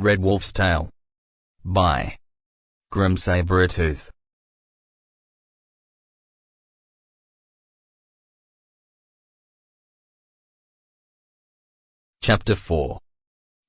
Red Wolf's Tale by GrimmSabretooth. Chapter 4.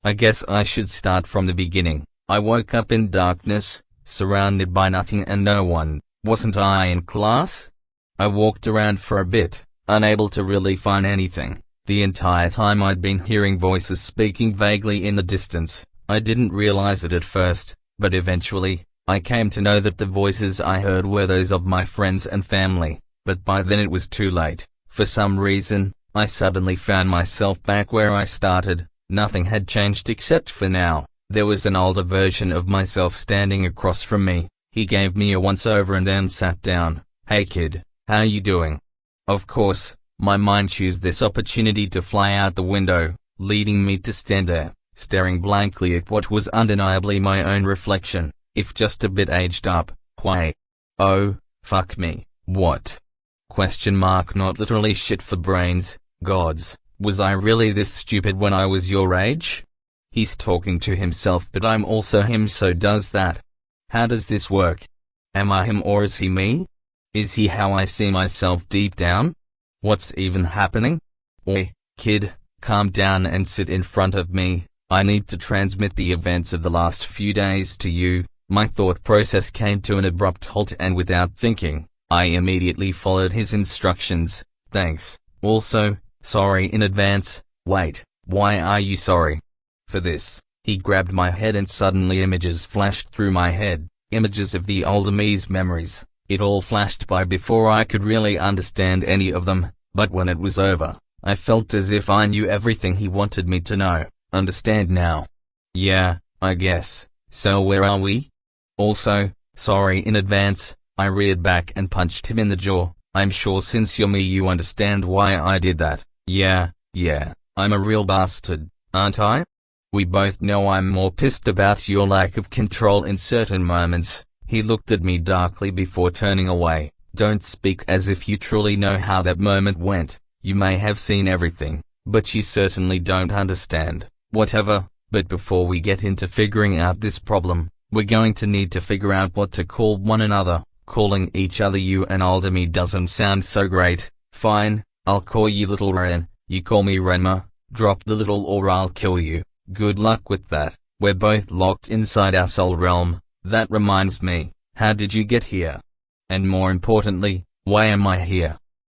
I guess I should start from the beginning. I woke up in darkness, surrounded by nothing and no one. Wasn't I in class? I walked around for a bit, unable to really find anything. The entire time I'd been hearing voices speaking vaguely in the distance. I didn't realize it at first, but eventually, I came to know that the voices I heard were those of my friends and family. But by then it was too late. For some reason, I suddenly found myself back where I started. Nothing had changed except for now. There was an older version of myself standing across from me. He gave me a once-over and then sat down. "Hey kid, how you doing?" Of course, my mind chose this opportunity to fly out the window, leading me to stand there, staring blankly at what was undeniably my own reflection, if just a bit aged up. Why? Oh, fuck me. What? Question mark. Not literally shit for brains. Gods, was I really this stupid when I was your age? He's talking to himself, but I'm also him, so does that. How does this work? Am I him or is he me? Is he how I see myself deep down? What's even happening? Oi, kid, calm down and sit in front of me. I need to transmit the events of the last few days to you. My thought process came to an abrupt halt, and without thinking, I immediately followed his instructions. Thanks. Also, sorry in advance. Wait, why are you sorry? For this. He grabbed my head and suddenly images flashed through my head. Images of the older me's memories. It all flashed by before I could really understand any of them, but when it was over, I felt as if I knew everything he wanted me to know. Understand now? Yeah, I guess. So where are we? Also, sorry in advance. I reared back and punched him in the jaw. I'm sure since you're me you understand why I did that. Yeah, I'm a real bastard, aren't I? We both know I'm more pissed about your lack of control in certain moments. He looked at me darkly before turning away. Don't speak as if you truly know how that moment went. You may have seen everything, but you certainly don't understand. Whatever, but before we get into figuring out this problem, we're going to need to figure out what to call one another. Calling each other you and older me doesn't sound so great. Fine, I'll call you Little Ren. You call me Renmur. Drop the little or I'll kill you. Good luck with that. We're both locked inside our soul realm. That reminds me, how did you get here? And more importantly, why am I here?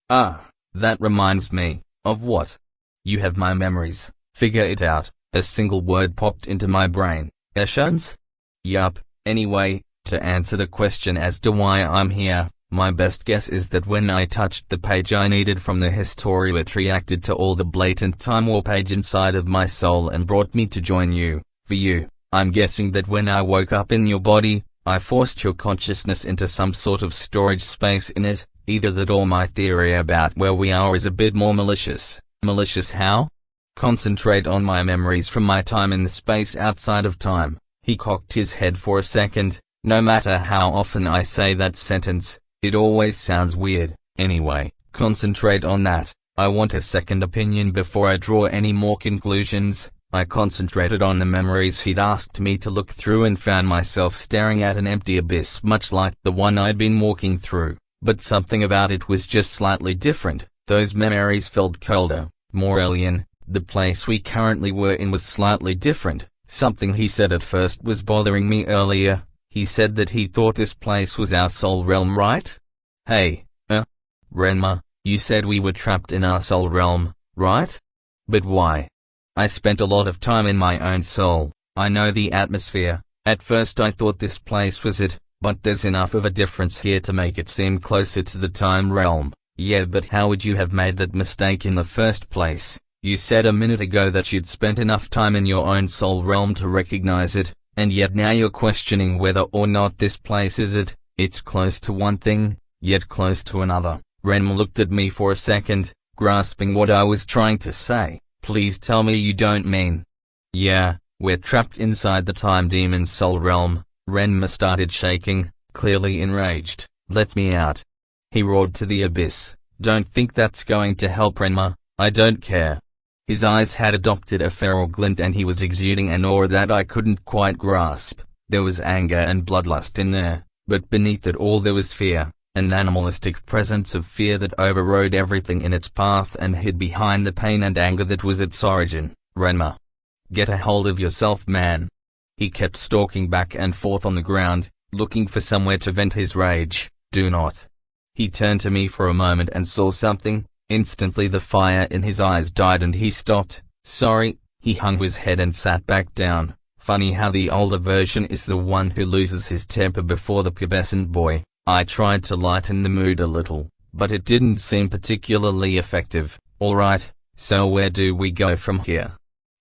Ah, that reminds me. Of what? You have my memories. Figure it out. A single word popped into my brain. Eshans? Yup. Anyway, to answer the question as to why I'm here, my best guess is that when I touched the page I needed from the history, it reacted to all the blatant time warp page inside of my soul and brought me to join you. For you, I'm guessing that when I woke up in your body, I forced your consciousness into some sort of storage space in it. Either that or my theory about where we are is a bit more malicious. Malicious how? Concentrate on my memories from my time in the space outside of time. He cocked his head for a second. No matter how often I say that sentence, it always sounds weird. Anyway, concentrate on that. I want a second opinion before I draw any more conclusions. I concentrated on the memories he'd asked me to look through and found myself staring at an empty abyss much like the one I'd been walking through. But something about it was just slightly different. Those memories felt colder, more alien. The place we currently were in was slightly different. Something he said at first was bothering me earlier. He said that he thought this place was our soul realm, right? Hey, Renmur, you said we were trapped in our soul realm, right? But why? I spent a lot of time in my own soul. I know the atmosphere. At first I thought this place was it, but there's enough of a difference here to make it seem closer to the time realm. Yeah, but how would you have made that mistake in the first place? You said a minute ago that you'd spent enough time in your own soul realm to recognize it. And yet now you're questioning whether or not this place is it. It's close to one thing, yet close to another. Renmur looked at me for a second, grasping what I was trying to say. Please tell me you don't mean. Yeah, we're trapped inside the time demon's soul realm. Renmur started shaking, clearly enraged. Let me out. He roared to the abyss. Don't think that's going to help, Renmur. I don't care. His eyes had adopted a feral glint and he was exuding an aura that I couldn't quite grasp. There was anger and bloodlust in there, but beneath it all there was fear, an animalistic presence of fear that overrode everything in its path and hid behind the pain and anger that was its origin. Renmur. Get a hold of yourself, man. He kept stalking back and forth on the ground, looking for somewhere to vent his rage. Do not. He turned to me for a moment and saw something. Instantly the fire in his eyes died and he stopped. Sorry. He hung his head and sat back down. Funny how the older version is the one who loses his temper before the pubescent boy. I tried to lighten the mood a little, but it didn't seem particularly effective. Alright, so where do we go from here?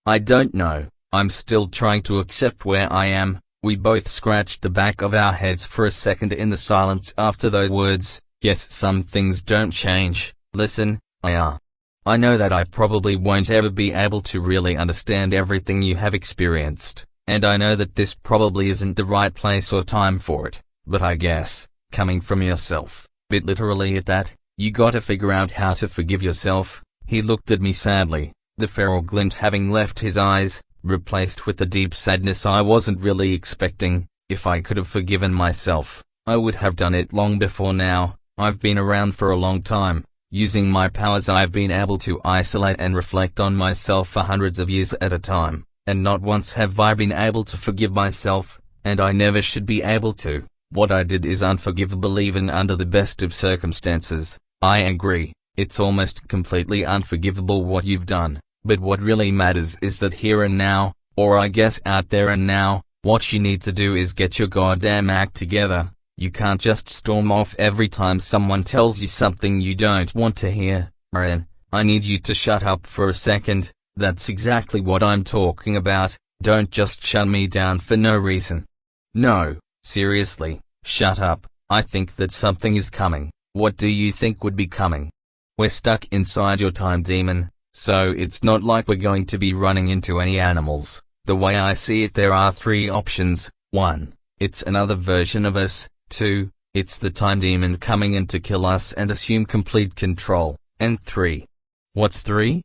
I don't know. I'm still trying to accept where I am. We both scratched the back of our heads for a second in the silence after those words. Guess some things don't change. Listen, I know that I probably won't ever be able to really understand everything you have experienced, and I know that this probably isn't the right place or time for it, but I guess, coming from yourself, bit literally at that, you gotta figure out how to forgive yourself. He looked at me sadly, the feral glint having left his eyes, replaced with the deep sadness I wasn't really expecting. If I could have forgiven myself, I would have done it long before now. I've been around for a long time. Using my powers I've been able to isolate and reflect on myself for hundreds of years at a time, and not once have I been able to forgive myself, and I never should be able to. What I did is unforgivable even under the best of circumstances. I agree, it's almost completely unforgivable what you've done, but what really matters is that here and now, or I guess out there and now, what you need to do is get your goddamn act together. You can't just storm off every time someone tells you something you don't want to hear. Ren, I need you to shut up for a second. That's exactly what I'm talking about. Don't just shut me down for no reason. No, seriously, shut up. I think that something is coming. What do you think would be coming? We're stuck inside your time demon, so it's not like we're going to be running into any animals. The way I see it, there are three options. 1. It's another version of us. 2. It's the time demon coming in to kill us and assume complete control. And 3. What's 3?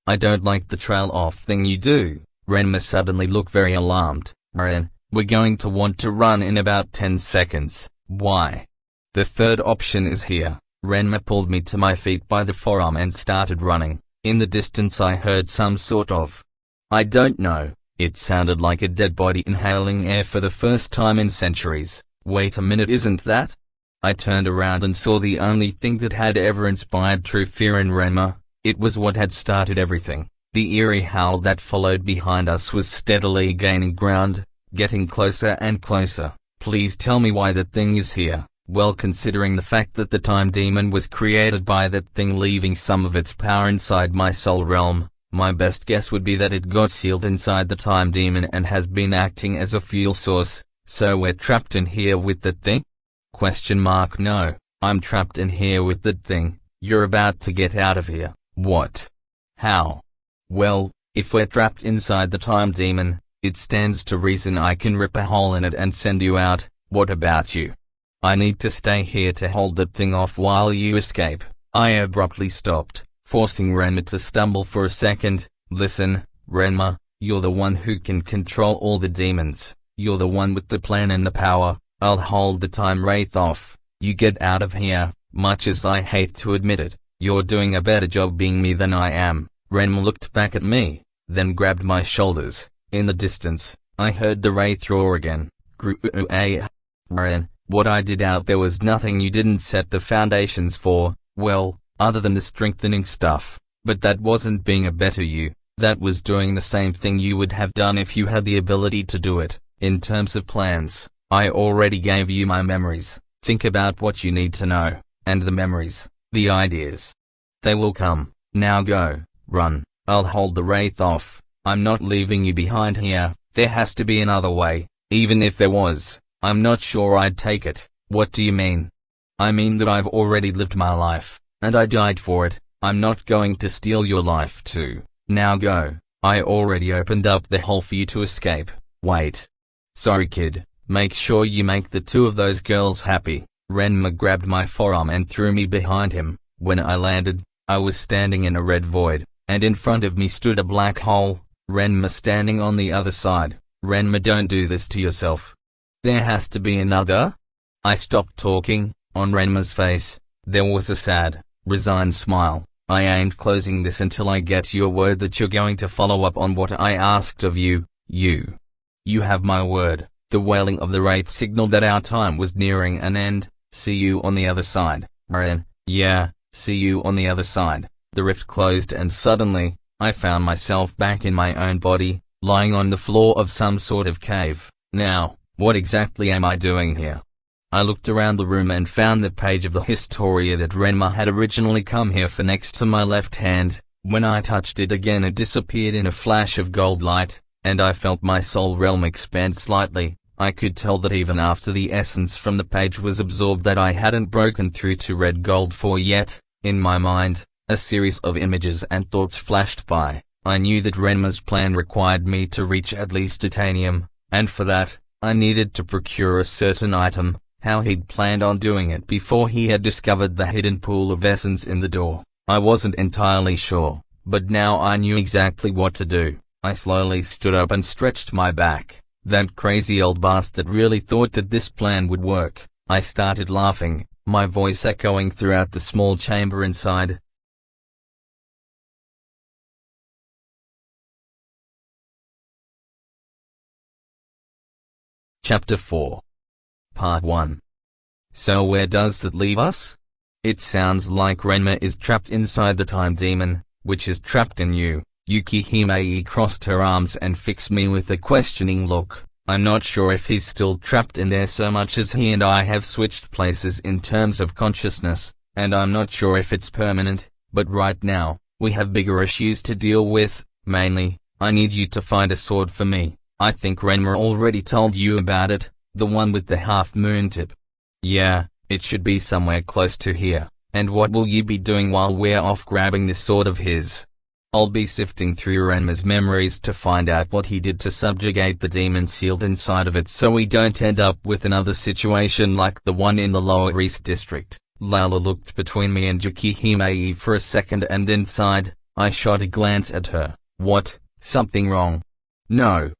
I don't like the trail off thing you do. Renmur suddenly looked very alarmed. Ren, we're going to want to run in about 10 seconds. Why? The third option is here. Renmur pulled me to my feet by the forearm and started running. In the distance I heard some sort of, I don't know, it sounded like a dead body inhaling air for the first time in centuries. Wait a minute, isn't that? I turned around and saw the only thing that had ever inspired true fear in Renmur. It was what had started everything. The eerie howl that followed behind us was steadily gaining ground, getting closer and closer. Please tell me why that thing is here. Well, considering the fact that the time demon was created by that thing leaving some of its power inside my soul realm, my best guess would be that it got sealed inside the time demon and has been acting as a fuel source. So we're trapped in here with that thing? No, I'm trapped in here with that thing. You're about to get out of here. What? How? Well, if we're trapped inside the time demon, it stands to reason I can rip a hole in it and send you out. What about you? I need to stay here to hold that thing off while you escape. I abruptly stopped, forcing Renmur to stumble for a second. Listen, Renmur, you're the one who can control all the demons. You're the one with the plan and the power. I'll hold the time wraith off. You get out of here. Much as I hate to admit it, you're doing a better job being me than I am. Renmur looked back at me, then grabbed my shoulders. In the distance, I heard the wraith roar again. Ren, what I did out there was nothing you didn't set the foundations for, well, other than the strengthening stuff. But that wasn't being a better you. That was doing the same thing you would have done if you had the ability to do it. In terms of plans, I already gave you my memories. Think about what you need to know, and the memories, the ideas. They will come. Now go, run. I'll hold the wraith off. I'm not leaving you behind here. There has to be another way. Even if there was, I'm not sure I'd take it. What do you mean? I mean that I've already lived my life, and I died for it. I'm not going to steal your life too. Now go. I already opened up the hole for you to escape. Wait. Sorry kid, make sure you make the two of those girls happy. Renmur grabbed my forearm and threw me behind him. When I landed, I was standing in a red void, and in front of me stood a black hole, Renmur standing on the other side. Renmur, don't do this to yourself. There has to be another? I stopped talking. On Renmur's face, there was a sad, resigned smile. I ain't closing this until I get your word that you're going to follow up on what I asked of you. You have my word. The wailing of the wraith signaled that our time was nearing an end. See you on the other side. Yeah, see you on the other side. The rift closed and suddenly, I found myself back in my own body, lying on the floor of some sort of cave. Now, what exactly am I doing here? I looked around the room and found the page of the Historia that Renmur had originally come here for next to my left hand. When I touched it again, it disappeared in a flash of gold light, and I felt my soul realm expand slightly. I could tell that even after the essence from the page was absorbed that I hadn't broken through to red gold 4 yet. In my mind, a series of images and thoughts flashed by. I knew that Renmur's plan required me to reach at least titanium, and for that, I needed to procure a certain item. How he'd planned on doing it before he had discovered the hidden pool of essence in the door, I wasn't entirely sure, but now I knew exactly what to do. I slowly stood up and stretched my back. That crazy old bastard really thought that this plan would work. I started laughing, my voice echoing throughout the small chamber inside. Chapter 4. Part 1. So where does that leave us? It sounds like Renmur is trapped inside the time demon, which is trapped in you. Yukihime crossed her arms and fixed me with a questioning look. I'm not sure if he's still trapped in there so much as he and I have switched places in terms of consciousness, and I'm not sure if it's permanent, but right now, we have bigger issues to deal with. Mainly, I need you to find a sword for me. I think Renmur already told you about it. The one with the half-moon tip. Yeah, it should be somewhere close to here. And what will you be doing while we're off grabbing this sword of his? I'll be sifting through Renmur's memories to find out what he did to subjugate the demon sealed inside of it so we don't end up with another situation like the one in the Lower East District. Lala looked between me and Yukihime for a second and then sighed. I shot a glance at her. What? Something wrong? No.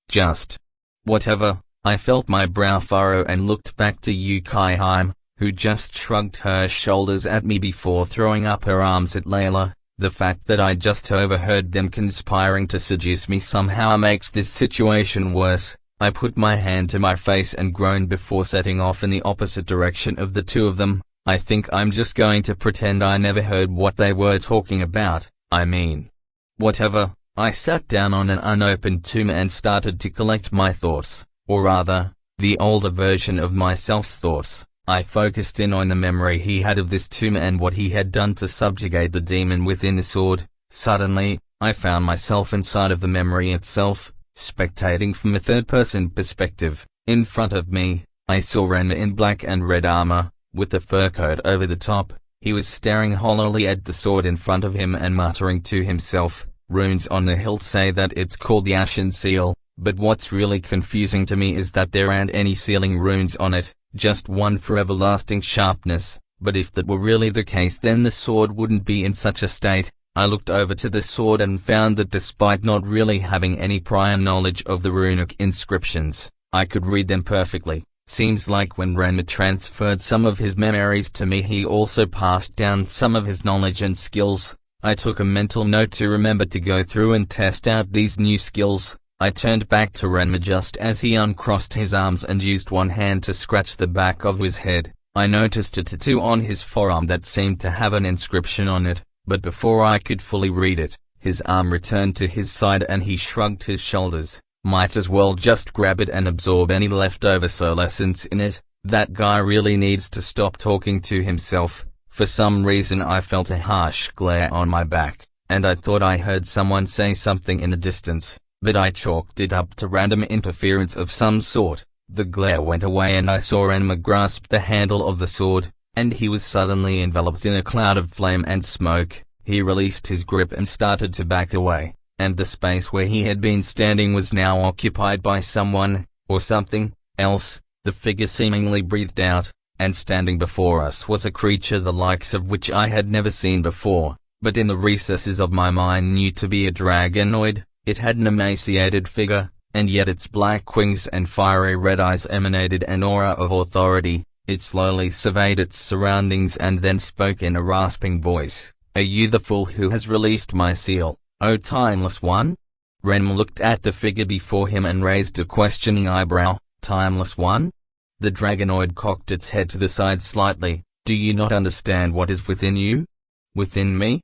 Just. Whatever. I felt my brow furrow and looked back to Yukihime, who just shrugged her shoulders at me before throwing up her arms at Layla. The fact that I just overheard them conspiring to seduce me somehow makes this situation worse. I put my hand to my face and groaned before setting off in the opposite direction of the two of them. I think I'm just going to pretend I never heard what they were talking about. I mean, whatever. I sat down on an unopened tomb and started to collect my thoughts. Or rather, the older version of myself's thoughts. I focused in on the memory he had of this tomb and what he had done to subjugate the demon within the sword. Suddenly, I found myself inside of the memory itself, spectating from a third-person perspective. In front of me, I saw Renmur in black and red armor, with the fur coat over the top. He was staring hollowly at the sword in front of him and muttering to himself. Runes on the hilt say that it's called the Ashen Seal. But what's really confusing to me is that there aren't any sealing runes on it, just one for everlasting sharpness. But if that were really the case, then the sword wouldn't be in such a state. I looked over to the sword and found that despite not really having any prior knowledge of the runic inscriptions, I could read them perfectly. Seems like when Renmur transferred some of his memories to me, he also passed down some of his knowledge and skills. I took a mental note to remember to go through and test out these new skills. I turned back to Renmur just as he uncrossed his arms and used one hand to scratch the back of his head. I noticed a tattoo on his forearm that seemed to have an inscription on it, but before I could fully read it, his arm returned to his side and he shrugged his shoulders. Might as well just grab it and absorb any leftover soul essence in it. That guy really needs to stop talking to himself. For some reason I felt a harsh glare on my back, and I thought I heard someone say something in the distance. But I chalked it up to random interference of some sort. The glare went away and I saw Renmur grasp the handle of the sword, and he was suddenly enveloped in a cloud of flame and smoke. He released his grip and started to back away, and the space where he had been standing was now occupied by someone, or something, else. The figure seemingly breathed out, and standing before us was a creature the likes of which I had never seen before. but in the recesses of my mind knew to be a dragonoid. It had an emaciated figure, and yet its black wings and fiery red eyes emanated an aura of authority. It slowly surveyed its surroundings and then spoke in a rasping voice. "Are you the fool who has released my seal, O Timeless One?" Renmur looked at the figure before him and raised a questioning eyebrow. "Timeless One?" The dragonoid cocked its head to the side slightly. "Do you not understand what is within you?" "Within me?"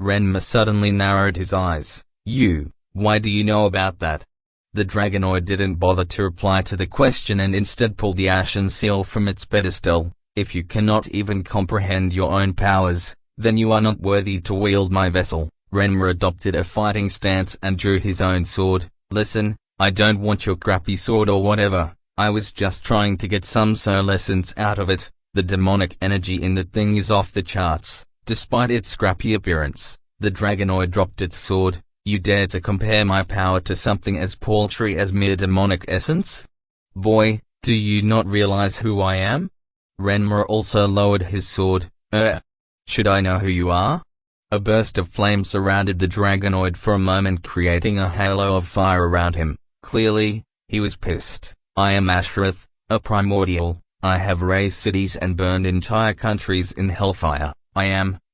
Renmur suddenly narrowed his eyes. "You, why do you know about that?" The dragonoid didn't bother to reply to the question and instead pulled the ashen seal from its pedestal. "If you cannot even comprehend your own powers, then you are not worthy to wield my vessel." Renmur adopted a fighting stance and drew his own sword. "Listen, I don't want your crappy sword or whatever. I was just trying to get some soul essence out of it. The demonic energy in the thing is off the charts, despite its scrappy appearance." The dragonoid dropped its sword. "You dare to compare my power to something as paltry as mere demonic essence? Boy, do you not realize who I am?" Renmur also lowered his sword. Should I know who you are?" A burst of flame surrounded the dragonoid for a moment, creating a halo of fire around him. Clearly, he was pissed. "I am Ashereth, a primordial. I have razed cities and burned entire countries in hellfire.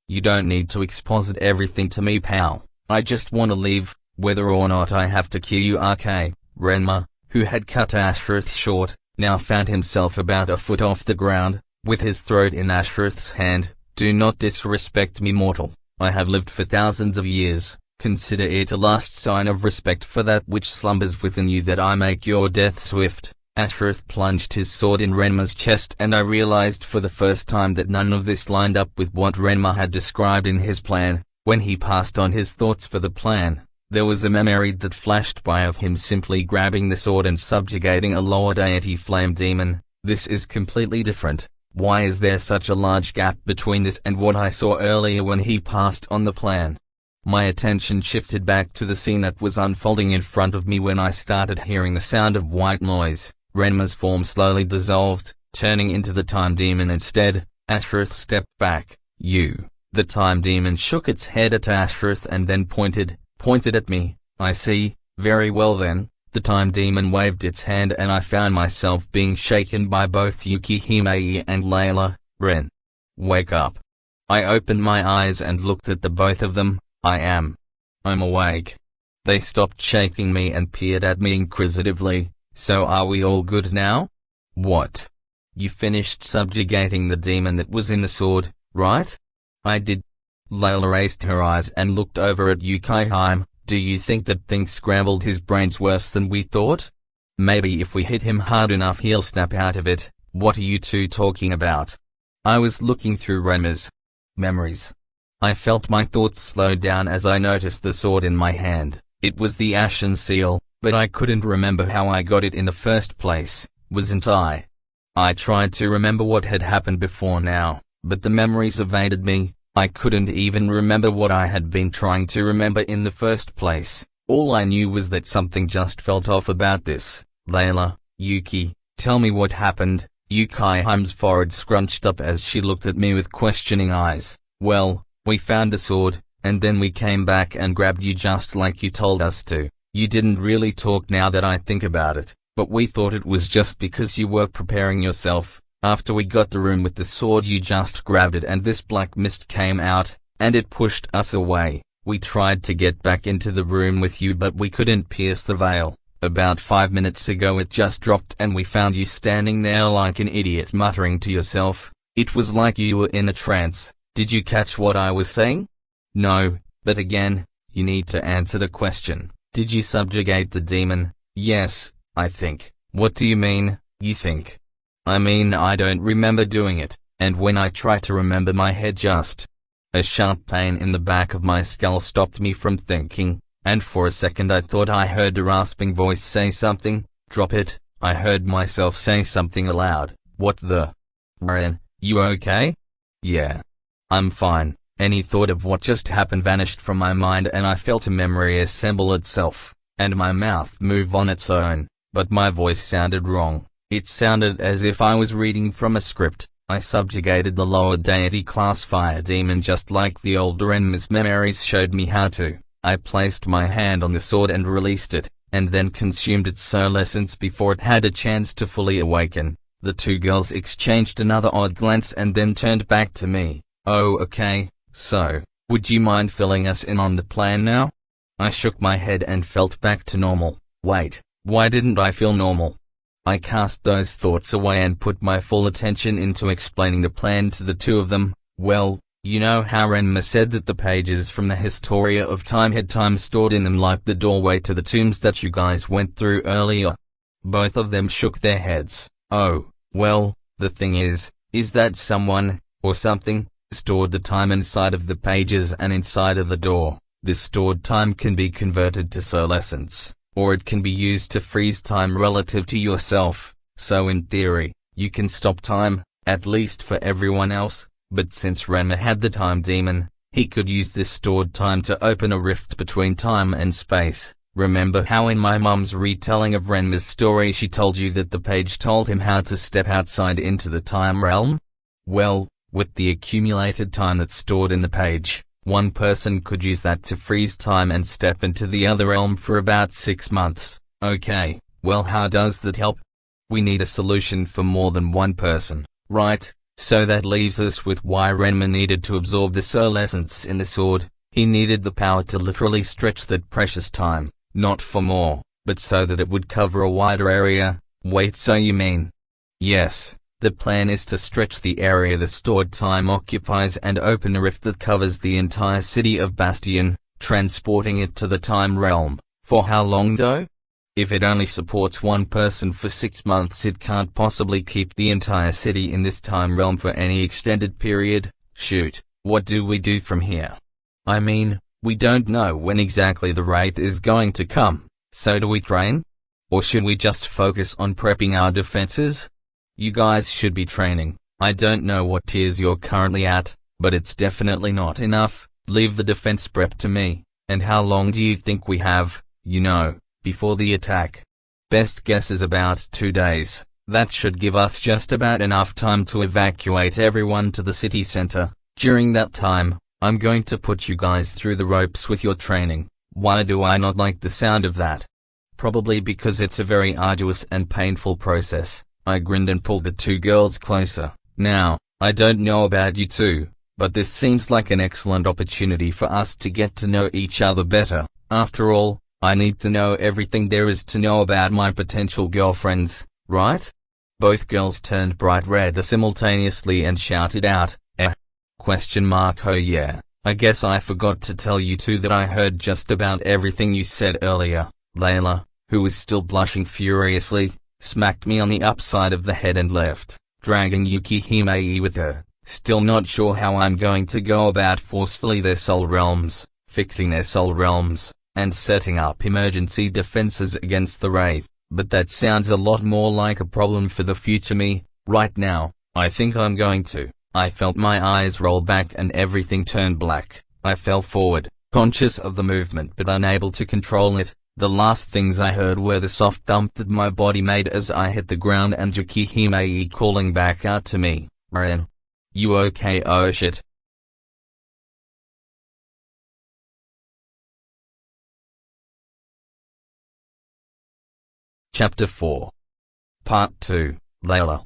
You don't need to exposit everything to me, pal. I just want to leave, whether or not I have to kill you." "RK." Renmur, who had cut Ashereth short, now found himself about a foot off the ground, with his throat in Ashereth's hand. "Do not disrespect me, mortal. I have lived for thousands of years. Consider it a last sign of respect for that which slumbers within you that I make your death swift." Ashereth plunged his sword in Renmur's chest, and I realized for the first time that none of this lined up with what Renmur had described in his plan. When he passed on his thoughts for the plan, there was a memory that flashed by of him simply grabbing the sword and subjugating a lower deity flame demon. This is completely different. Why is there such a large gap between this and what I saw earlier when he passed on the plan? My attention shifted back to the scene that was unfolding in front of me when I started hearing the sound of white noise. Renmur's form slowly dissolved, turning into the time demon instead. Ashereth stepped back. "You." The time demon shook its head at Ashereth and then pointed at me. "I see, very well then." The time demon waved its hand and I found myself being shaken by both Yukihime and Layla. "Ren, wake up." I opened my eyes and looked at the both of them. I'm awake." They stopped shaking me and peered at me inquisitively. "So are we all good now?" "What? You finished subjugating the demon that was in the sword, right?" "I did." Layla raised her eyes and looked over at Yukihime. "Do you think that thing scrambled his brains worse than we thought? Maybe if we hit him hard enough he'll snap out of it." "What are you two talking about?" I was looking through Renmur's memories. I felt my thoughts slow down as I noticed the sword in my hand. It was the Ashen Seal, but I couldn't remember how I got it in the first place, wasn't I? I tried to remember what had happened before now, but the memories evaded me. I couldn't even remember what I had been trying to remember in the first place. All I knew was that something just felt off about this. "Layla, Yuki, tell me what happened." Yukihime's forehead scrunched up as she looked at me with questioning eyes. "Well, we found the sword, and then we came back and grabbed you just like you told us to. You didn't really talk now that I think about it, but we thought it was just because you were preparing yourself. After we got the room with the sword you just grabbed it and this black mist came out, and it pushed us away. We tried to get back into the room with you but we couldn't pierce the veil. About 5 minutes ago it just dropped and we found you standing there like an idiot muttering to yourself. It was like you were in a trance. Did you catch what I was saying?" "No, but again, you need to answer the question. Did you subjugate the demon?" "Yes, I think." "What do you mean, you think?" "I mean I don't remember doing it, and when I try to remember my head just..." A sharp pain in the back of my skull stopped me from thinking, and for a second I thought I heard a rasping voice say something. "Drop it." I heard myself say something aloud. "What the... Ren, you okay?" "Yeah. I'm fine." Any thought of what just happened vanished from my mind and I felt a memory assemble itself, and my mouth move on its own, but my voice sounded wrong. It sounded as if I was reading from a script. I subjugated the lower deity class fire demon just like the old Renmur's memories showed me how to. I placed my hand on the sword and released it, and then consumed its soul essence before it had a chance to fully awaken. The two girls exchanged another odd glance and then turned back to me. Oh, okay, so, would you mind filling us in on the plan now? I shook my head and felt back to normal. Wait, why didn't I feel normal? I cast those thoughts away and put my full attention into explaining the plan to the two of them. Well, you know how Renmur said that the pages from the Historia of Time had time stored in them like the doorway to the tombs that you guys went through earlier? Both of them shook their heads. Oh, well, the thing is that someone, or something, stored the time inside of the pages and inside of the door. This stored time can be converted to soul essence, or it can be used to freeze time relative to yourself. So in theory, you can stop time, at least for everyone else, but since Renmur had the time demon, he could use this stored time to open a rift between time and space. Remember how in my mom's retelling of Renmur's story she told you that the page told him how to step outside into the time realm? Well, with the accumulated time that's stored in the page, one person could use that to freeze time and step into the other realm for about 6 months. Okay, well how does that help? We need a solution for more than one person, right? So that leaves us with why Renmur needed to absorb the soul essence in the sword. He needed the power to literally stretch that precious time, not for more, but so that it would cover a wider area. Wait, so you mean? Yes. The plan is to stretch the area the stored time occupies and open a rift that covers the entire city of Bastion, transporting it to the time realm. For how long though? If it only supports one person for 6 months, it can't possibly keep the entire city in this time realm for any extended period. Shoot, what do we do from here? I mean, we don't know when exactly the wraith is going to come, so do we train? Or should we just focus on prepping our defenses? You guys should be training. I don't know what tiers you're currently at, but it's definitely not enough. Leave the defense prep to me. And how long do you think we have, before the attack? Best guess is about 2 days. That should give us just about enough time to evacuate everyone to the city center. During that time, I'm going to put you guys through the ropes with your training. Why do I not like the sound of that? Probably because it's a very arduous and painful process. I grinned and pulled the two girls closer. Now, I don't know about you two, but this seems like an excellent opportunity for us to get to know each other better. After all, I need to know everything there is to know about my potential girlfriends, right? Both girls turned bright red simultaneously and shouted out, Oh yeah, I guess I forgot to tell you two that I heard just about everything you said earlier. Layla, who was still blushing furiously, smacked me on the upside of the head and left, dragging Yukihime with her. Still not sure how I'm going to go about forcefully their soul realms, fixing their soul realms, and setting up emergency defenses against the wraith, but that sounds a lot more like a problem for the future me. Right now, I think I'm going to. I felt my eyes roll back and everything turned black. I fell forward, conscious of the movement but unable to control it. The last things I heard were the soft thump that my body made as I hit the ground and Yukihime calling back out to me, Ren. You okay? Oh shit. Chapter 4. Part 2, Layla.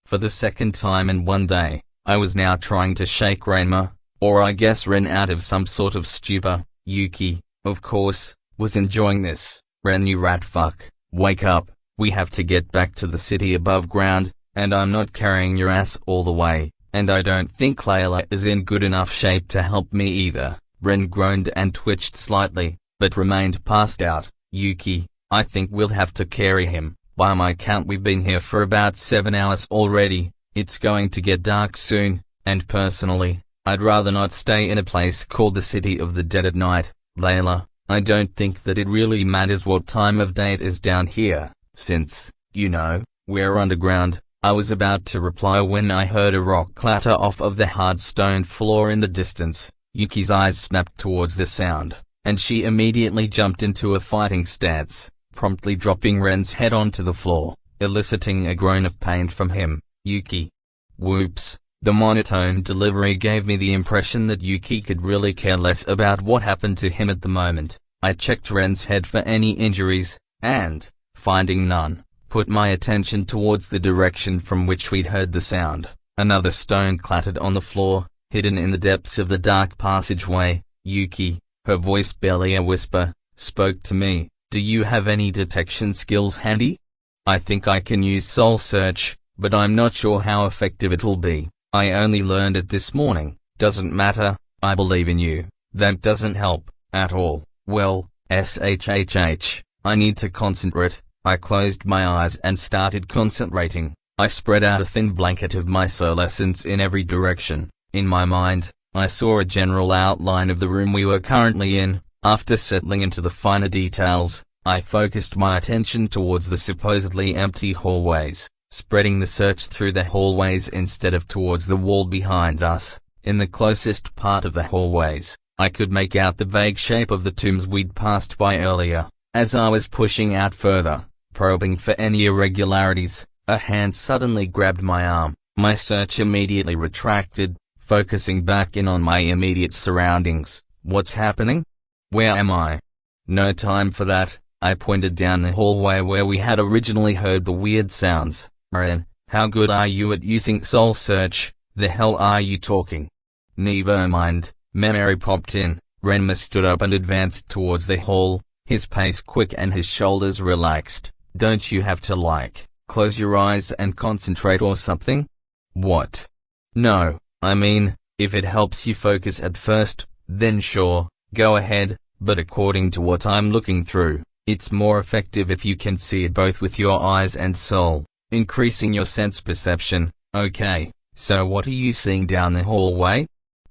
For the second time in one day, I was now trying to shake Renmur, or I guess Ren, out of some sort of stupor. Yuki, of course, was enjoying this. Ren, you rat fuck, wake up, we have to get back to the city above ground, and I'm not carrying your ass all the way, and I don't think Layla is in good enough shape to help me either. Ren groaned and twitched slightly, but remained passed out. Yuki, I think we'll have to carry him. By my count we've been here for about 7 hours already. It's going to get dark soon, and personally, I'd rather not stay in a place called the City of the Dead at night. Layla, I don't think that it really matters what time of day it is down here, since, we're underground. I was about to reply when I heard a rock clatter off of the hard stone floor in the distance. Yuki's eyes snapped towards the sound, and she immediately jumped into a fighting stance, promptly dropping Ren's head onto the floor, eliciting a groan of pain from him. Yuki. Whoops. The monotone delivery gave me the impression that Yuki could really care less about what happened to him at the moment. I checked Ren's head for any injuries, and, finding none, put my attention towards the direction from which we'd heard the sound. Another stone clattered on the floor, hidden in the depths of the dark passageway. Yuki, her voice barely a whisper, spoke to me. Do you have any detection skills handy? I think I can use soul search, but I'm not sure how effective it'll be. I only learned it this morning. Doesn't matter, I believe in you. That doesn't help, at all. Well, I need to concentrate. I closed my eyes and started concentrating. I spread out a thin blanket of my soul essence in every direction. In my mind, I saw a general outline of the room we were currently in. After settling into the finer details, I focused my attention towards the supposedly empty hallways, spreading the search through the hallways instead of towards the wall behind us. In the closest part of the hallways, I could make out the vague shape of the tombs we'd passed by earlier. As I was pushing out further, probing for any irregularities, a hand suddenly grabbed my arm. My search immediately retracted, focusing back in on my immediate surroundings. What's happening? Where am I? No time for that. I pointed down the hallway where we had originally heard the weird sounds. Ren, how good are you at using soul search? The hell are you talking? Never mind. Memory popped in. Renmur stood up and advanced towards the hall, his pace quick and his shoulders relaxed. Don't you have to close your eyes and concentrate or something? What? No, I mean, if it helps you focus at first, then sure, go ahead, but according to what I'm looking through, it's more effective if you can see it both with your eyes and soul, increasing your sense perception. Okay, so what are you seeing down the hallway?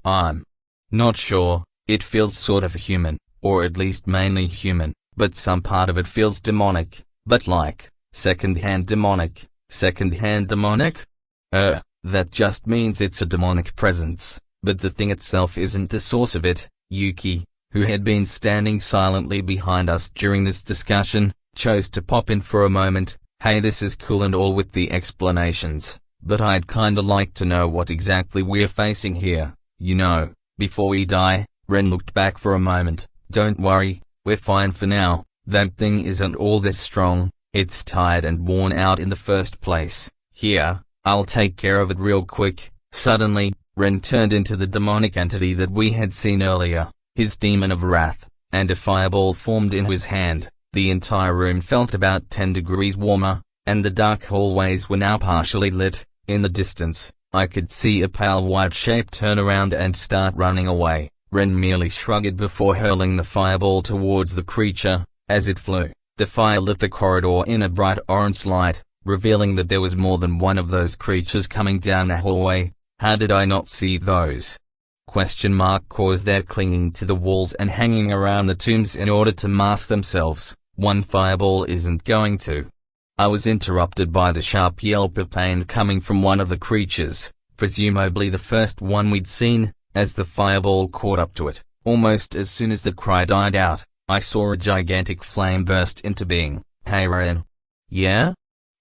I'm not sure. It feels sort of human, or at least mainly human, but some part of it feels demonic, but like, second-hand demonic. Second-hand demonic? That just means it's a demonic presence, but the thing itself isn't the source of it. Yuki, who had been standing silently behind us during this discussion, chose to pop in for a moment. Hey, this is cool and all with the explanations, but I'd kinda like to know what exactly we're facing here, you know, before we die. Ren looked back for a moment. Don't worry, we're fine for now. That thing isn't all this strong. It's tired and worn out in the first place. Here, I'll take care of it real quick. Suddenly, Ren turned into the demonic entity that we had seen earlier, his demon of wrath, and a fireball formed in his hand. The entire room felt about 10 degrees warmer, and the dark hallways were now partially lit. In the distance, I could see a pale white shape turn around and start running away. Ren merely shrugged before hurling the fireball towards the creature. As it flew, the fire lit the corridor in a bright orange light, revealing that there was more than one of those creatures coming down the hallway. How did I not see those? Question mark. Cause they're clinging to the walls and hanging around the tombs in order to mask themselves. One fireball isn't going to. I was interrupted by the sharp yelp of pain coming from one of the creatures, presumably the first one we'd seen. As the fireball caught up to it, almost as soon as the cry died out, I saw a gigantic flame burst into being. Hey Ren. Yeah?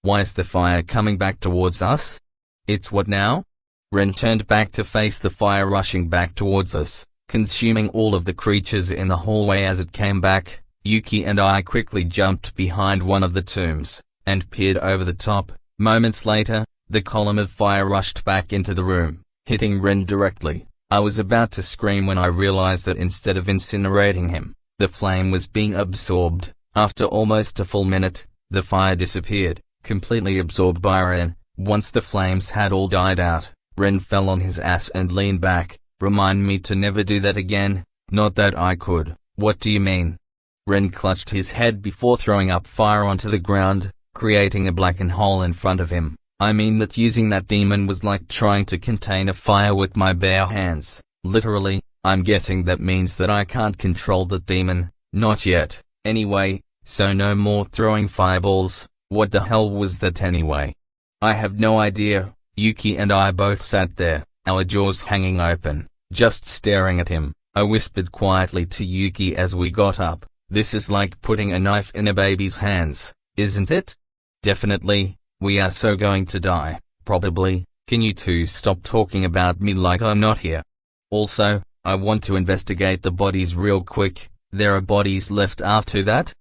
Why is the fire coming back towards us? It's what now? Ren turned back to face the fire rushing back towards us, consuming all of the creatures in the hallway as it came back. Yuki and I quickly jumped behind one of the tombs, and peered over the top. Moments later, the column of fire rushed back into the room, hitting Ren directly. I was about to scream when I realized that instead of incinerating him, the flame was being absorbed. After almost a full minute, the fire disappeared, completely absorbed by Ren. Once the flames had all died out, Ren fell on his ass and leaned back. Remind me to never do that again. Not that I could. What do you mean? Ren clutched his head before throwing up fire onto the ground, creating a blackened hole in front of him. I mean that using that demon was like trying to contain a fire with my bare hands. Literally, I'm guessing that means that I can't control the demon. Not yet. Anyway, so no more throwing fireballs. What the hell was that anyway? I have no idea. Yuki and I both sat there, our jaws hanging open, just staring at him. I whispered quietly to Yuki as we got up. This is like putting a knife in a baby's hands, isn't it? Definitely. We are so going to die. Probably. Can you two stop talking about me like I'm not here? Also, I want to investigate the bodies real quick. There are bodies left after that?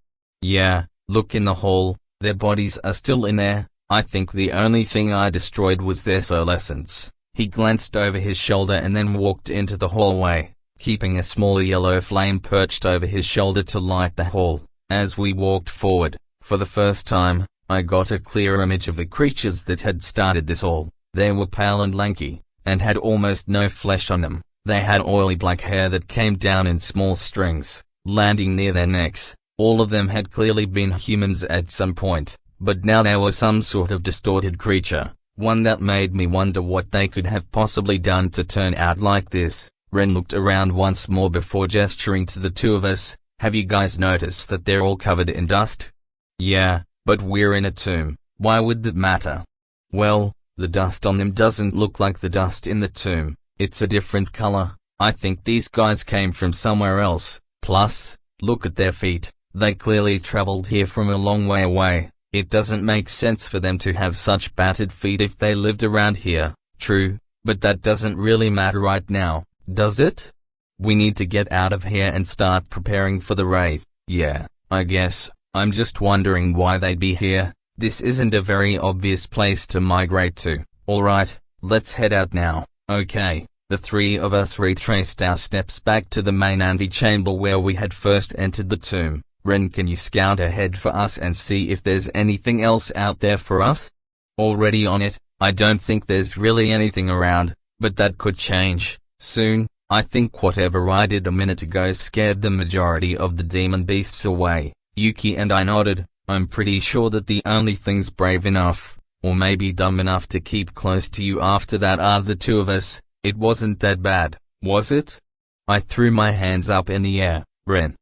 Yeah, look in the hall, their bodies are still in there. I think the only thing I destroyed was their soul essence. He glanced over his shoulder and then walked into the hallway, keeping a small yellow flame perched over his shoulder to light the hall. As we walked forward, for the first time, I got a clear image of the creatures that had started this all. They were pale and lanky, and had almost no flesh on them. They had oily black hair that came down in small strings, landing near their necks. All of them had clearly been humans at some point, but now they were some sort of distorted creature, one that made me wonder what they could have possibly done to turn out like this. Ren looked around once more before gesturing to the two of us. Have you guys noticed that they're all covered in dust? Yeah, but we're in a tomb. Why would that matter? Well, the dust on them doesn't look like the dust in the tomb. It's a different color. I think these guys came from somewhere else. Plus, look at their feet. They clearly traveled here from a long way away. It doesn't make sense for them to have such battered feet if they lived around here. True, but that doesn't really matter right now, does it? We need to get out of here and start preparing for the wraith. Yeah, I guess. I'm just wondering why they'd be here. This isn't a very obvious place to migrate to. Alright, let's head out now. Okay, the three of us retraced our steps back to the main antechamber where we had first entered the tomb. Ren, can you scout ahead for us and see if there's anything else out there for us? Already on it. I don't think there's really anything around, but that could change soon. I think whatever I did a minute ago scared the majority of the demon beasts away. Yuki and I nodded. I'm pretty sure that the only things brave enough, or maybe dumb enough to keep close to you after that are the two of us. It wasn't that bad, was it? I threw my hands up in the air. Ren,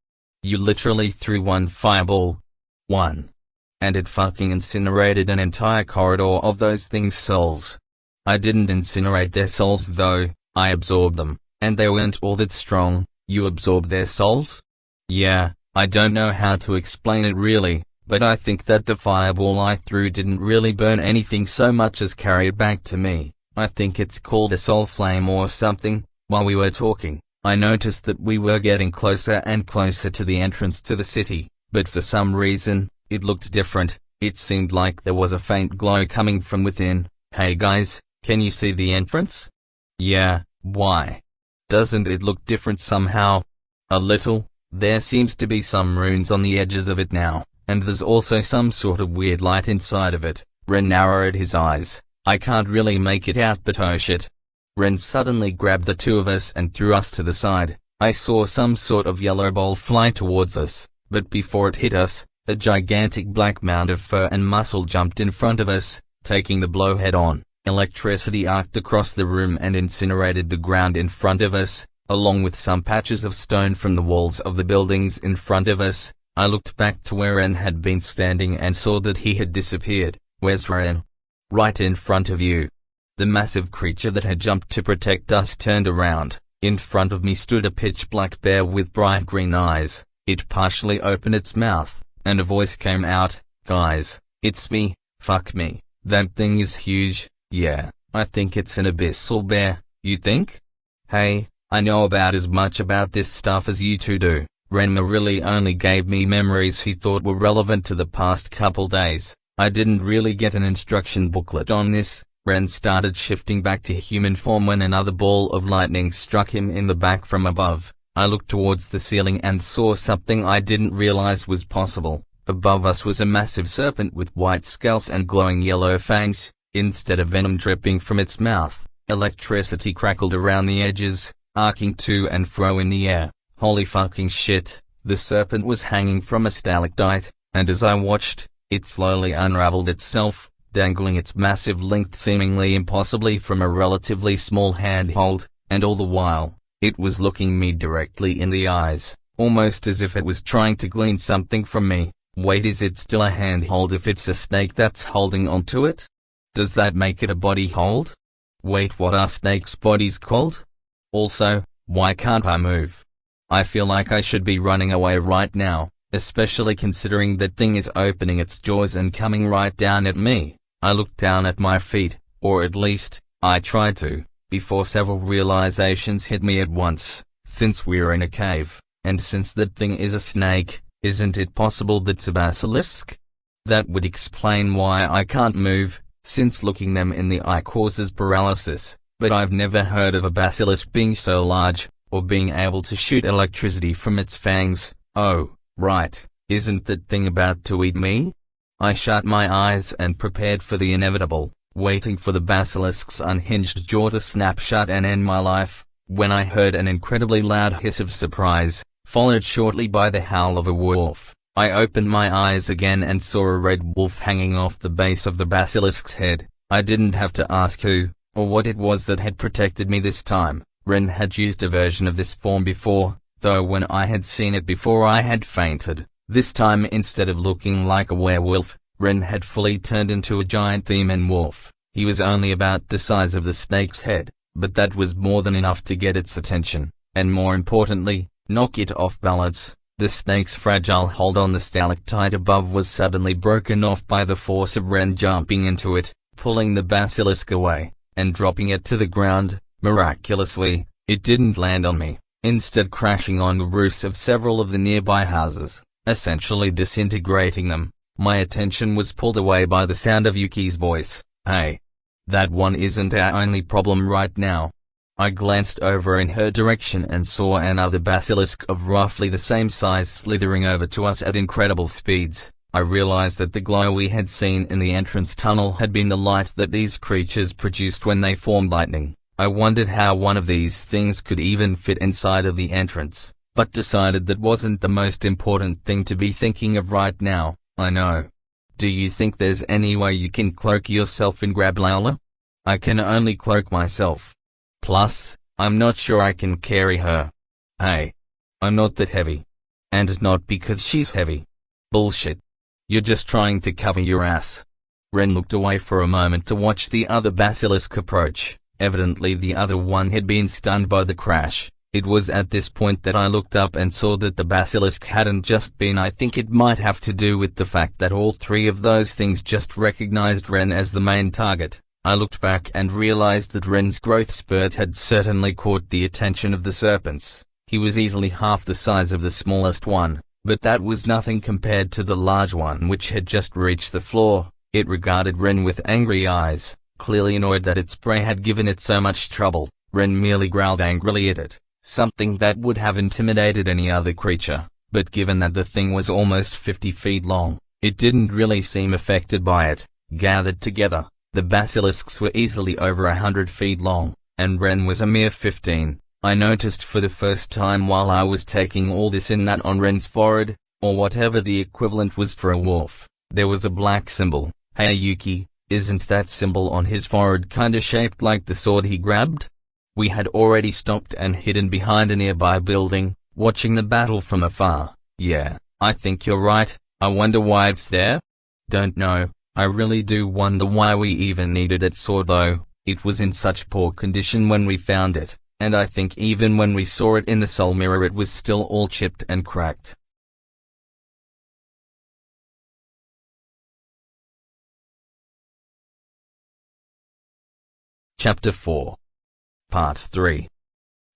you literally threw one fireball. One. And it fucking incinerated an entire corridor of those things' souls. I didn't incinerate their souls though, I absorbed them, and they weren't all that strong. You absorbed their souls? Yeah, I don't know how to explain it really, but I think that the fireball I threw didn't really burn anything so much as carry it back to me. I think it's called a soul flame or something. While we were talking, I noticed that we were getting closer and closer to the entrance to the city, but for some reason, it looked different. It seemed like there was a faint glow coming from within. Hey guys, can you see the entrance? Yeah, why? Doesn't it look different somehow? A little. There seems to be some runes on the edges of it now, and there's also some sort of weird light inside of it. Ren narrowed his eyes. I can't really make it out, but oh shit. Ren suddenly grabbed the two of us and threw us to the side. I saw some sort of yellow ball fly towards us, but before it hit us, a gigantic black mound of fur and muscle jumped in front of us, taking the blow head on. Electricity arced across the room and incinerated the ground in front of us, along with some patches of stone from the walls of the buildings in front of us. I looked back to where Ren had been standing and saw that he had disappeared. Where's Ren? Right in front of you. The massive creature that had jumped to protect us turned around. In front of me stood a pitch-black bear with bright green eyes. It partially opened its mouth, and a voice came out. Guys, it's me. Fuck me. That thing is huge. Yeah, I think it's an abyssal bear. You think? Hey, I know about as much about this stuff as you two do. Renmur really only gave me memories he thought were relevant to the past couple days. I didn't really get an instruction booklet on this. Ren started shifting back to human form when another ball of lightning struck him in the back from above. I looked towards the ceiling and saw something I didn't realize was possible. Above us was a massive serpent with white scales and glowing yellow fangs. Instead of venom dripping from its mouth, electricity crackled around the edges, arcing to and fro in the air. Holy fucking shit, the serpent was hanging from a stalactite, and as I watched, it slowly unraveled itself, dangling its massive length seemingly impossibly from a relatively small handhold, and all the while, it was looking me directly in the eyes, almost as if it was trying to glean something from me. Wait, is it still a handhold if it's a snake that's holding onto it? Does that make it a body hold? Wait, what are snakes' bodies called? Also, why can't I move? I feel like I should be running away right now, especially considering that thing is opening its jaws and coming right down at me. I looked down at my feet, or at least, I tried to, before several realizations hit me at once. Since we're in a cave, and since that thing is a snake, isn't it possible that's a basilisk? That would explain why I can't move, since looking them in the eye causes paralysis, but I've never heard of a basilisk being so large, or being able to shoot electricity from its fangs. Oh, right, isn't that thing about to eat me? I shut my eyes and prepared for the inevitable, waiting for the basilisk's unhinged jaw to snap shut and end my life, when I heard an incredibly loud hiss of surprise, followed shortly by the howl of a wolf. I opened my eyes again and saw a red wolf hanging off the base of the basilisk's head. I didn't have to ask who, or what it was that had protected me this time. Ren had used a version of this form before, though when I had seen it before I had fainted. This time, instead of looking like a werewolf, Ren had fully turned into a giant demon wolf. He was only about the size of the snake's head, but that was more than enough to get its attention, and more importantly, knock it off balance. The snake's fragile hold on the stalactite above was suddenly broken off by the force of Ren jumping into it, pulling the basilisk away, and dropping it to the ground. Miraculously, it didn't land on me, instead crashing on the roofs of several of the nearby houses, essentially disintegrating them. My attention was pulled away by the sound of Yuki's voice. "Hey, that one isn't our only problem right now." I glanced over in her direction and saw another basilisk of roughly the same size slithering over to us at incredible speeds. I realized that the glow we had seen in the entrance tunnel had been the light that these creatures produced when they formed lightning. I wondered how one of these things could even fit inside of the entrance, but decided that wasn't the most important thing to be thinking of right now. I know. Do you think there's any way you can cloak yourself and grab Lola? I can only cloak myself. Plus, I'm not sure I can carry her. Hey, I'm not that heavy. And not because she's heavy. Bullshit. You're just trying to cover your ass. Ren looked away for a moment to watch the other basilisk approach. Evidently the other one had been stunned by the crash. It was at this point that I looked up and saw that the basilisk hadn't just been. I think it might have to do with the fact that all three of those things just recognized Ren as the main target. I looked back and realized that Ren's growth spurt had certainly caught the attention of the serpents. He was easily half the size of the smallest one, but that was nothing compared to the large one which had just reached the floor. It regarded Ren with angry eyes, clearly annoyed that its prey had given it so much trouble. Ren merely growled angrily at it, something that would have intimidated any other creature, but given that the thing was almost 50 feet long, it didn't really seem affected by it. Gathered together, the basilisks were easily over 100 feet long, and Ren was a mere 15. I noticed for the first time while I was taking all this in that on Ren's forehead, or whatever the equivalent was for a wolf, there was a black symbol. Hey Yuki, isn't that symbol on his forehead kinda shaped like the sword he grabbed? We had already stopped and hidden behind a nearby building, watching the battle from afar. Yeah, I think you're right. I wonder why it's there? Don't know. I really do wonder why we even needed that sword though. It was in such poor condition when we found it, and I think even when we saw it in the soul mirror it was still all chipped and cracked. Chapter 4. Part 3.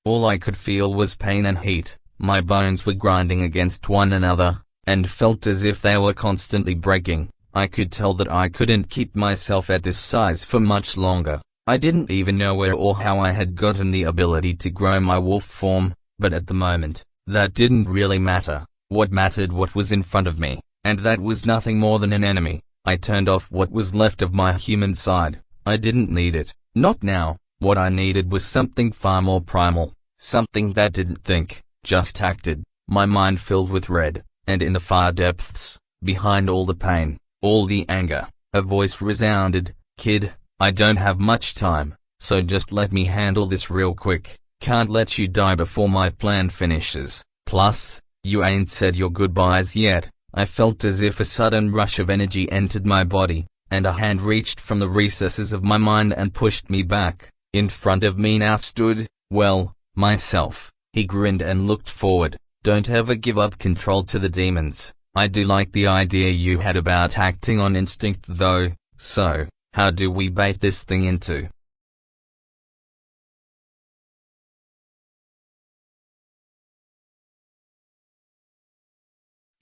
All I could feel was pain and heat. My bones were grinding against one another, and felt as if they were constantly breaking. I could tell that I couldn't keep myself at this size for much longer. I didn't even know where or how I had gotten the ability to grow my wolf form, but at the moment, that didn't really matter. What mattered what was in front of me, and that was nothing more than an enemy. I turned off what was left of my human side. I didn't need it. Not now. What I needed was something far more primal, something that didn't think, just acted. My mind filled with red, and in the far depths, behind all the pain, all the anger, a voice resounded, "Kid, I don't have much time, so just let me handle this real quick. Can't let you die before my plan finishes. Plus, you ain't said your goodbyes yet." I felt as if a sudden rush of energy entered my body, and a hand reached from the recesses of my mind and pushed me back. In front of me now stood, well, myself. He grinned and looked forward. "Don't ever give up control to the demons. I do like the idea you had about acting on instinct though, so, how do we bait this thing into?"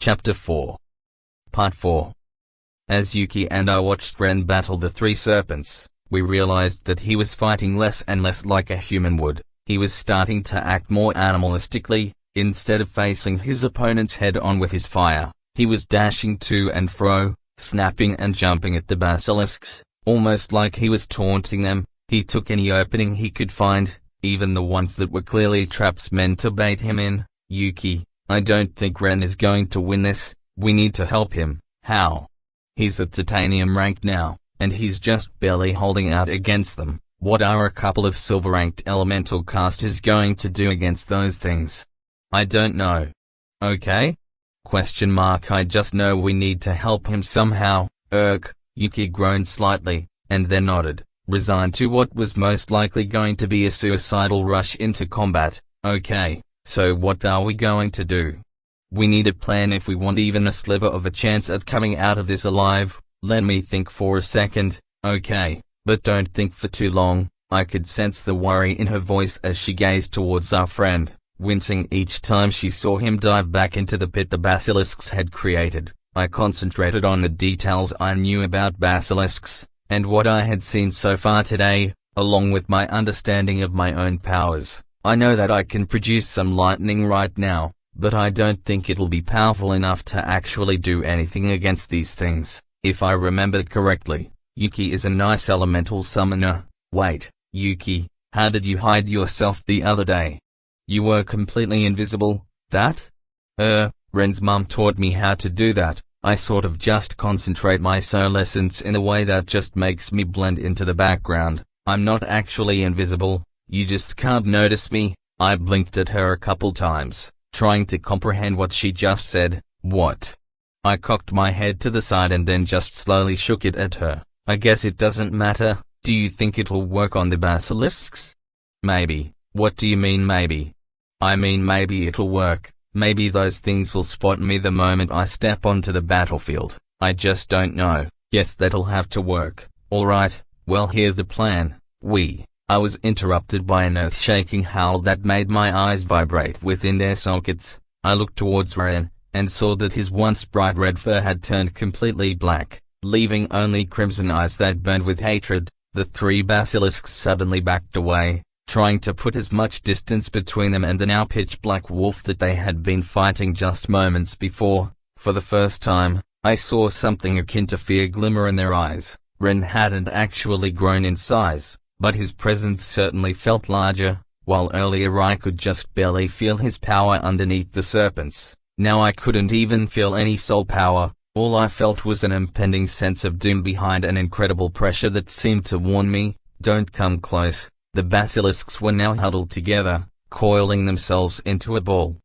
Chapter 4. Part 4. As Yuki and I watched Ren battle the three serpents, we realized that he was fighting less and less like a human would. He was starting to act more animalistically. Instead of facing his opponents head-on with his fire, he was dashing to and fro, snapping and jumping at the basilisks, almost like he was taunting them. He took any opening he could find, even the ones that were clearly traps meant to bait him in. Yuki, I don't think Ren is going to win this. We need to help him. How? He's at titanium rank now, and he's just barely holding out against them. What are a couple of silver-ranked elemental casters going to do against those things? I don't know. Okay? I just know we need to help him somehow. Yuki groaned slightly, and then nodded, resigned to what was most likely going to be a suicidal rush into combat. Okay, so what are we going to do? We need a plan if we want even a sliver of a chance at coming out of this alive. Let me think for a second. Okay, but don't think for too long. I could sense the worry in her voice as she gazed towards our friend, wincing each time she saw him dive back into the pit the basilisks had created. I concentrated on the details I knew about basilisks, and what I had seen so far today, along with my understanding of my own powers. I know that I can produce some lightning right now, but I don't think it'll be powerful enough to actually do anything against these things. If I remember correctly, Yuki is a nice elemental summoner. Wait, Yuki, how did you hide yourself the other day? You were completely invisible, that? Ren's mum taught me how to do that. I sort of just concentrate my soul essence in a way that just makes me blend into the background. I'm not actually invisible, you just can't notice me. I blinked at her a couple times, trying to comprehend what she just said. What? I cocked my head to the side and then just slowly shook it at her. I guess it doesn't matter. Do you think it'll work on the basilisks? Maybe. What do you mean maybe? I mean maybe it'll work. Maybe those things will spot me the moment I step onto the battlefield. I just don't know. Guess that'll have to work. Alright, well here's the plan. I was interrupted by an earth-shaking howl that made my eyes vibrate within their sockets. I looked towards Ren, and saw that his once bright red fur had turned completely black, leaving only crimson eyes that burned with hatred. The three basilisks suddenly backed away, trying to put as much distance between them and the now pitch-black wolf that they had been fighting just moments before. For the first time, I saw something akin to fear glimmer in their eyes. Ren hadn't actually grown in size, but his presence certainly felt larger. While earlier I could just barely feel his power underneath the serpents, now I couldn't even feel any soul power. All I felt was an impending sense of doom behind an incredible pressure that seemed to warn me, don't come close. The basilisks were now huddled together, coiling themselves into a ball.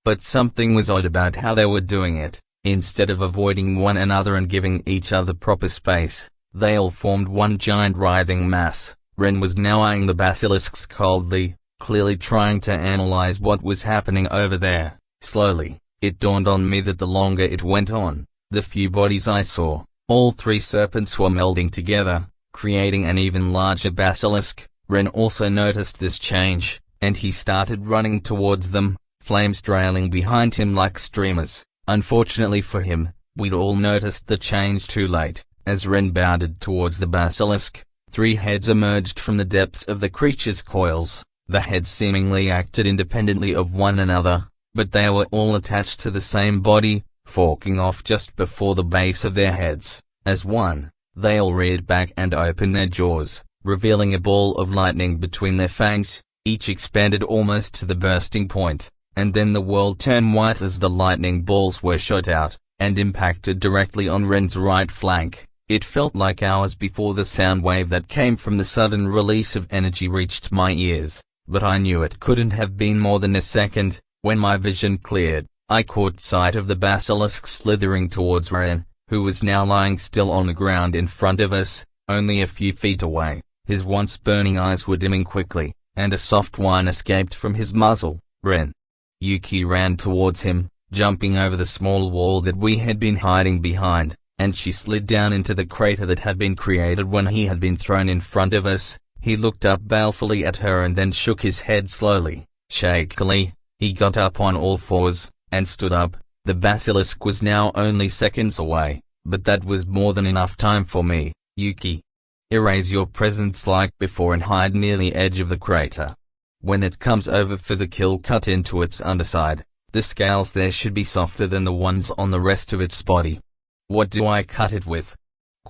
But something was odd about how they were doing it. Instead of avoiding one another and giving each other proper space, they all formed one giant writhing mass. Ren was now eyeing the basilisks coldly, clearly trying to analyze what was happening over there. Slowly, it dawned on me that the longer it went on, the few bodies I saw, all three serpents were melding together, creating an even larger basilisk. Ren also noticed this change, and he started running towards them, flames trailing behind him like streamers. Unfortunately for him, we'd all noticed the change too late. As Ren bounded towards the basilisk, three heads emerged from the depths of the creature's coils. The heads seemingly acted independently of one another, but they were all attached to the same body, forking off just before the base of their heads. As one, they all reared back and opened their jaws, revealing a ball of lightning between their fangs. Each expanded almost to the bursting point, and then the world turned white as the lightning balls were shot out, and impacted directly on Ren's right flank. It felt like hours before the sound wave that came from the sudden release of energy reached my ears, but I knew it couldn't have been more than a second. When my vision cleared, I caught sight of the basilisk slithering towards Ren, who was now lying still on the ground in front of us, only a few feet away. His once burning eyes were dimming quickly, and a soft whine escaped from his muzzle. Ren. Yuki ran towards him, jumping over the small wall that we had been hiding behind, and she slid down into the crater that had been created when he had been thrown in front of us. He looked up balefully at her and then shook his head slowly. Shakily, he got up on all fours, and stood up, The basilisk was now only seconds away, but that was more than enough time for me. Yuki, erase your presence like before and hide near the edge of the crater. When it comes over for the kill, cut into its underside. The scales there should be softer than the ones on the rest of its body. What do I cut it with?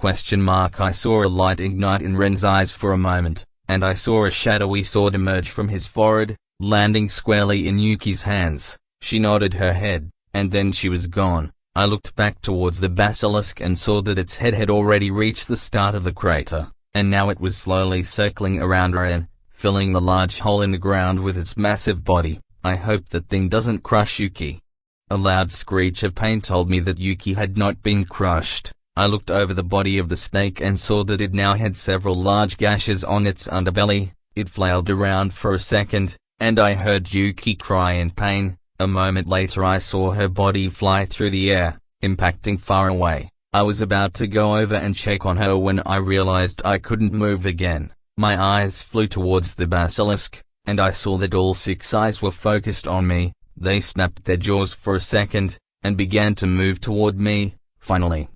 I saw a light ignite in Ren's eyes for a moment, and I saw a shadowy sword emerge from his forehead, landing squarely in Yuki's hands. She nodded her head, and then she was gone. I looked back towards the basilisk and saw that its head had already reached the start of the crater, and now it was slowly circling around Ren, filling the large hole in the ground with its massive body. I hope that thing doesn't crush Yuki. A loud screech of pain told me that Yuki had not been crushed. I looked over the body of the snake and saw that it now had several large gashes on its underbelly. It flailed around for a second, and I heard Yuki cry in pain. A moment later I saw her body fly through the air, impacting far away. I was about to go over and check on her when I realized I couldn't move again. My eyes flew towards the basilisk, and I saw that all 6 eyes were focused on me. They snapped their jaws for a second, and began to move toward me. Finally,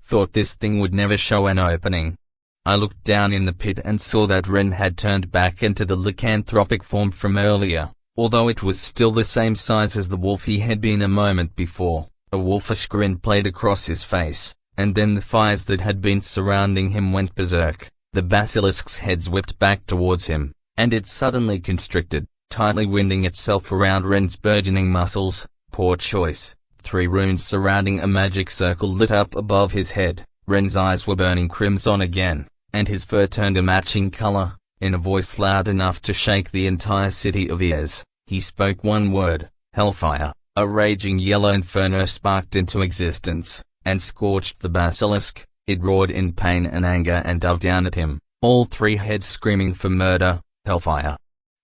thought this thing would never show an opening. I looked down in the pit and saw that Ren had turned back into the lycanthropic form from earlier. Although it was still the same size as the wolf he had been a moment before, a wolfish grin played across his face, and then the fires that had been surrounding him went berserk. The basilisk's head whipped back towards him, and it suddenly constricted, tightly winding itself around Ren's burgeoning muscles. Poor choice. 3 runes surrounding a magic circle lit up above his head. Ren's eyes were burning crimson again, and his fur turned a matching color. In a voice loud enough to shake the entire city of ears, he spoke one word: Hellfire. A raging yellow inferno sparked into existence, and scorched the basilisk. It roared in pain and anger and dove down at him, all 3 heads screaming for murder. Hellfire.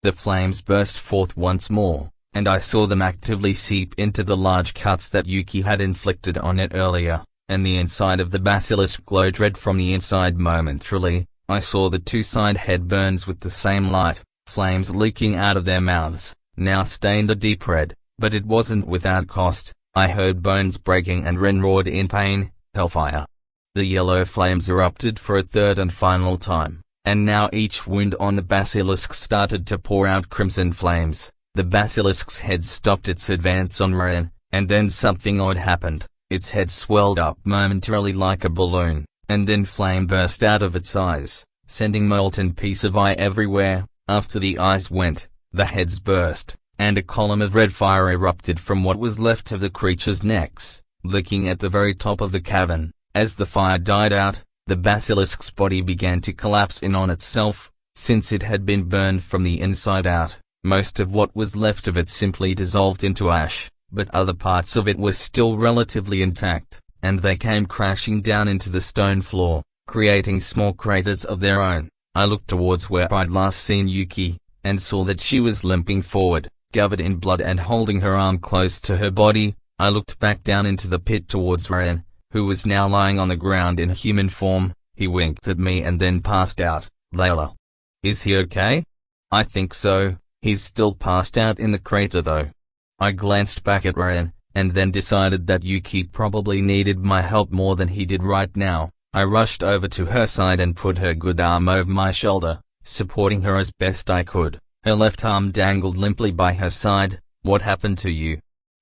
The flames burst forth once more, and I saw them actively seep into the large cuts that Yuki had inflicted on it earlier, and the inside of the basilisk glowed red from the inside momentarily. I saw the 2 side head burns with the same light, flames leaking out of their mouths, now stained a deep red, but it wasn't without cost. I heard bones breaking and Ren roared in pain. Hellfire. The yellow flames erupted for a third and final time, and now each wound on the basilisk started to pour out crimson flames. The basilisk's head stopped its advance on Ren, and then something odd happened. Its head swelled up momentarily like a balloon, and then flame burst out of its eyes, sending molten piece of eye everywhere. After the eyes went, the heads burst, and a column of red fire erupted from what was left of the creature's necks, licking at the very top of the cavern. As the fire died out, the basilisk's body began to collapse in on itself. Since it had been burned from the inside out, most of what was left of it simply dissolved into ash, but other parts of it were still relatively intact, and they came crashing down into the stone floor, creating small craters of their own. I looked towards where I'd last seen Yuki, and saw that she was limping forward, covered in blood and holding her arm close to her body. I looked back down into the pit towards Ren, who was now lying on the ground in human form. He winked at me and then passed out. Layla. Is he okay? I think so. He's still passed out in the crater though. I glanced back at Ren, and then decided that Yuki probably needed my help more than he did right now. I rushed over to her side and put her good arm over my shoulder, supporting her as best I could. Her left arm dangled limply by her side. What happened to you?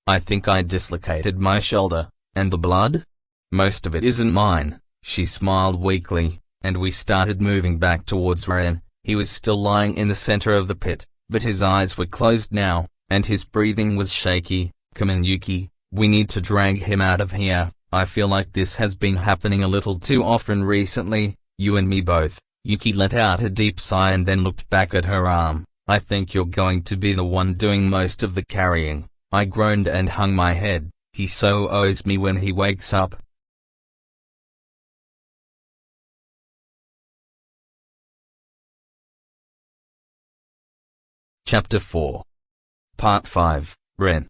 I think I dislocated my shoulder. And the blood? Most of it isn't mine. She smiled weakly, and we started moving back towards Ren. He was still lying in the center of the pit, but his eyes were closed now, and his breathing was shaky. Come on, Yuki, we need to drag him out of here. I feel like this has been happening a little too often recently, you and me both. Yuki let out a deep sigh and then looked back at her arm. I think you're going to be the one doing most of the carrying. I groaned and hung my head. He so owes me when he wakes up. Chapter 4. Part 5. Ren.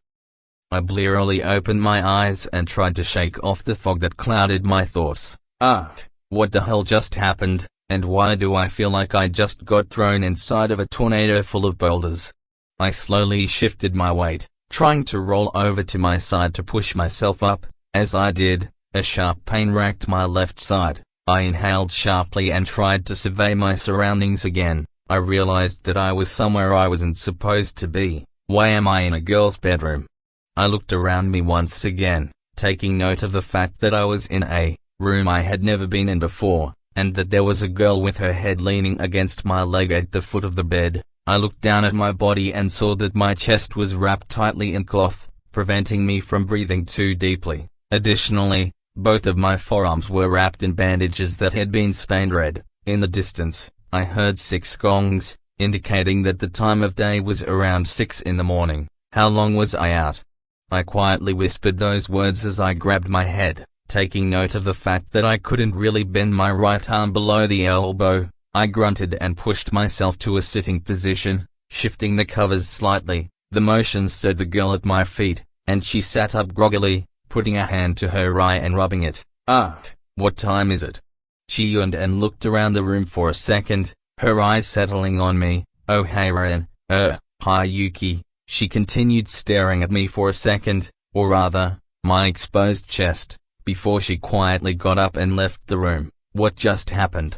I blearily opened my eyes and tried to shake off the fog that clouded my thoughts. What the hell just happened, and why do I feel like I just got thrown inside of a tornado full of boulders? I slowly shifted my weight, trying to roll over to my side to push myself up. As I did, a sharp pain racked my left side. I inhaled sharply and tried to survey my surroundings again. I realized that I was somewhere I wasn't supposed to be. Why am I in a girl's bedroom? I looked around me once again, taking note of the fact that I was in a room I had never been in before, and that there was a girl with her head leaning against my leg at the foot of the bed. I looked down at my body and saw that my chest was wrapped tightly in cloth, preventing me from breathing too deeply. Additionally, both of my forearms were wrapped in bandages that had been stained red. In the distance, I heard 6 gongs, indicating that the time of day was around 6 in the morning. How long was I out? I quietly whispered those words as I grabbed my head, taking note of the fact that I couldn't really bend my right arm below the elbow. I grunted and pushed myself to a sitting position, shifting the covers slightly. The motion stirred the girl at my feet, and she sat up groggily, putting a hand to her eye and rubbing it. What time is it? She yawned and looked around the room for a second, her eyes settling on me. Oh hey Ren, hi Yuki. She continued staring at me for a second, or rather, my exposed chest, before she quietly got up and left the room. What just happened?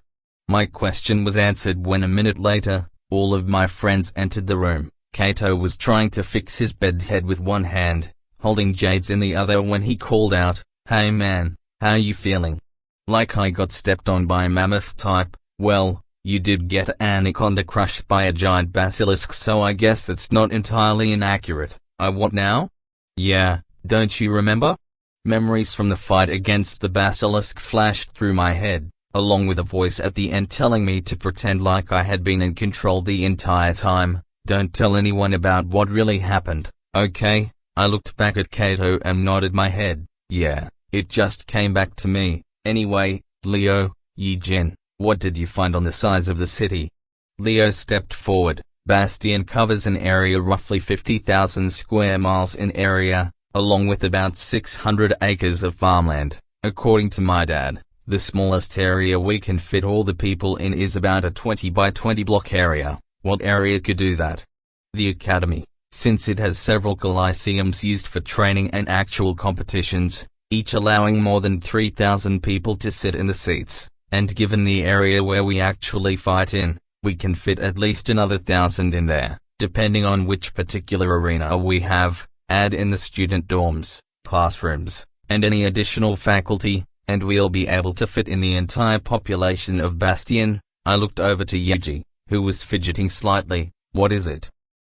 My question was answered when a minute later, all of my friends entered the room. Kato was trying to fix his bed head with one hand, holding Jade's in the other when he called out, "Hey man, how you feeling? Like I got stepped on by a mammoth type." Well, you did get an anaconda crushed by a giant basilisk, so I guess that's not entirely inaccurate. What now? Yeah, don't you remember? Memories from the fight against the basilisk flashed through my head, along with a voice at the end telling me to pretend like I had been in control the entire time. Don't tell anyone about what really happened, okay? I looked back at Kato and nodded my head. Yeah, it just came back to me. Anyway, Leo, Yi-Jin, what did you find on the size of the city? Leo stepped forward. Bastion covers an area roughly 50,000 square miles in area, along with about 600 acres of farmland. According to my dad, the smallest area we can fit all the people in is about a 20 by 20 block area. What area could do that? The academy, since it has several coliseums used for training and actual competitions, each allowing more than 3,000 people to sit in the seats, and given the area where we actually fight in, we can fit at least another 1,000 in there, depending on which particular arena we have. Add in the student dorms, classrooms, and any additional faculty, and we'll be able to fit in the entire population of Bastion. I looked over to Yuji, who was fidgeting slightly. What is it?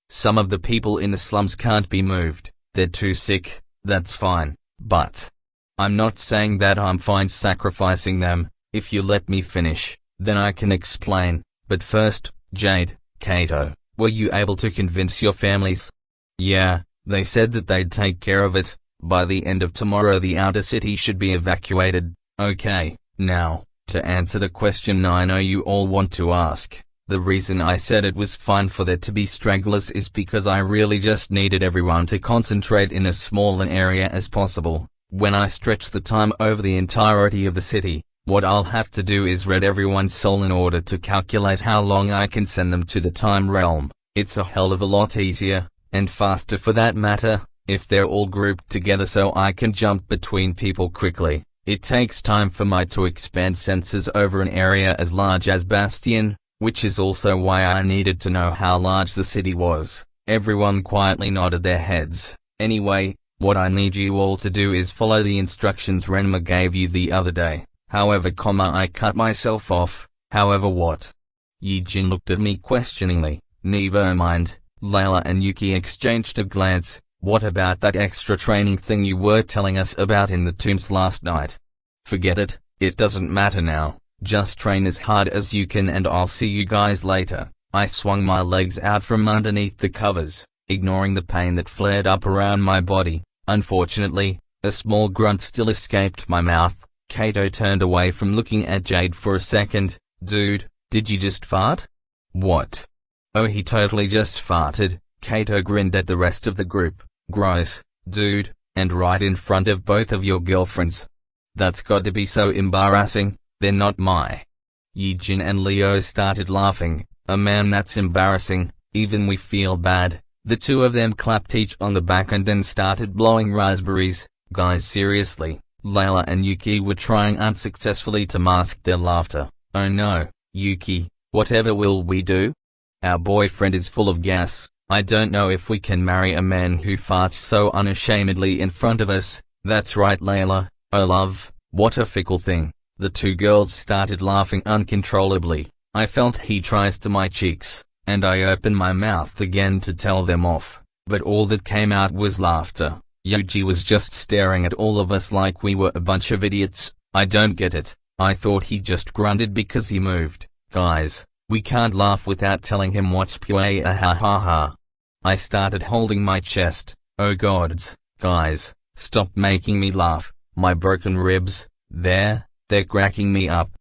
Some of the people in the slums can't be moved. They're too sick. That's fine. But I'm not saying that I'm fine sacrificing them. If you let me finish, then I can explain. But first, Jade, Kato, were you able to convince your families? Yeah, they said that they'd take care of it. By the end of tomorrow the outer city should be evacuated. Okay, now, to answer the question I know you all want to ask. The reason I said it was fine for there to be stragglers is because I really just needed everyone to concentrate in as small an area as possible. When I stretch the time over the entirety of the city, what I'll have to do is read everyone's soul in order to calculate how long I can send them to the time realm. It's a hell of a lot easier, and faster for that matter, if they're all grouped together so I can jump between people quickly. It takes time for me to expand sensors over an area as large as Bastion, which is also why I needed to know how large the city was. Everyone quietly nodded their heads. Anyway, what I need you all to do is follow the instructions Renmur gave you the other day. However, I cut myself off. However what? Yi-Jin looked at me questioningly. Never mind. Layla and Yuki exchanged a glance. What about that extra training thing you were telling us about in the tombs last night? Forget it, it doesn't matter now. Just train as hard as you can and I'll see you guys later. I swung my legs out from underneath the covers, ignoring the pain that flared up around my body. Unfortunately, a small grunt still escaped my mouth. Kato turned away from looking at Jade for a second. Dude, did you just fart? What? Oh, he totally just farted. Kato grinned at the rest of the group. Gross, dude, and right in front of both of your girlfriends. That's got to be so embarrassing. They're not my. Yi-Jin and Leo started laughing. Man, that's embarrassing. Even we feel bad. The two of them clapped each on the back and then started blowing raspberries. Guys, seriously, Layla and Yuki were trying unsuccessfully to mask their laughter. Oh no, Yuki, whatever will we do? Our boyfriend is full of gas. I don't know if we can marry a man who farts so unashamedly in front of us. That's right, Layla. Oh love, what a fickle thing. The two girls started laughing uncontrollably. I felt heat rise to my cheeks, and I opened my mouth again to tell them off, but all that came out was laughter. Yuji was just staring at all of us like we were a bunch of idiots. I don't get it. I thought he just grunted because he moved. Guys, we can't laugh without telling him what's pue ha ha ha. I started holding my chest. Oh gods, guys, stop making me laugh. My broken ribs, they're cracking me up.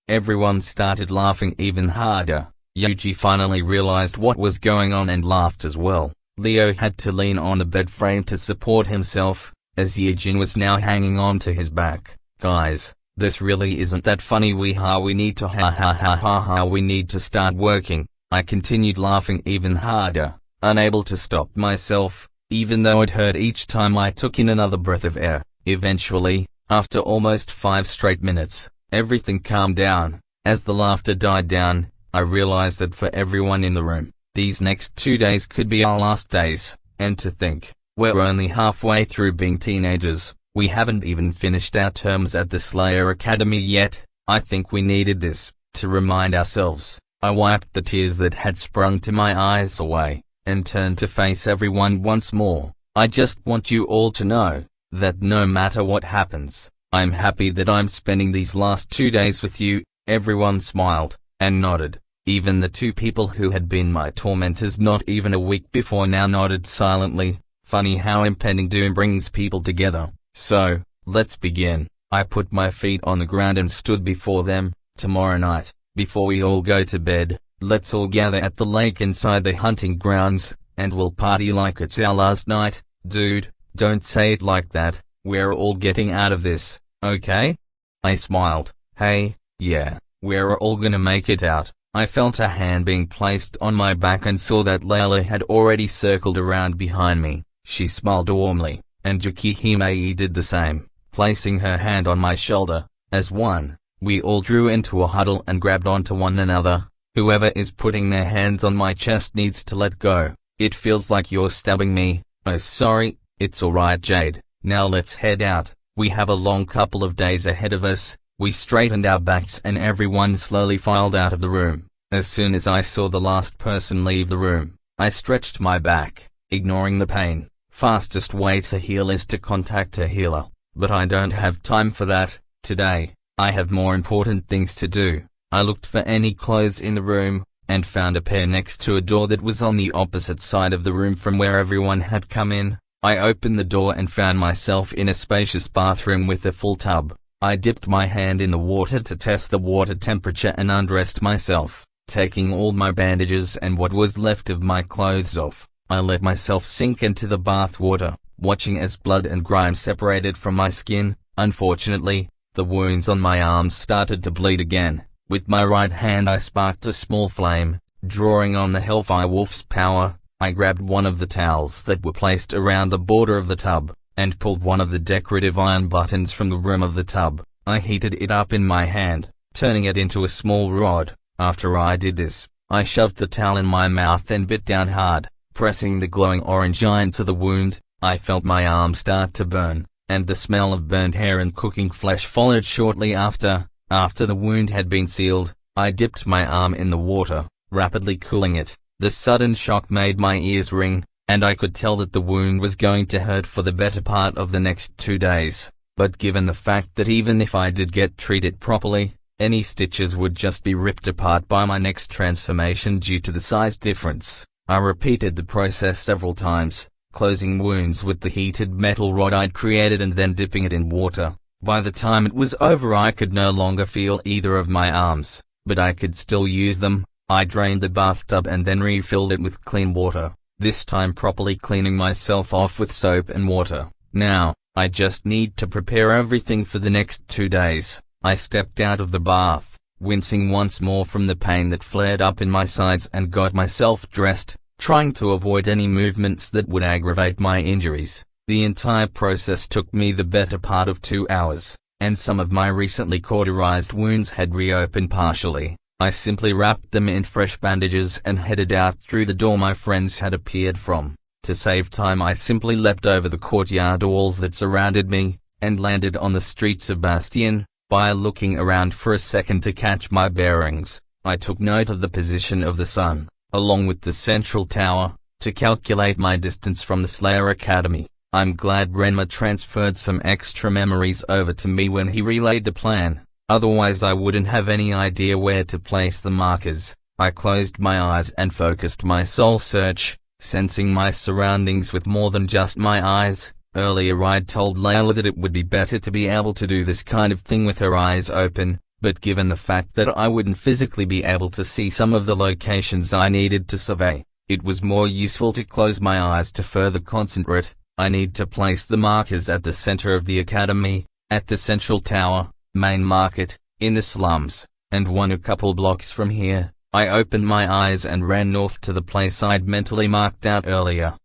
Everyone started laughing even harder. Yuji finally realized what was going on and laughed as well. Leo had to lean on the bed frame to support himself, as Yejin was now hanging on to his back. Guys, this really isn't that funny. We need to ha ha ha ha ha. We need to start working. I continued laughing even harder, unable to stop myself, even though it hurt each time I took in another breath of air. Eventually, after almost 5 straight minutes, everything calmed down. As the laughter died down, I realized that for everyone in the room, these next 2 days could be our last days. And to think, we're only halfway through being teenagers. We haven't even finished our terms at the Slayer Academy yet. I think we needed this, to remind ourselves. I wiped the tears that had sprung to my eyes away, and turned to face everyone once more. I just want you all to know that no matter what happens, I'm happy that I'm spending these last 2 days with you. Everyone smiled, and nodded. Even the 2 people who had been my tormentors not even a week before now nodded silently. Funny how impending doom brings people together. So, let's begin. I put my feet on the ground and stood before them. Tomorrow night, before we all go to bed, let's all gather at the lake inside the hunting grounds, and we'll party like it's our last night. Dude, don't say it like that. We're all getting out of this, okay? I smiled. Hey, yeah, we're all gonna make it out. I felt a hand being placed on my back and saw that Layla had already circled around behind me. She smiled warmly, and Yuki Himei did the same, placing her hand on my shoulder. As one, we all drew into a huddle and grabbed onto one another. Whoever is putting their hands on my chest needs to let go. It feels like you're stabbing me. Oh sorry, it's alright Jade. Now let's head out. We have a long couple of days ahead of us. We straightened our backs and everyone slowly filed out of the room. As soon as I saw the last person leave the room, I stretched my back, ignoring the pain. Fastest way to heal is to contact a healer, but I don't have time for that. Today, I have more important things to do. I looked for any clothes in the room, and found a pair next to a door that was on the opposite side of the room from where everyone had come in. I opened the door and found myself in a spacious bathroom with a full tub. I dipped my hand in the water to test the water temperature and undressed myself, taking all my bandages and what was left of my clothes off. I let myself sink into the bath water, watching as blood and grime separated from my skin. Unfortunately, the wounds on my arms started to bleed again. With my right hand I sparked a small flame. Drawing on the Hellfire Wolf's power, I grabbed one of the towels that were placed around the border of the tub, and pulled one of the decorative iron buttons from the rim of the tub. I heated it up in my hand, turning it into a small rod. After I did this, I shoved the towel in my mouth and bit down hard, pressing the glowing orange iron to the wound. I felt my arm start to burn, and the smell of burnt hair and cooking flesh followed shortly after. After the wound had been sealed, I dipped my arm in the water, rapidly cooling it. The sudden shock made my ears ring, and I could tell that the wound was going to hurt for the better part of the next 2 days. But given the fact that even if I did get treated properly, any stitches would just be ripped apart by my next transformation due to the size difference, I repeated the process several times, closing wounds with the heated metal rod I'd created and then dipping it in water. By the time it was over I could no longer feel either of my arms, but I could still use them. I drained the bathtub and then refilled it with clean water, this time properly cleaning myself off with soap and water. Now, I just need to prepare everything for the next 2 days. I stepped out of the bath, wincing once more from the pain that flared up in my sides, and got myself dressed, trying to avoid any movements that would aggravate my injuries. The entire process took me the better part of 2 hours, and some of my recently cauterized wounds had reopened partially. I simply wrapped them in fresh bandages and headed out through the door my friends had appeared from. To save time, I simply leapt over the courtyard walls that surrounded me, and landed on the streets of Bastion. By looking around for a second to catch my bearings, I took note of the position of the sun, along with the central tower, to calculate my distance from the Slayer Academy. I'm glad Renmur transferred some extra memories over to me when he relayed the plan. Otherwise I wouldn't have any idea where to place the markers. I closed my eyes and focused my soul search, sensing my surroundings with more than just my eyes. Earlier I'd told Layla that it would be better to be able to do this kind of thing with her eyes open, but given the fact that I wouldn't physically be able to see some of the locations I needed to survey, it was more useful to close my eyes to further concentrate. I need to place the markers at the center of the academy, at the central tower, main market, in the slums, and one a couple blocks from here. I opened my eyes and ran north to the place I'd mentally marked out earlier.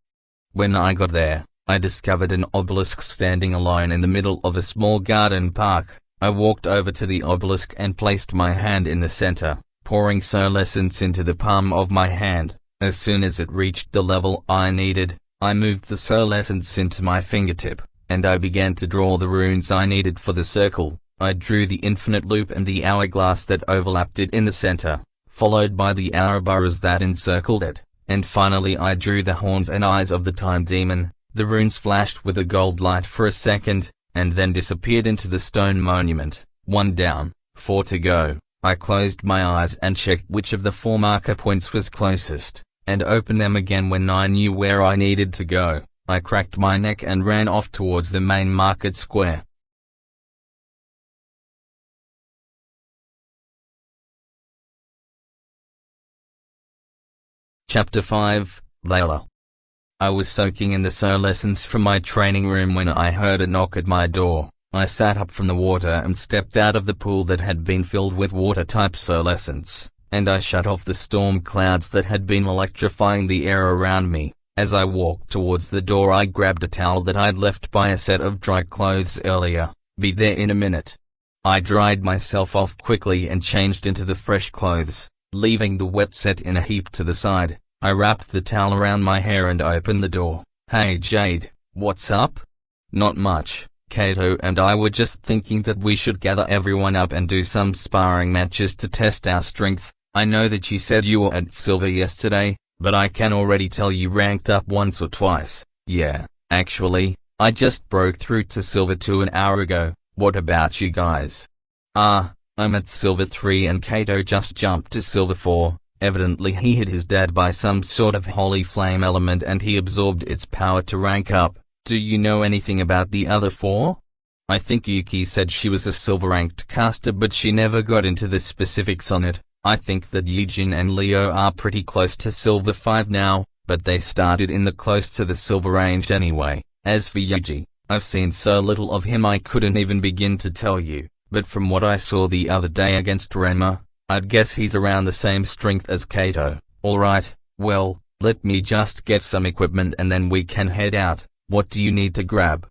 When I got there, I discovered an obelisk standing alone in the middle of a small garden park. I walked over to the obelisk and placed my hand in the center, pouring soul essence into the palm of my hand. As soon as it reached the level I needed, I moved the soul essence into my fingertip, and I began to draw the runes I needed for the circle. I drew the infinite loop and the hourglass that overlapped it in the center, followed by the Ouroboros that encircled it, and finally I drew the horns and eyes of the time demon. The runes flashed with a gold light for a second, and then disappeared into the stone monument. 1 down, 4 to go. I closed my eyes and checked which of the 4 marker points was closest, and opened them again when I knew where I needed to go. I cracked my neck and ran off towards the main market square. Chapter 5, Layla. I was soaking in the soul essence from my training room when I heard a knock at my door. I sat up from the water and stepped out of the pool that had been filled with water-type soul essence, and I shut off the storm clouds that had been electrifying the air around me. As I walked towards the door, I grabbed a towel that I'd left by a set of dry clothes earlier. Be there in a minute. I dried myself off quickly and changed into the fresh clothes, leaving the wet set in a heap to the side. I wrapped the towel around my hair and opened the door. Hey Jade, what's up? Not much. Kato and I were just thinking that we should gather everyone up and do some sparring matches to test our strength. I know that you said you were at Silver yesterday, but I can already tell you ranked up once or twice. Yeah, actually, I just broke through to Silver 2 an hour ago. What about you guys? I'm at Silver 3 and Kato just jumped to Silver 4. Evidently he hit his dad by some sort of holy flame element and he absorbed its power to rank up. Do you know anything about the other 4? I think Yuki said she was a silver-ranked caster but she never got into the specifics on it. I think that Eugene and Leo are pretty close to Silver 5 now, but they started in the close to the silver range anyway. As for Yuji, I've seen so little of him I couldn't even begin to tell you, but from what I saw the other day against Renmur, I'd guess he's around the same strength as Kato. Alright, well, let me just get some equipment and then we can head out. What do you need to grab?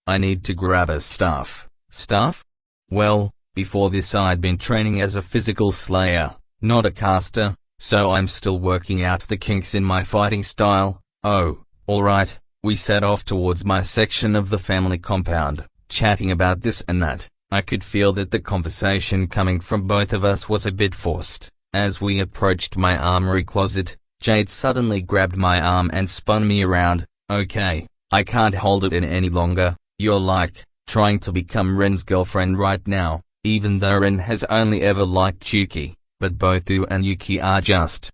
I need to grab a staff. Staff? Well, before this I'd been training as a physical slayer, not a caster, so I'm still working out the kinks in my fighting style. Oh, alright, we set off towards my section of the family compound, chatting about this and that. I could feel that the conversation coming from both of us was a bit forced. As we approached my armory closet, Jade suddenly grabbed my arm and spun me around. Okay, I can't hold it in any longer. You're like, trying to become Ren's girlfriend right now, even though Ren has only ever liked Yuki, but both you and Yuki are just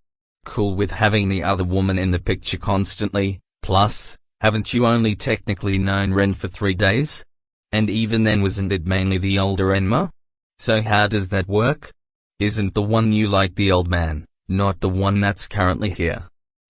cool with having the other woman in the picture constantly. Plus, haven't you only technically known Ren for 3 days? And even then wasn't it mainly the older Renmur? So how does that work? Isn't the one you like the old man, not the one that's currently here?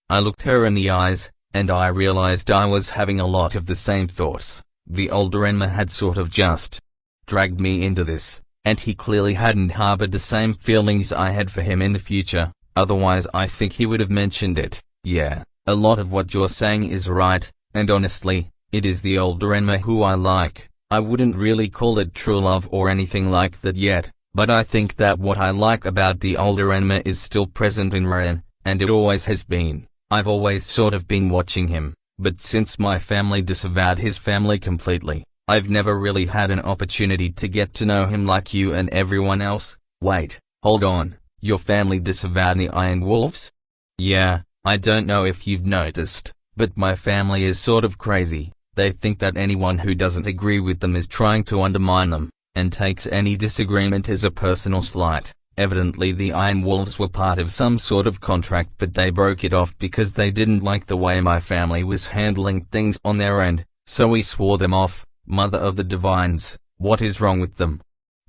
I looked her in the eyes, and I realized I was having a lot of the same thoughts. The older Renmur had sort of just dragged me into this, and he clearly hadn't harbored the same feelings I had for him in the future, otherwise I think he would have mentioned it. Yeah, A lot of what you're saying is right, and honestly, it is the older Renmur who I like. I wouldn't really call it true love or anything like that yet, but I think that what I like about the older Renmur is still present in Ren, and it always has been. I've always sort of been watching him, but since my family disavowed his family completely, I've never really had an opportunity to get to know him like you and everyone else. Wait, hold on, your family disavowed the Iron Wolves? Yeah, I don't know if you've noticed, but my family is sort of crazy. They think that anyone who doesn't agree with them is trying to undermine them, and takes any disagreement as a personal slight. Evidently the Iron Wolves were part of some sort of contract, but they broke it off because they didn't like the way my family was handling things on their end, so we swore them off. Mother of the Divines, what is wrong with them?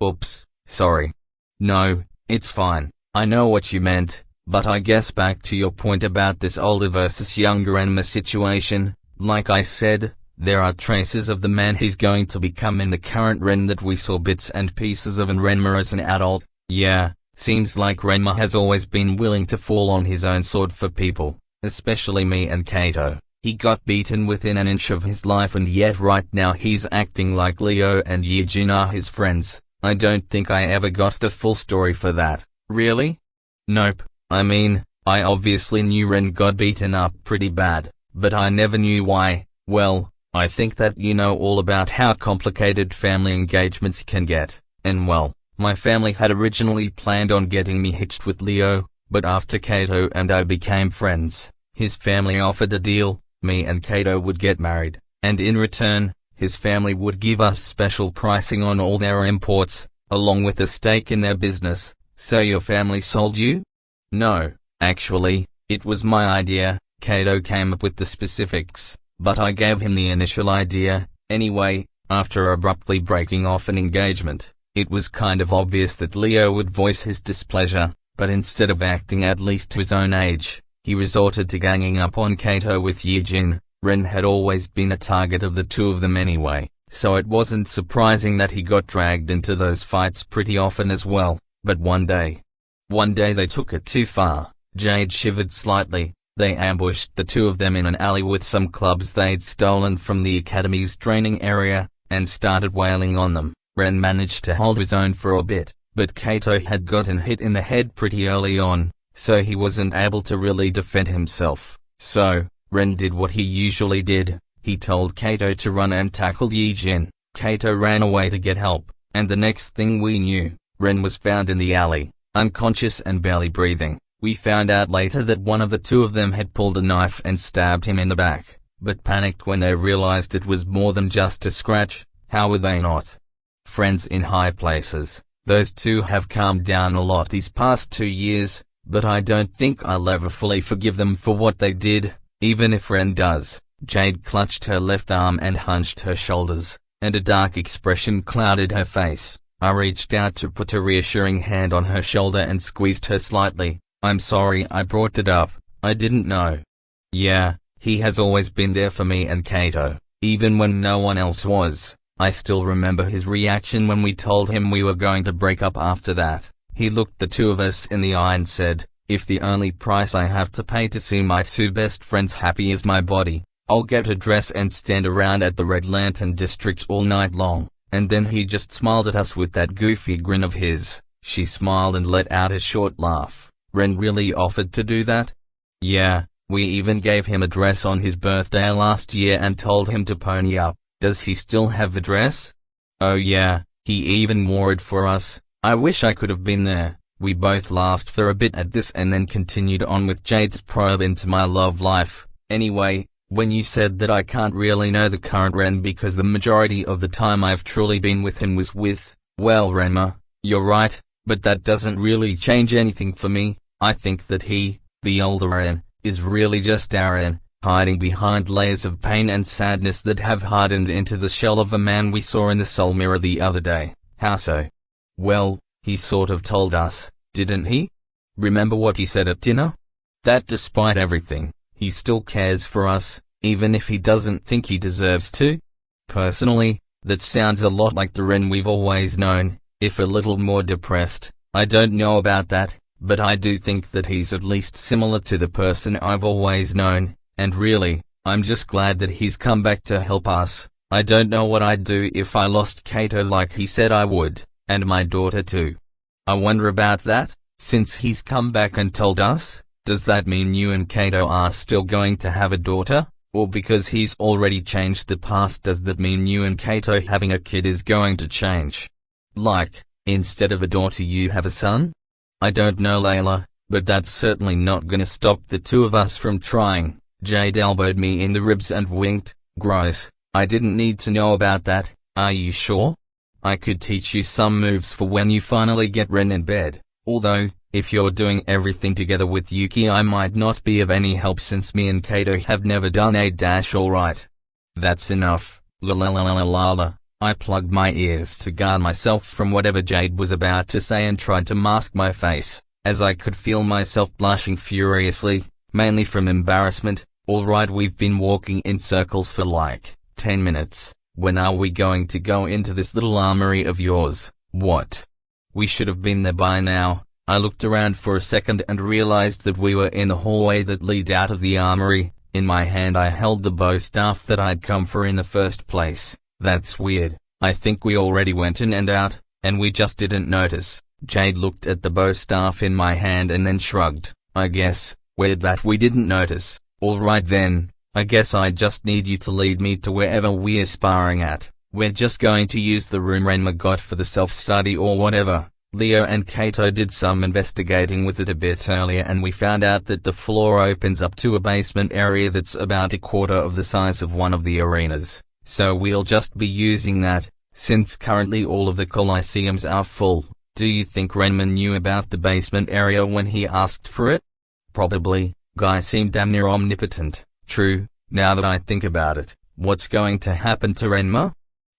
Oops, sorry. No, it's fine, I know what you meant, but I guess back to your point about this older versus younger Renmur situation, like I said, there are traces of the man he's going to become in the current Ren that we saw bits and pieces of in Renmur as an adult. Yeah, seems like Renmur has always been willing to fall on his own sword for people, especially me and Kato. He got beaten within an inch of his life, and yet right now he's acting like Leo and Yijin are his friends. I don't think I ever got the full story for that. Really? Nope. I mean, I obviously knew Ren got beaten up pretty bad, but I never knew why. Well, I think that you know all about how complicated family engagements can get, and well, my family had originally planned on getting me hitched with Leo, but after Kato and I became friends, his family offered a deal. Me and Kato would get married, and in return, his family would give us special pricing on all their imports, along with a stake in their business. So your family sold you? No, actually, it was my idea. Kato came up with the specifics, but I gave him the initial idea. Anyway, after abruptly breaking off an engagement, it was kind of obvious that Leo would voice his displeasure, but instead of acting at least to his own age, he resorted to ganging up on Kato with Yijin. Ren had always been a target of the two of them anyway, so it wasn't surprising that he got dragged into those fights pretty often as well. But one day they took it too far. Jade shivered slightly. They ambushed the two of them in an alley with some clubs they'd stolen from the academy's training area, and started wailing on them. Ren managed to hold his own for a bit, but Kato had gotten hit in the head pretty early on, so he wasn't able to really defend himself. So, Ren did what he usually did. He told Kato to run and tackle Yijin. Kato ran away to get help, and the next thing we knew, Ren was found in the alley, unconscious and barely breathing. We found out later that one of the two of them had pulled a knife and stabbed him in the back, but panicked when they realized it was more than just a scratch. How were they not? Friends in high places. Those two have calmed down a lot these past 2 years, but I don't think I'll ever fully forgive them for what they did, even if Ren does. Jade clutched her left arm and hunched her shoulders, and a dark expression clouded her face. I reached out to put a reassuring hand on her shoulder and squeezed her slightly. I'm sorry I brought it up, I didn't know. Yeah, he has always been there for me and Kato, even when no one else was. I still remember his reaction when we told him we were going to break up after that. He looked the two of us in the eye and said, if the only price I have to pay to see my two best friends happy is my body, I'll get a dress and stand around at the Red Lantern District all night long. And then he just smiled at us with that goofy grin of his. She smiled and let out a short laugh. Ren really offered to do that? Yeah, we even gave him a dress on his birthday last year and told him to pony up. Does he still have the dress? Oh yeah, he even wore it for us. I wish I could have been there. We both laughed for a bit at this and then continued on with Jade's probe into my love life. Anyway, when you said that I can't really know the current Ren because the majority of the time I've truly been with him was with, well Renmur, you're right, but that doesn't really change anything for me. I think that he, the older Ren, is really just our Ren, hiding behind layers of pain and sadness that have hardened into the shell of a man we saw in the soul mirror the other day. How so? Well, he sort of told us, didn't he? Remember what he said at dinner? That despite everything, he still cares for us, even if he doesn't think he deserves to? Personally, that sounds a lot like the Ren we've always known, if a little more depressed. I don't know about that, but I do think that he's at least similar to the person I've always known. and really, I'm just glad that he's come back to help us. I don't know what I'd do if I lost Kato like he said I would, and my daughter too. I wonder about that, since he's come back and told us, does that mean you and Kato are still going to have a daughter? Or because he's already changed the past, does that mean you and Kato having a kid is going to change? Like, instead of a daughter you have a son? I don't know, Layla, but that's certainly not gonna stop the two of us from trying. Jade elbowed me in the ribs and winked. Gross. I didn't need to know about that. Are you sure? I could teach you some moves for when you finally get Ren in bed. Although, if you're doing everything together with Yuki, I might not be of any help since me and Kato have never done a dash alright. That's enough. La la la la la la. I plugged my ears to guard myself from whatever Jade was about to say and tried to mask my face, as I could feel myself blushing furiously, mainly from embarrassment. Alright, we've been walking in circles for like 10 minutes. When are we going to go into this little armory of yours? What? We should have been there by now. I looked around for a second and realized that we were in a hallway that led out of the armory. In my hand I held the bow staff that I'd come for in the first place. That's weird. I think we already went in and out, and we just didn't notice. Jade looked at the bow staff in my hand and then shrugged. I guess, weird that we didn't notice. Alright then, I guess I just need you to lead me to wherever we're sparring at. We're just going to use the room Renmur got for the self-study or whatever. Leo and Kato did some investigating with it a bit earlier and we found out that the floor opens up to a basement area that's about a quarter of the size of one of the arenas. So we'll just be using that, since currently all of the coliseums are full. Do you think Renmur knew about the basement area when he asked for it? Probably. Guy seemed damn near omnipotent. True, now that I think about it. What's going to happen to Renmur?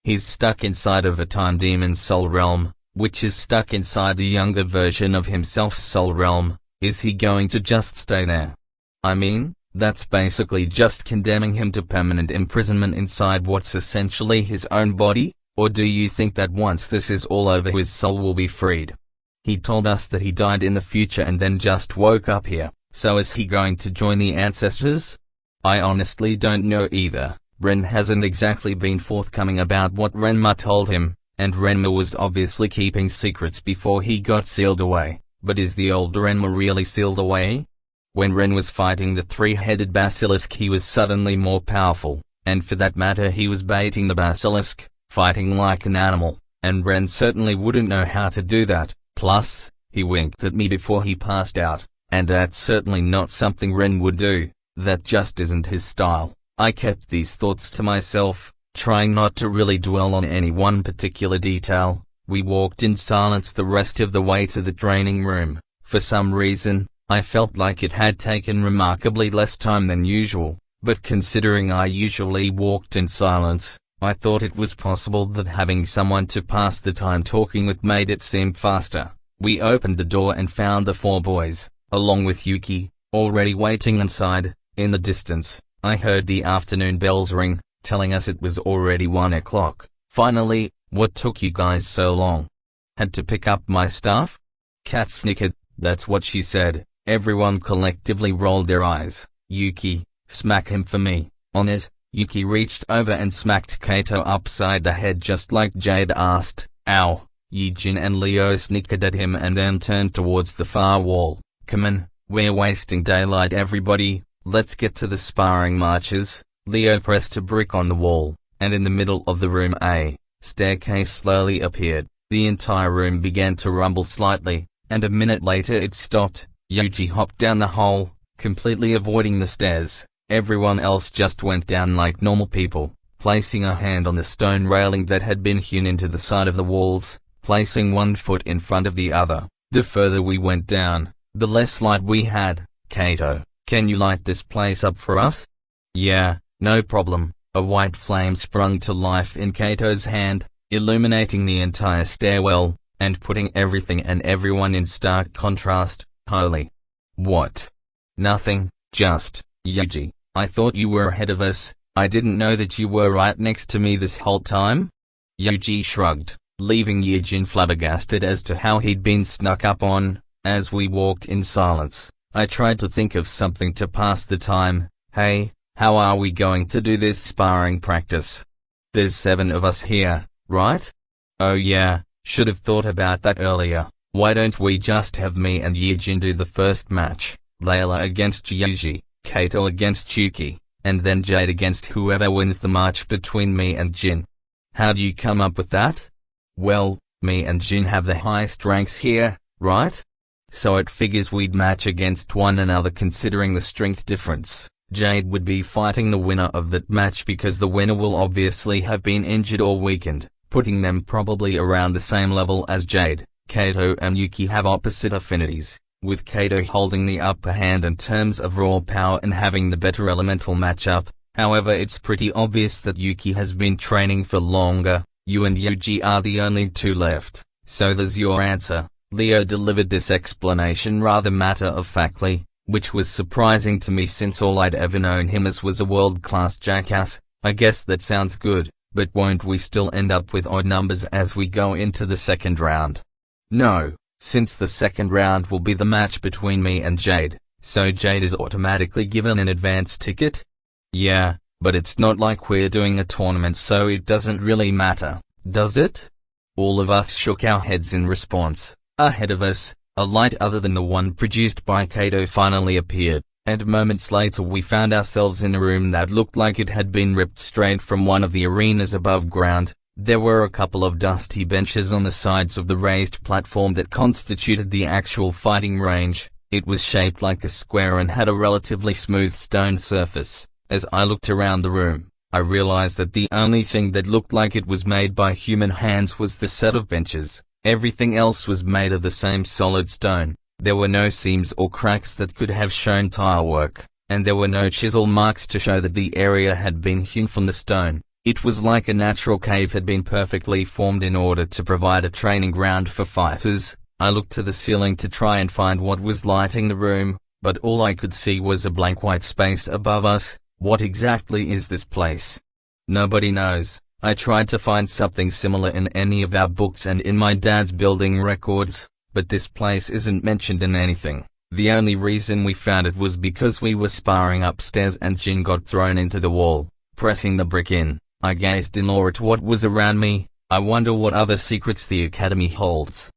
He's stuck inside of a time demon's soul realm, which is stuck inside the younger version of himself's soul realm. Is he going to just stay there? I mean, that's basically just condemning him to permanent imprisonment inside what's essentially his own body? Or do you think that once this is all over his soul will be freed? He told us that he died in the future and then just woke up here. So is he going to join the ancestors? I honestly don't know either. Ren hasn't exactly been forthcoming about what Renmur told him, and Renmur was obviously keeping secrets before he got sealed away. But is the old Renmur really sealed away? When Ren was fighting the three-headed basilisk he was suddenly more powerful, and for that matter he was baiting the basilisk, fighting like an animal, and Ren certainly wouldn't know how to do that. Plus, he winked at me before he passed out. And that's certainly not something Ren would do. That just isn't his style. I kept these thoughts to myself, trying not to really dwell on any one particular detail. We walked in silence the rest of the way to the training room. For some reason, I felt like it had taken remarkably less time than usual, but considering I usually walked in silence, I thought it was possible that having someone to pass the time talking with made it seem faster. We opened the door and found the four boys, along with Yuki, already waiting inside. In the distance, I heard the afternoon bells ring, telling us it was already 1 o'clock. Finally, what took you guys so long? Had to pick up my stuff? Kat snickered. That's what she said. Everyone collectively rolled their eyes. Yuki, smack him for me. On it, Yuki reached over and smacked Kato upside the head just like Jade asked. Ow. Yijin and Leo snickered at him and then turned towards the far wall. Come on, we're wasting daylight everybody. Let's get to the sparring marches. Leo pressed a brick on the wall, and in the middle of the room a staircase slowly appeared. The entire room began to rumble slightly, and a minute later it stopped. Yuji hopped down the hole, completely avoiding the stairs. Everyone else just went down like normal people, placing a hand on the stone railing that had been hewn into the side of the walls, placing one foot in front of the other. The further we went down, the less light we had. Kato, can you light this place up for us? Yeah, no problem. A white flame sprung to life in Kato's hand, illuminating the entire stairwell, and putting everything and everyone in stark contrast. Holy. What? Nothing, just, Yuji, I thought you were ahead of us. I didn't know that you were right next to me this whole time? Yuji shrugged, leaving Yijin flabbergasted as to how he'd been snuck up on. As we walked in silence, I tried to think of something to pass the time. Hey, how are we going to do this sparring practice? There's 7 of us here, right? Oh yeah, should have thought about that earlier. Why don't we just have me and Yijin do the first match, Layla against Yuji, Kato against Yuki, and then Jade against whoever wins the match between me and Jin. How'd you come up with that? Well, me and Jin have the highest ranks here, right? So it figures we'd match against one another considering the strength difference. Jade would be fighting the winner of that match because the winner will obviously have been injured or weakened, putting them probably around the same level as Jade. Kato and Yuki have opposite affinities, with Kato holding the upper hand in terms of raw power and having the better elemental matchup. However, it's pretty obvious that Yuki has been training for longer. You and Yuji are the only 2 left, so there's your answer. Leo delivered this explanation rather matter-of-factly, which was surprising to me since all I'd ever known him as was a world-class jackass. I guess that sounds good, but won't we still end up with odd numbers as we go into the second round? No, since the second round will be the match between me and Jade, so Jade is automatically given an advance ticket? Yeah, but it's not like we're doing a tournament, so it doesn't really matter, does it? All of us shook our heads in response. Ahead of us, a light other than the one produced by Kato finally appeared, and moments later we found ourselves in a room that looked like it had been ripped straight from one of the arenas above ground. There were a couple of dusty benches on the sides of the raised platform that constituted the actual fighting range. It was shaped like a square and had a relatively smooth stone surface. As I looked around the room, I realized that the only thing that looked like it was made by human hands was the set of benches. Everything else was made of the same solid stone. There were no seams or cracks that could have shown tile work, and there were no chisel marks to show that the area had been hewn from the stone. It was like a natural cave had been perfectly formed in order to provide a training ground for fighters. I looked to the ceiling to try and find what was lighting the room, but all I could see was a blank white space above us. What exactly is this place? Nobody knows. I tried to find something similar in any of our books and in my dad's building records, but this place isn't mentioned in anything. The only reason we found it was because we were sparring upstairs and Jin got thrown into the wall, pressing the brick in. I gazed in awe at what was around me. I wonder what other secrets the academy holds.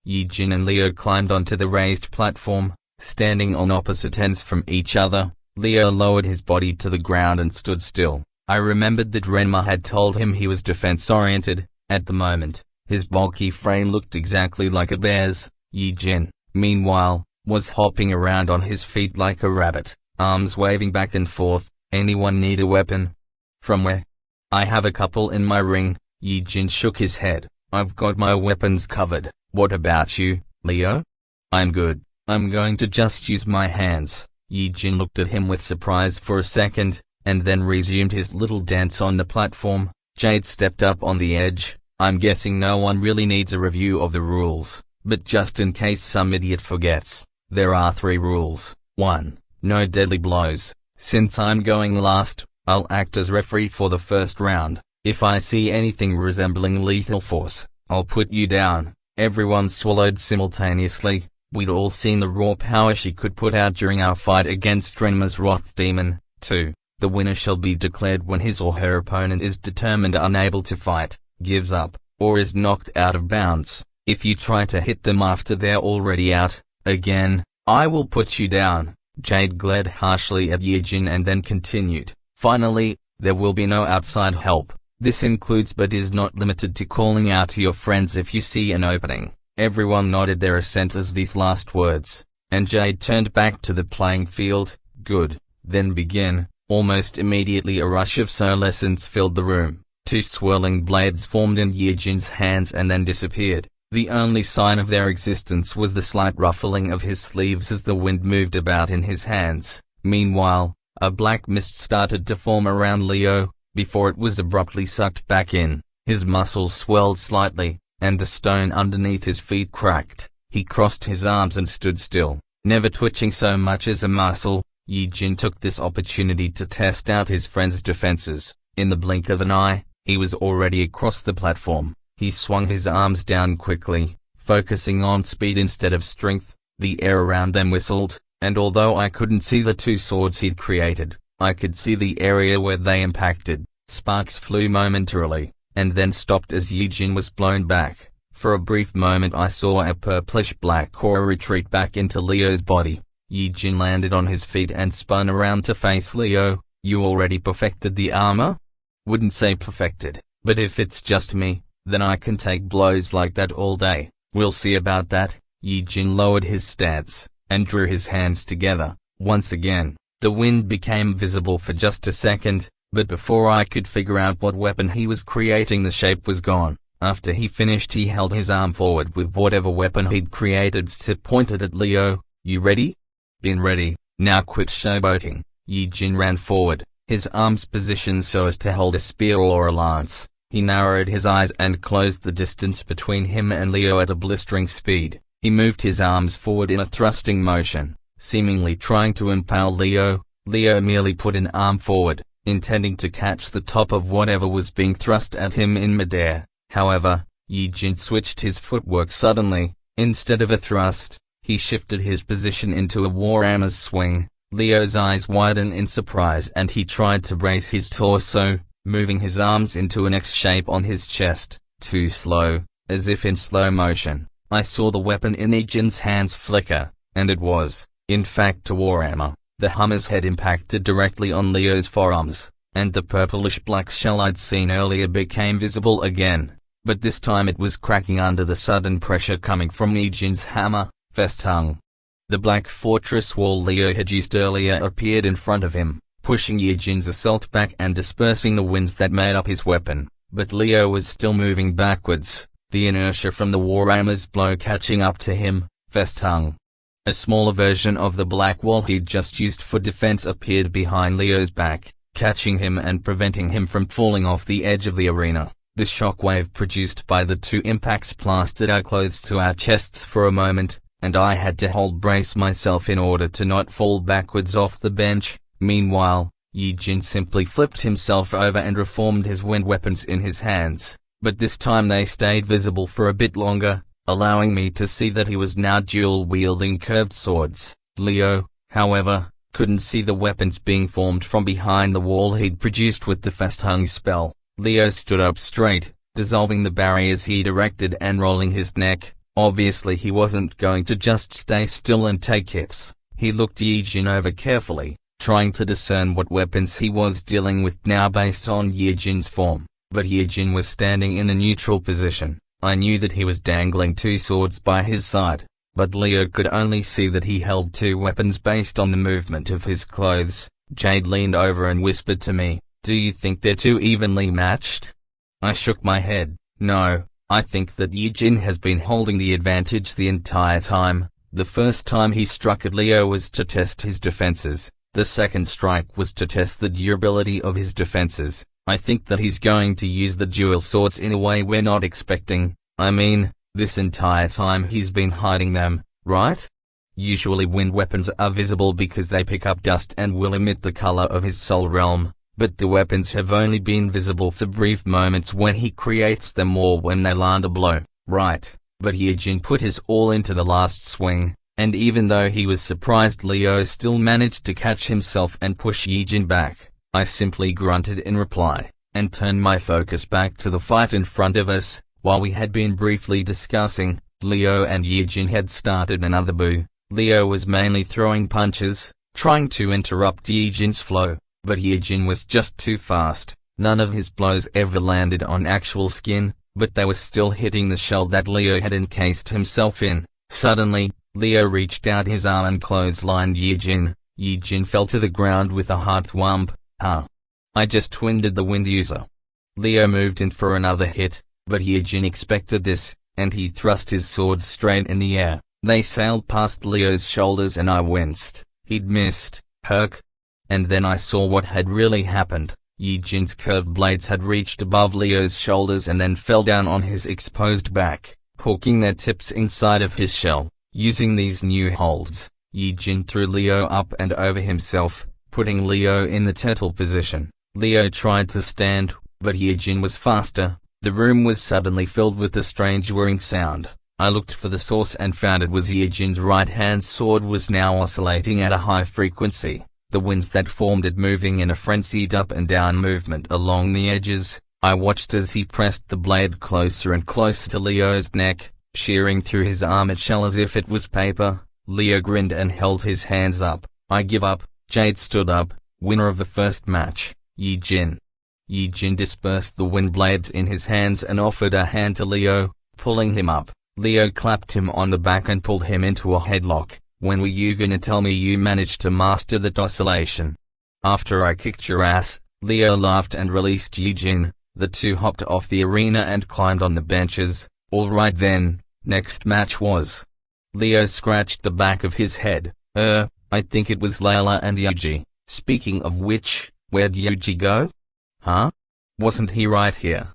Yijin and Leo climbed onto the raised platform, standing on opposite ends from each other. Leo lowered his body to the ground and stood still. I remembered that Renmur had told him he was defense-oriented. At the moment, his bulky frame looked exactly like a bear's. Yijin, meanwhile, was hopping around on his feet like a rabbit, arms waving back and forth. Anyone need a weapon? From where? I have a couple in my ring. Yijin shook his head. I've got my weapons covered. What about you, Leo? I'm good. I'm going to just use my hands. Yijin looked at him with surprise for a second, and then resumed his little dance on the platform. Jade stepped up on the edge. I'm guessing no one really needs a review of the rules, but just in case some idiot forgets, there are 3 rules. 1. No deadly blows. Since I'm going last, I'll act as referee for the first round. If I see anything resembling lethal force, I'll put you down. Everyone swallowed simultaneously. We'd all seen the raw power she could put out during our fight against Renmur's Wrath Demon. 2. The winner shall be declared when his or her opponent is determined unable to fight, gives up, or is knocked out of bounds. If you try to hit them after they're already out, again, I will put you down. Jade glared harshly at Yijin and then continued. Finally, there will be no outside help. This includes but is not limited to calling out to your friends if you see an opening. Everyone nodded their assent as these last words, and Jade turned back to the playing field. Good. Then begin. Almost immediately a rush of soul essence filled the room. 2 swirling blades formed in Yijin's hands and then disappeared. The only sign of their existence was the slight ruffling of his sleeves as the wind moved about in his hands. Meanwhile, a black mist started to form around Leo, before it was abruptly sucked back in. His muscles swelled slightly, and the stone underneath his feet cracked. He crossed his arms and stood still, never twitching so much as a muscle. Yijin took this opportunity to test out his friend's defenses. In the blink of an eye, he was already across the platform. He swung his arms down quickly, focusing on speed instead of strength. The air around them whistled, and although I couldn't see the 2 swords he'd created, I could see the area where they impacted. Sparks flew momentarily, and then stopped as Yijin was blown back. For a brief moment I saw a purplish-black aura retreat back into Leo's body. Yijin landed on his feet and spun around to face Leo. You already perfected the armor? Wouldn't say perfected, but if it's just me, then I can take blows like that all day. We'll see about that. Yijin lowered his stance, and drew his hands together. Once again, the wind became visible for just a second, but before I could figure out what weapon he was creating, the shape was gone. After he finished, he held his arm forward with whatever weapon he'd created, pointed at Leo. You ready? Been ready. Now quit showboating. Yijin ran forward, his arms positioned so as to hold a spear or a lance. He narrowed his eyes and closed the distance between him and Leo at a blistering speed. He moved his arms forward in a thrusting motion, seemingly trying to impale Leo. Leo merely put an arm forward, intending to catch the top of whatever was being thrust at him in midair. However, Yijin switched his footwork suddenly. Instead of a thrust, he shifted his position into a Warhammer's swing. Leo's eyes widened in surprise and he tried to brace his torso, moving his arms into an X shape on his chest. Too slow, as if in slow motion. I saw the weapon in Yijin's hands flicker, and it was, in fact, a Warhammer. The hammer's head impacted directly on Leo's forearms, and the purplish-black shell I'd seen earlier became visible again. But this time it was cracking under the sudden pressure coming from Yijin's hammer. Festung. The black fortress wall Leo had used earlier appeared in front of him, pushing Yijin's assault back and dispersing the winds that made up his weapon. But Leo was still moving backwards, the inertia from the Warhammer's blow catching up to him. Festung. A smaller version of the black wall he'd just used for defense appeared behind Leo's back, catching him and preventing him from falling off the edge of the arena. The shockwave produced by the two impacts plastered our clothes to our chests for a moment, and I had to brace myself in order to not fall backwards off the bench. Meanwhile, Yijin simply flipped himself over and reformed his wind weapons in his hands, but this time they stayed visible for a bit longer, allowing me to see that he was now dual-wielding curved swords. Leo, however, couldn't see the weapons being formed from behind the wall he'd produced with the Festung spell. Leo stood up straight, dissolving the barriers he'd erected and rolling his neck. Obviously he wasn't going to just stay still and take hits. He looked Yijin over carefully, trying to discern what weapons he was dealing with now based on Yijin's form. But Yijin was standing in a neutral position. I knew that he was dangling two swords by his side, but Leo could only see that he held two weapons based on the movement of his clothes. Jade leaned over and whispered to me, "Do you think they're too evenly matched?" I shook my head. No, I think that Yijin has been holding the advantage the entire time. The first time he struck at Leo was to test his defenses. The second strike was to test the durability of his defenses. I think that he's going to use the dual swords in a way we're not expecting. I mean, this entire time he's been hiding them, right? Usually wind weapons are visible because they pick up dust and will emit the color of his soul realm, but the weapons have only been visible for brief moments when he creates them or when they land a blow, right? But Yijin put his all into the last swing, and even though he was surprised, Leo still managed to catch himself and push Yijin back. I simply grunted in reply, and turned my focus back to the fight in front of us. While we had been briefly discussing, Leo and Yijin had started another boo. Leo was mainly throwing punches, trying to interrupt Yijin's flow, but Yijin was just too fast. None of his blows ever landed on actual skin, but they were still hitting the shell that Leo had encased himself in. Suddenly, Leo reached out his arm and clotheslined Yijin. Yijin fell to the ground with a hard thwomp. I just winded the wind user. Leo moved in for another hit, but Yijin expected this, and he thrust his swords straight in the air. They sailed past Leo's shoulders and I winced. He'd missed. Herc. And then I saw what had really happened. Yijin's curved blades had reached above Leo's shoulders and then fell down on his exposed back, hooking their tips inside of his shell. Using these new holds, Yijin threw Leo up and over himself, putting Leo in the turtle position. Leo tried to stand, but Yijin was faster. The room was suddenly filled with a strange whirring sound. I looked for the source and found it was Yijin's right-hand sword was now oscillating at a high frequency. the winds that formed it moving in a frenzied up and down movement along the edges. I watched as he pressed the blade closer and closer to Leo's neck, shearing through his armored shell as if it was paper. Leo grinned and held his hands up. I give up. Jade stood up, winner of the first match, Yi Jin. Yi Jin dispersed the wind blades in his hands and offered a hand to Leo, pulling him up. Leo clapped him on the back and pulled him into a headlock. When were you gonna tell me you managed to master that oscillation? After I kicked your ass, Leo laughed and released Yi Jin. The two hopped off the arena and climbed on the benches. Alright then, next match was. Leo scratched the back of his head. I think it was Layla and Yuji. Speaking of which, where'd Yuji go? Huh? Wasn't he right here?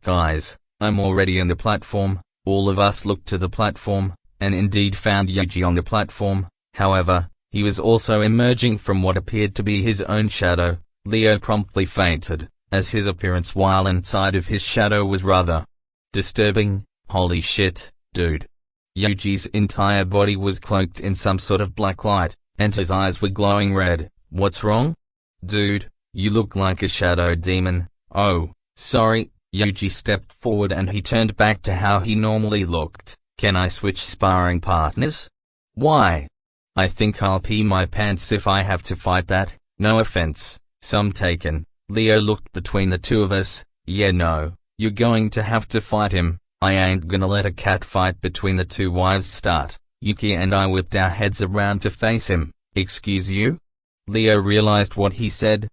Guys, I'm already on the platform. All of us looked to the platform, and indeed found Yuji on the platform. However, he was also emerging from what appeared to be his own shadow. Leo promptly fainted, as his appearance while inside of his shadow was rather disturbing. Holy shit, dude. Yuji's entire body was cloaked in some sort of black light, and his eyes were glowing red. What's wrong? Dude, you look like a shadow demon. Oh, sorry. Yuji stepped forward and he turned back to how he normally looked. Can I switch sparring partners? Why? I think I'll pee my pants if I have to fight that. No offense, some taken. Leo looked between the two of us. Yeah, no, you're going to have to fight him. I ain't gonna let a cat fight between the two wives start. Yuki and I whipped our heads around to face him. Excuse you? Leo realized what he said.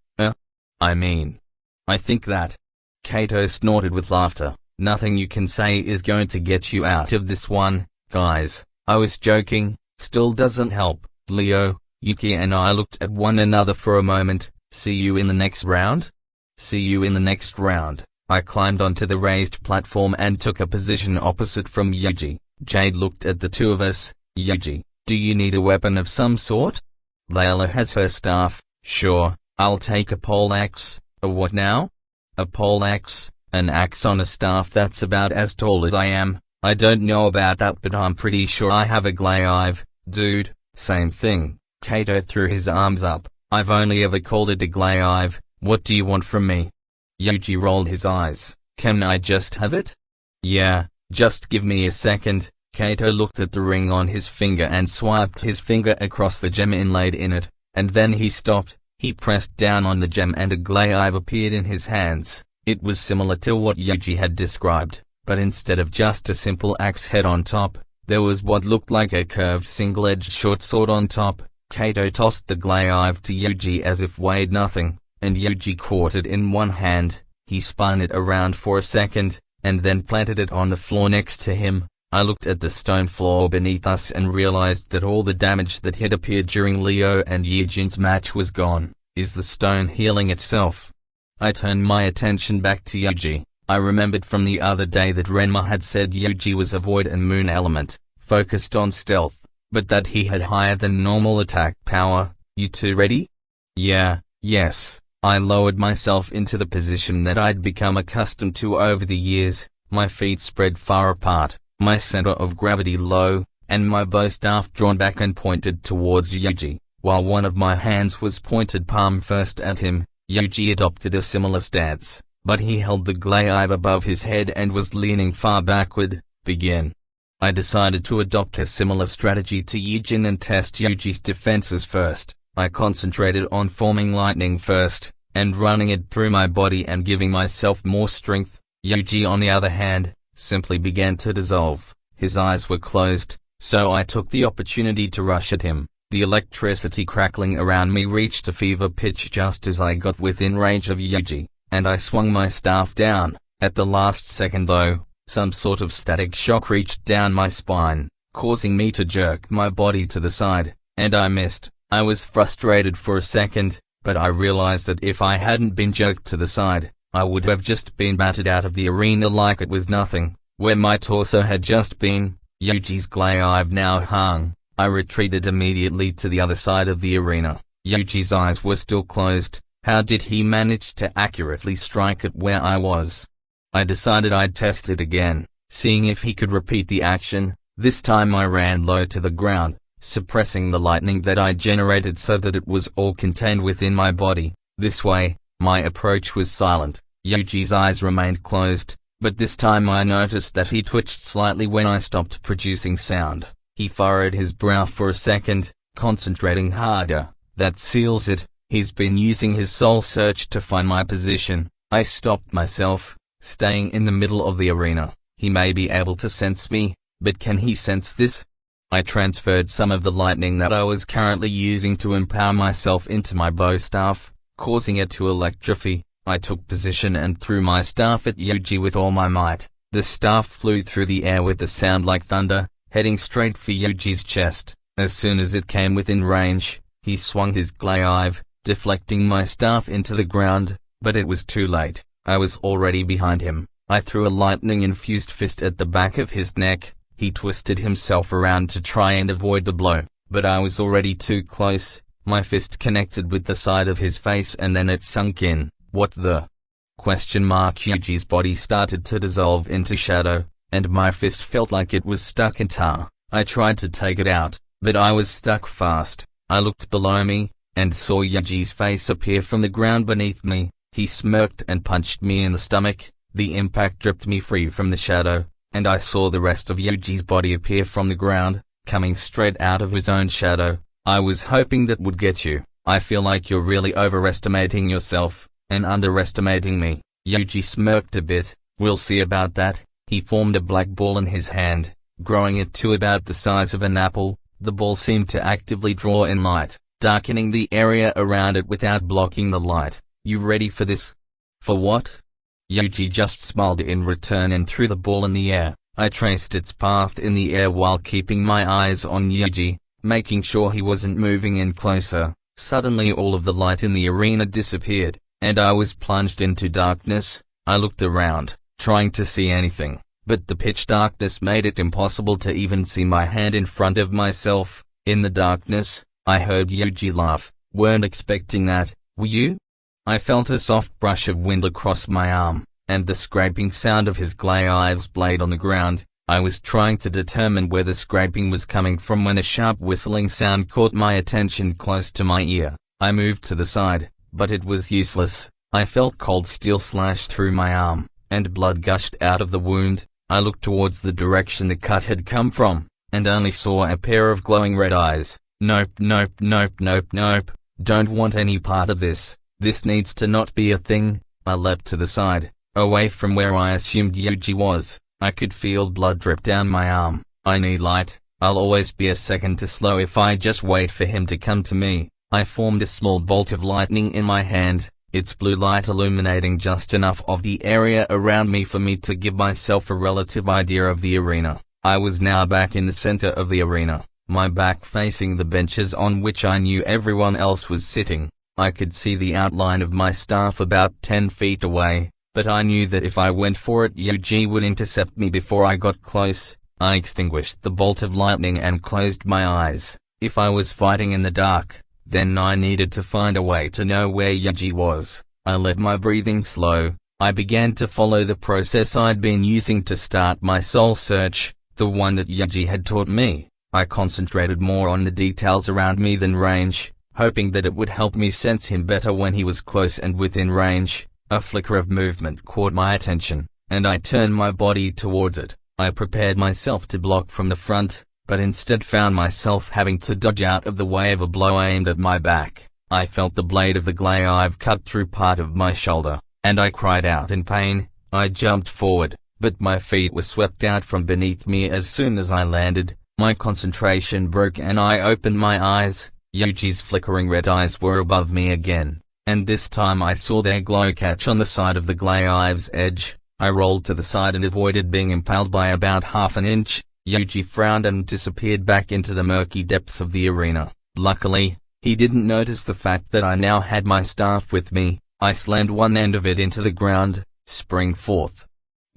I think that. Kato snorted with laughter. Nothing you can say is going to get you out of this one, guys. I was joking. Still doesn't help. Leo, Yuki and I looked at one another for a moment. See you in the next round? See you in the next round. I climbed onto the raised platform and took a position opposite from Yuji. Jade looked at the two of us. Yuji, do you need a weapon of some sort? Layla has her staff. Sure, I'll take a pole axe. A what now? A pole axe, an axe on a staff that's about as tall as I am. I don't know about that, but I'm pretty sure I have a glaive. Dude, same thing. Kato threw his arms up. I've only ever called it a glaive. What do you want from me? Yuji rolled his eyes. Can I just have it? Yeah, just give me a second. Kato looked at the ring on his finger and swiped his finger across the gem inlaid in it, and then he stopped. He pressed down on the gem and a glaive appeared in his hands. It was similar to what Yuji had described, but instead of just a simple axe head on top, there was what looked like a curved single-edged short sword on top. Kato tossed the glaive to Yuji as if weighed nothing, and Yuji caught it in one hand. He spun it around for a second, and then planted it on the floor next to him. I looked at the stone floor beneath us and realized that all the damage that had appeared during Leo and Yijin's match was gone. Is the stone healing itself? I turned my attention back to Yuji. I remembered from the other day that Renmur had said Yuji was a void and moon element, focused on stealth, but that he had higher than normal attack power. You two ready? Yeah, yes. I lowered myself into the position that I'd become accustomed to over the years, my feet spread far apart, my center of gravity low, and my bow staff drawn back and pointed towards Yuji. While one of my hands was pointed palm first at him, Yuji adopted a similar stance, but he held the glaive above his head and was leaning far backward. Begin. I decided to adopt a similar strategy to Yijin and test Yuji's defenses first. I concentrated on forming lightning first, and running it through my body and giving myself more strength. Yuji, on the other hand, simply began to dissolve. His eyes were closed, so I took the opportunity to rush at him. The electricity crackling around me reached a fever pitch just as I got within range of Yuji, and I swung my staff down. At the last second though, some sort of static shock reached down my spine, causing me to jerk my body to the side, and I missed. I was frustrated for a second, but I realized that if I hadn't been jerked to the side, I would have just been battered out of the arena like it was nothing, where my torso had just been. Yuji's glaive now hung. I retreated immediately to the other side of the arena. Yuji's eyes were still closed. How did he manage to accurately strike it where I was? I decided I'd test it again, seeing if he could repeat the action. This time I ran low to the ground, suppressing the lightning that I generated so that it was all contained within my body. This way, my approach was silent. Yuji's eyes remained closed, but this time I noticed that he twitched slightly when I stopped producing sound. He furrowed his brow for a second, concentrating harder. That seals it. He's been using his soul search to find my position. I stopped myself, staying in the middle of the arena. He may be able to sense me, but can he sense this? I transferred some of the lightning that I was currently using to empower myself into my bow staff, causing it to electrify. I took position and threw my staff at Yuji with all my might. The staff flew through the air with a sound like thunder, heading straight for Yuji's chest. As soon as it came within range, he swung his glaive, deflecting my staff into the ground, but it was too late. I was already behind him. I threw a lightning-infused fist at the back of his neck. He twisted himself around to try and avoid the blow, but I was already too close. My fist connected with the side of his face and then it sunk in. What the? Yuji's body started to dissolve into shadow, and my fist felt like it was stuck in tar. I tried to take it out, but I was stuck fast. I looked below me, and saw Yuji's face appear from the ground beneath me. He smirked and punched me in the stomach. The impact ripped me free from the shadow, and I saw the rest of Yuji's body appear from the ground, coming straight out of his own shadow. I was hoping that would get you. I feel like you're really overestimating yourself, and underestimating me. Yuji smirked a bit. We'll see about that. He formed a black ball in his hand, growing it to about the size of an apple. The ball seemed to actively draw in light, darkening the area around it without blocking the light. You ready for this? For what? Yuji just smiled in return and threw the ball in the air. I traced its path in the air while keeping my eyes on Yuji, making sure he wasn't moving in closer. Suddenly all of the light in the arena disappeared, and I was plunged into darkness. I looked around, trying to see anything, but the pitch darkness made it impossible to even see my hand in front of myself. In the darkness, I heard Yuji laugh. Weren't expecting that, were you? I felt a soft brush of wind across my arm, and the scraping sound of his glaive's blade on the ground. I was trying to determine where the scraping was coming from when a sharp whistling sound caught my attention close to my ear. I moved to the side, but it was useless. I felt cold steel slash through my arm, and blood gushed out of the wound. I looked towards the direction the cut had come from, and only saw a pair of glowing red eyes. Nope, nope, nope, nope, nope. Don't want any part of this. This needs to not be a thing. I leapt to the side, away from where I assumed Yuji was. I could feel blood drip down my arm. I need light. I'll always be a second too slow if I just wait for him to come to me. I formed a small bolt of lightning in my hand, its blue light illuminating just enough of the area around me for me to give myself a relative idea of the arena. I was now back in the center of the arena, my back facing the benches on which I knew everyone else was sitting. I could see the outline of my staff about 10 feet away, but I knew that if I went for it Yuji would intercept me before I got close. I extinguished the bolt of lightning and closed my eyes. If I was fighting in the dark, then I needed to find a way to know where Yuji was. I let my breathing slow. I began to follow the process I'd been using to start my soul search, the one that Yuji had taught me. I concentrated more on the details around me than range, hoping that it would help me sense him better when he was close and within range. A flicker of movement caught my attention, and I turned my body towards it. I prepared myself to block from the front, but instead found myself having to dodge out of the way of a blow aimed at my back. I felt the blade of the glaive cut through part of my shoulder, and I cried out in pain. I jumped forward, but my feet were swept out from beneath me as soon as I landed. My concentration broke and I opened my eyes. Yuji's flickering red eyes were above me again, and this time I saw their glow catch on the side of the glaive's edge. I rolled to the side and avoided being impaled by about half an inch. Yuji frowned and disappeared back into the murky depths of the arena. Luckily, he didn't notice the fact that I now had my staff with me. I slammed one end of it into the ground, spring forth.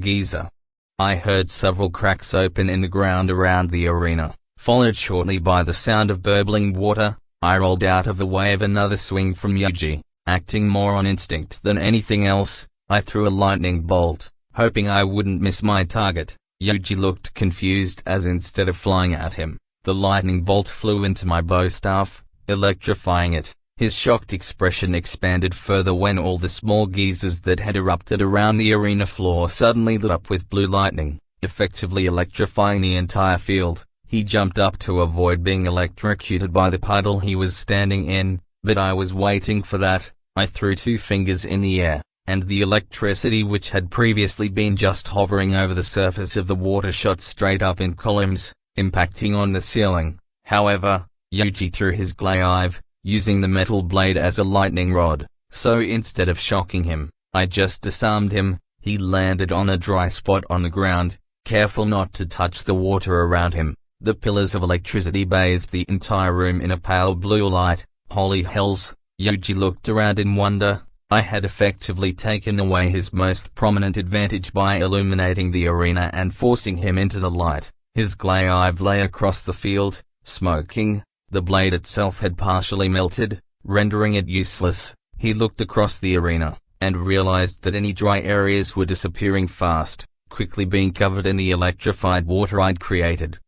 Geyser. I heard several cracks open in the ground around the arena, followed shortly by the sound of burbling water. I rolled out of the way of another swing from Yuji. Acting more on instinct than anything else, I threw a lightning bolt, hoping I wouldn't miss my target. Yuji looked confused as instead of flying at him, The lightning bolt flew into my bow staff, electrifying it. His shocked expression expanded further when all the small geysers that had erupted around the arena floor suddenly lit up with blue lightning, effectively electrifying the entire field. He jumped up to avoid being electrocuted by the puddle he was standing in, but I was waiting for that. I threw 2 fingers in the air, and the electricity, which had previously been just hovering over the surface of the water, shot straight up in columns, impacting on the ceiling. However, Yuji threw his glaive, using the metal blade as a lightning rod, so instead of shocking him, I just disarmed him. He landed on a dry spot on the ground, careful not to touch the water around him. The pillars of electricity bathed the entire room in a pale blue light. Holy hells! Yuji looked around in wonder. I had effectively taken away his most prominent advantage by illuminating the arena and forcing him into the light. His glaive lay across the field, smoking. The blade itself had partially melted, rendering it useless. He looked across the arena, and realized that any dry areas were disappearing fast, quickly being covered in the electrified water I'd created.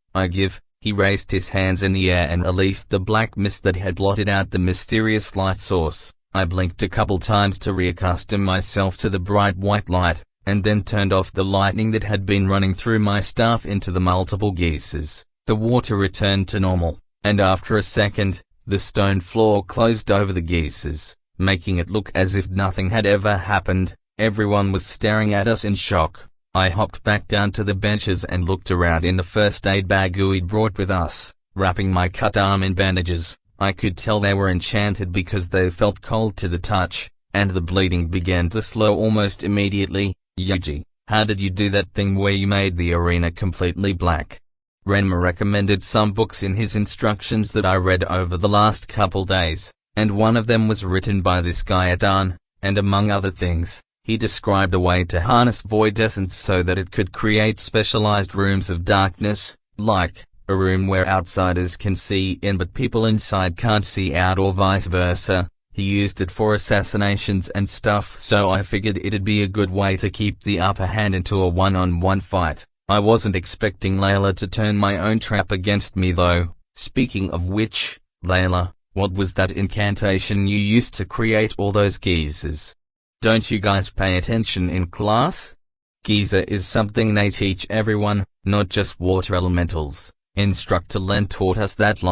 He raised his hands in the air and released the black mist that had blotted out the mysterious light source. I blinked a couple times to reaccustom myself to the bright white light, and then turned off the lightning that had been running through my staff into the multiple geysers. The water returned to normal, and after a second, the stone floor closed over the geysers, making it look as if nothing had ever happened. Everyone was staring at us in shock. I hopped back down to the benches and looked around in the first aid bag we'd brought with us, wrapping my cut arm in bandages. I could tell they were enchanted because they felt cold to the touch, and the bleeding began to slow almost immediately. Yuji, how did you do that thing where you made the arena completely black? Renmur recommended some books in his instructions that I read over the last couple days, and one of them was written by this guy Adan, and among other things, he described a way to harness void essence so that it could create specialized rooms of darkness, like a room where outsiders can see in but people inside can't see out, or vice versa. He used it for assassinations and stuff, so I figured it'd be a good way to keep the upper hand into a one-on-one fight. I wasn't expecting Layla to turn my own trap against me though. Speaking of which, Layla, what was that incantation you used to create all those geysers? Don't you guys pay attention in class? Geyser is something they teach everyone, not just water elementals. Instructor Len taught us that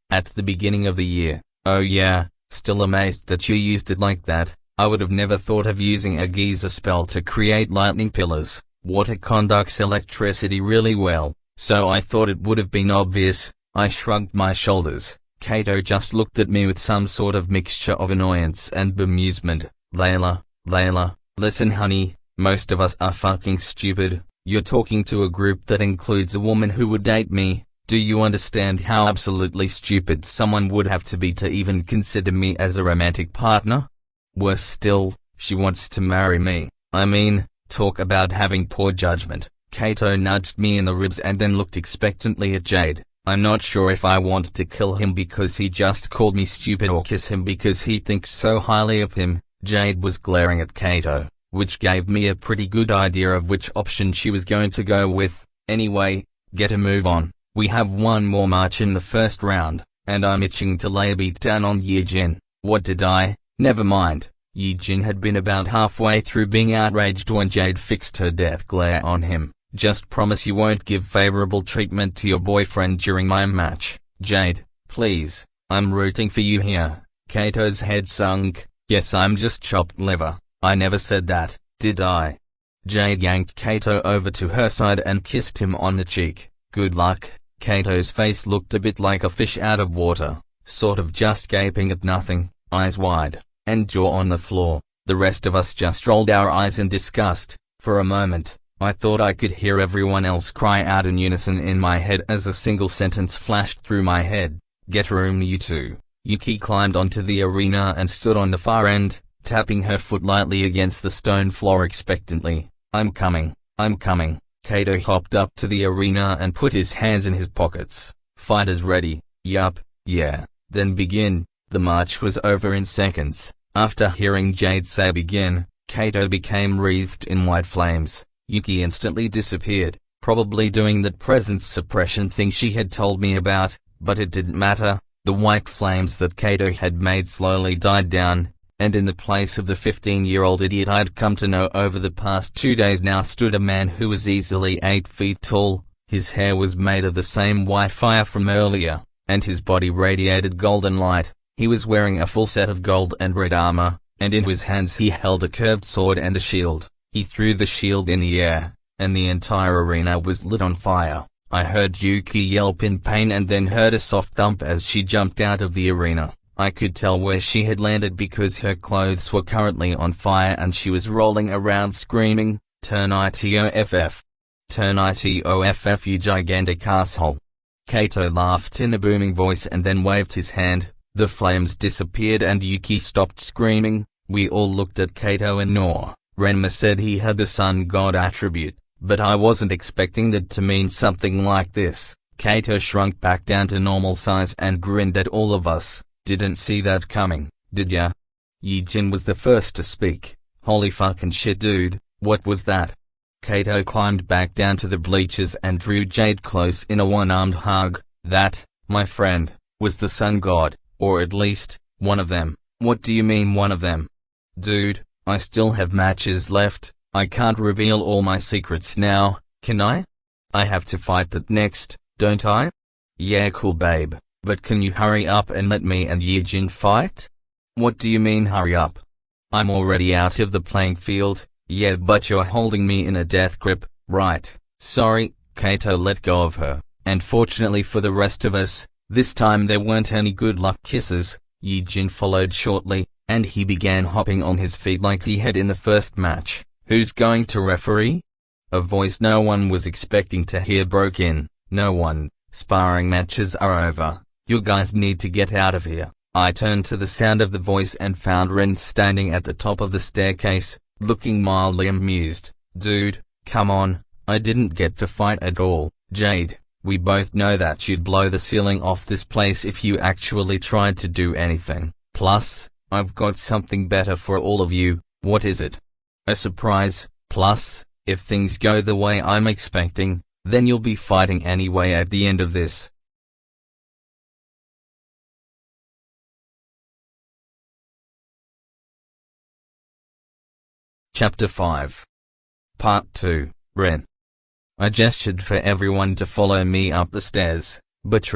at the beginning of the year. Oh yeah, still amazed that you used it like that. I would have never thought of using a geyser spell to create lightning pillars. Water conducts electricity really well, so I thought it would have been obvious. I shrugged my shoulders. Kato just looked at me with some sort of mixture of annoyance and bemusement. Layla, listen honey, most of us are fucking stupid. You're talking to a group that includes a woman who would date me. Do you understand how absolutely stupid someone would have to be to even consider me as a romantic partner? Worse still, she wants to marry me. I mean, talk about having poor judgment. Kato nudged me in the ribs and then looked expectantly at Jade. I'm not sure if I wanted to kill him because he just called me stupid or kiss him because he thinks so highly of him. Jade was glaring at Kato, which gave me a pretty good idea of which option she was going to go with. Anyway, get a move on. We have one more match in the first round, and I'm itching to lay a beat down on Yijin. What did I? Never mind. Yijin had been about halfway through being outraged when Jade fixed her death glare on him. Just promise you won't give favorable treatment to your boyfriend during my match. Jade, please, I'm rooting for you here. Kato's head sunk. Yes, I'm just chopped liver. I never said that, did I? Jade yanked Kato over to her side and kissed him on the cheek. Good luck. Kato's face looked a bit like a fish out of water, sort of just gaping at nothing, eyes wide, and jaw on the floor. The rest of us just rolled our eyes in disgust. For a moment, I thought I could hear everyone else cry out in unison in my head as a single sentence flashed through my head. Get room you two. Yuki climbed onto the arena and stood on the far end, tapping her foot lightly against the stone floor expectantly. I'm coming. Kato hopped up to the arena and put his hands in his pockets. Fighters ready? Yup, yeah. Then begin. The march was over in seconds. After hearing Jade say begin, Kato became wreathed in white flames. Yuki instantly disappeared. probably doing that presence suppression thing she had told me about, but it didn't matter. The white flames that Kato had made slowly died down, and in the place of the 15-year-old idiot I'd come to know over the past 2 days now stood a man who was easily 8 feet tall. His hair was made of the same white fire from earlier, and his body radiated golden light. He was wearing a full set of gold and red armor, and in his hands he held a curved sword and a shield. He threw the shield in the air, and the entire arena was lit on fire. I heard Yuki yelp in pain and then heard a soft thump as she jumped out of the arena. I could tell where she had landed because her clothes were currently on fire and she was rolling around screaming, "Turn ITOFF! Turn ITOFF, you gigantic asshole!" Kato laughed in a booming voice and then waved his hand. The flames disappeared and Yuki stopped screaming. We all looked at Kato and Nor. Renmur said he had the sun god attribute, but I wasn't expecting that to mean something like this. Kato shrunk back down to normal size and grinned at all of us. "Didn't see that coming, did ya?" Yijin was the first to speak. "Holy fucking shit, dude, what was that?" Kato climbed back down to the bleachers and drew Jade close in a one-armed hug. "That, my friend, was the sun god, or at least, one of them." "What do you mean one of them?" "Dude, I still have matches left. I can't reveal all my secrets now, can I? I have to fight that next, don't I?" "Yeah, cool babe, but can you hurry up and let me and Yijin fight?" "What do you mean hurry up? I'm already out of the playing field." "Yeah, but you're holding me in a death grip, right?" "Sorry." Kato let go of her, and fortunately for the rest of us, this time there weren't any good luck kisses. Yijin followed shortly, and he began hopping on his feet like he had in the first match. "Who's going to referee?" A voice no one was expecting to hear broke in. "No one. Sparring matches are over. You guys need to get out of here." I turned to the sound of the voice and found Ren standing at the top of the staircase, looking mildly amused. "Dude, come on, I didn't get to fight at all." "Jade, we both know that you'd blow the ceiling off this place if you actually tried to do anything. Plus, I've got something better for all of you." "What is it?" "A surprise. Plus, if things go the way I'm expecting, then you'll be fighting anyway at the end of this." Chapter 5. Part 2. Ren. I gestured for everyone to follow me up the stairs, but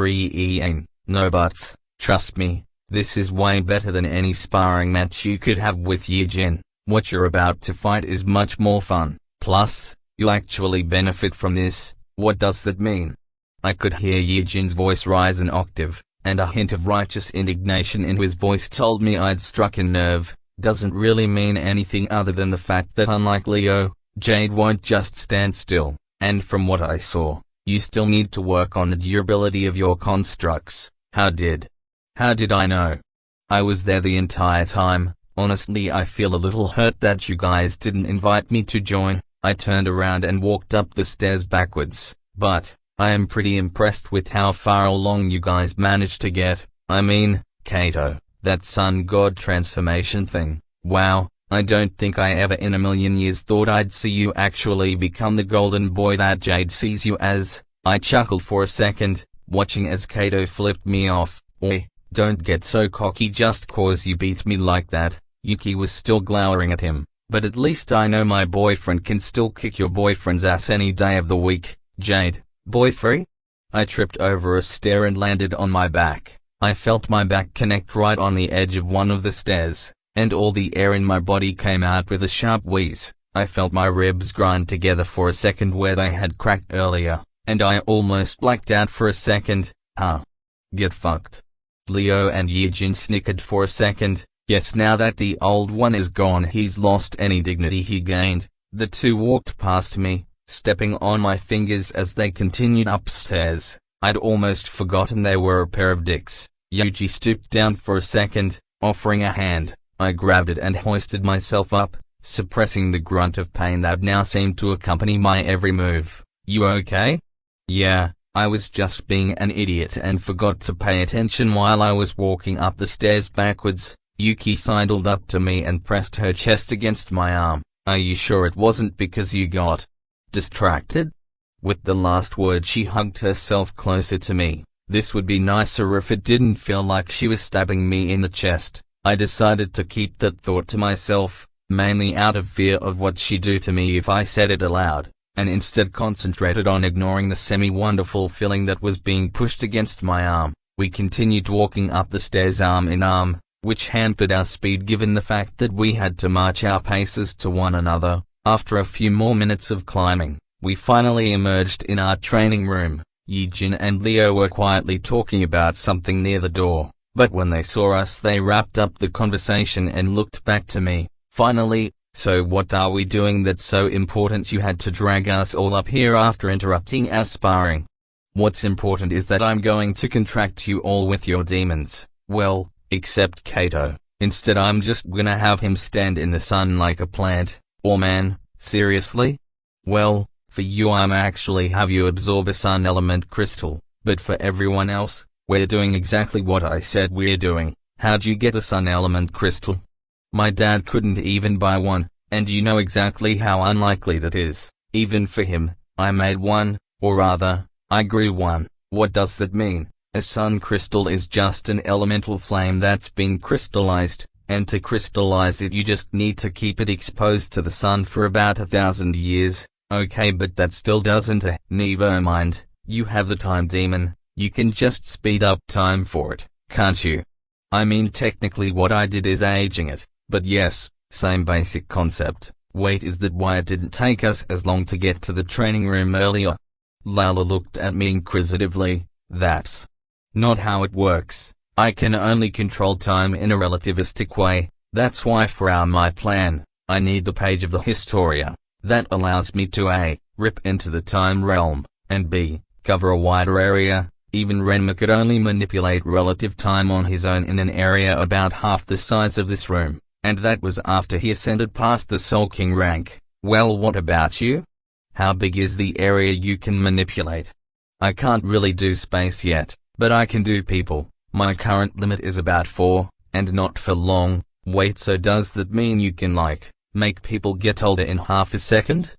no buts. Trust me, this is way better than any sparring match you could have with Yijin. What you're about to fight is much more fun. Plus, you'll actually benefit from this. What does that mean? I could hear Yijin's voice rise an octave, and a hint of righteous indignation in his voice told me I'd struck a nerve. Doesn't really mean anything other than the fact that unlike Leo, Jade won't just stand still, and from what I saw, you still need to work on the durability of your constructs. How did I know? I was there the entire time. Honestly, I feel a little hurt that you guys didn't invite me to join. I turned around and walked up the stairs backwards, but I am pretty impressed with how far along you guys managed to get. I mean, Kato, that sun god transformation thing. Wow, I don't think I ever in a million years thought I'd see you actually become the golden boy that Jade sees you as. I chuckled for a second, watching as Kato flipped me off. "Oi, don't get so cocky just cause you beat me like that." Yuki was still glowering at him. "But at least I know my boyfriend can still kick your boyfriend's ass any day of the week." "Jade, boyfriend?" I tripped over a stair and landed on my back. I felt my back connect right on the edge of one of the stairs, and all the air in my body came out with a sharp wheeze. I felt my ribs grind together for a second where they had cracked earlier, and I almost blacked out for a second. Huh. Get fucked. Leo and Yijin snickered for a second. Guess now that the old one is gone he's lost any dignity he gained. The two walked past me, stepping on my fingers as they continued upstairs. I'd almost forgotten they were a pair of dicks. Yuji stooped down for a second, offering a hand. I grabbed it and hoisted myself up, suppressing the grunt of pain that now seemed to accompany my every move. "You okay?" "Yeah, I was just being an idiot and forgot to pay attention while I was walking up the stairs backwards." Yuki sidled up to me and pressed her chest against my arm. "Are you sure it wasn't because you got distracted?" With the last word she hugged herself closer to me. This would be nicer if it didn't feel like she was stabbing me in the chest. I decided to keep that thought to myself, mainly out of fear of what she'd do to me if I said it aloud, and instead concentrated on ignoring the semi-wonderful feeling that was being pushed against my arm. We continued walking up the stairs arm in arm, which hampered our speed given the fact that we had to match our paces to one another. After a few more minutes of climbing, we finally emerged in our training room. Yijin and Leo were quietly talking about something near the door, but when they saw us they wrapped up the conversation and looked back to me. Finally, so what are we doing that's so important you had to drag us all up here after interrupting our sparring? What's important is that I'm going to contract you all with your demons. Well, except Kato. Instead I'm just gonna have him stand in the sun like a plant. Oh man, seriously? Well, for you I'm actually have you absorb a sun element crystal, but for everyone else, we're doing exactly what I said we're doing. How'd you get a sun element crystal? My dad couldn't even buy one, and you know exactly how unlikely that is. Even for him, I made one, or rather, I grew one. What does that mean? A sun crystal is just an elemental flame that's been crystallized, and to crystallize it you just need to keep it exposed to the sun for about 1,000 years. Okay, but that still doesn't never mind, you have the time demon, you can just speed up time for it, can't you? I mean technically what I did is aging it, but yes, same basic concept. Wait, is that why it didn't take us as long to get to the training room earlier? Lala looked at me inquisitively. That's not how it works. I can only control time in a relativistic way. That's why for my plan, I need the page of the Historia. That allows me to A. Rip into the time realm, and B. Cover a wider area. Even Renmur could only manipulate relative time on his own in an area about half the size of this room, and that was after he ascended past the Soul King rank. Well, what about you? How big is the area you can manipulate? I can't really do space yet, but I can do people. My current limit is about 4, and not for long. Wait, so does that mean you can make people get older in half a second?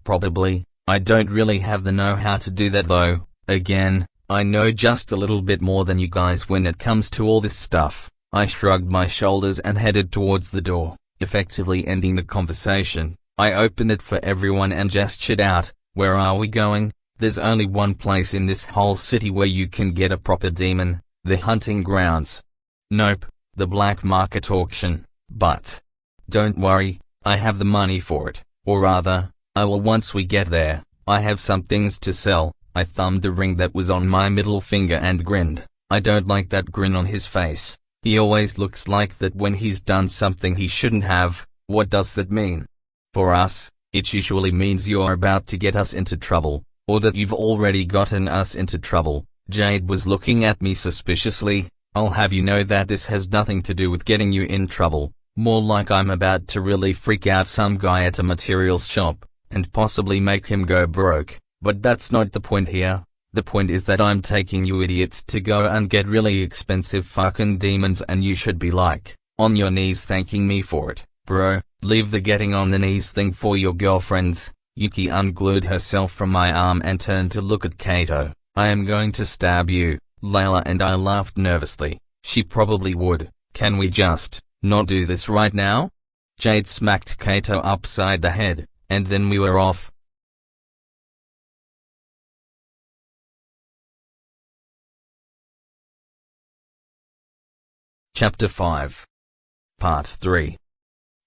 Probably. I don't really have the know-how to do that though. Again, I know just a little bit more than you guys when it comes to all this stuff. I shrugged my shoulders and headed towards the door, effectively ending the conversation. I opened it for everyone and gestured out. Where are we going? There's only one place in this whole city where you can get a proper demon, the hunting grounds. Nope, the black market auction. But don't worry, I have the money for it, or rather, I will once we get there. I have some things to sell. I thumbed the ring that was on my middle finger and grinned. I don't like that grin on his face. He always looks like that when he's done something he shouldn't have. What does that mean? For us, it usually means you're about to get us into trouble, or that you've already gotten us into trouble. Jade was looking at me suspiciously. I'll have you know that this has nothing to do with getting you in trouble. More like I'm about to really freak out some guy at a materials shop, and possibly make him go broke. But that's not the point here. The point is that I'm taking you idiots to go and get really expensive fucking demons, and you should be on your knees thanking me for it. Bro, leave the getting on the knees thing for your girlfriends. Yuki unglued herself from my arm and turned to look at Kato. I am going to stab you. Layla and I laughed nervously. She probably would. Can we just not do this right now? Jade smacked Kato upside the head, and then we were off. Chapter 5. Part 3.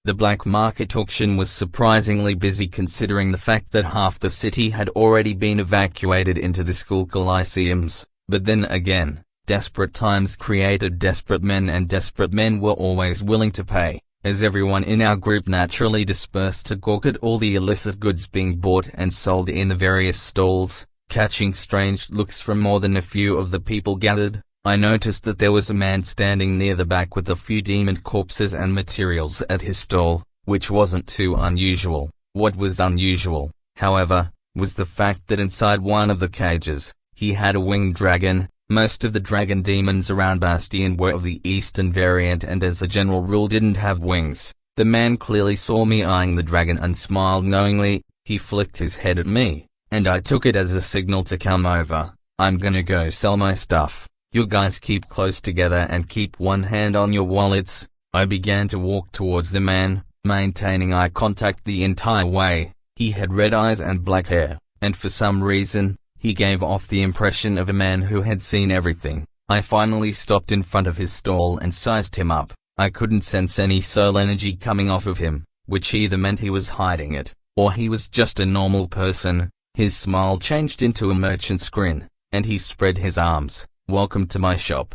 The black market auction was surprisingly busy considering the fact that half the city had already been evacuated into the school coliseums. But then again, desperate times created desperate men, and desperate men were always willing to pay. As everyone in our group naturally dispersed to gawk at all the illicit goods being bought and sold in the various stalls, catching strange looks from more than a few of the people gathered, I noticed that there was a man standing near the back with a few demon corpses and materials at his stall, which wasn't too unusual. What was unusual, however, was the fact that inside one of the cages, he had a winged dragon. Most of the dragon demons around Bastion were of the eastern variant and as a general rule didn't have wings. The man clearly saw me eyeing the dragon and smiled knowingly. He flicked his head at me. and I took it as a signal to come over. I'm gonna go sell my stuff. You guys keep close together and keep one hand on your wallets. I began to walk towards the man, maintaining eye contact the entire way. He had red eyes and black hair, and for some reason, he gave off the impression of a man who had seen everything. I finally stopped in front of his stall and sized him up. I couldn't sense any soul energy coming off of him, which either meant he was hiding it, or he was just a normal person. His smile changed into a merchant's grin, and he spread his arms. Welcome to my shop.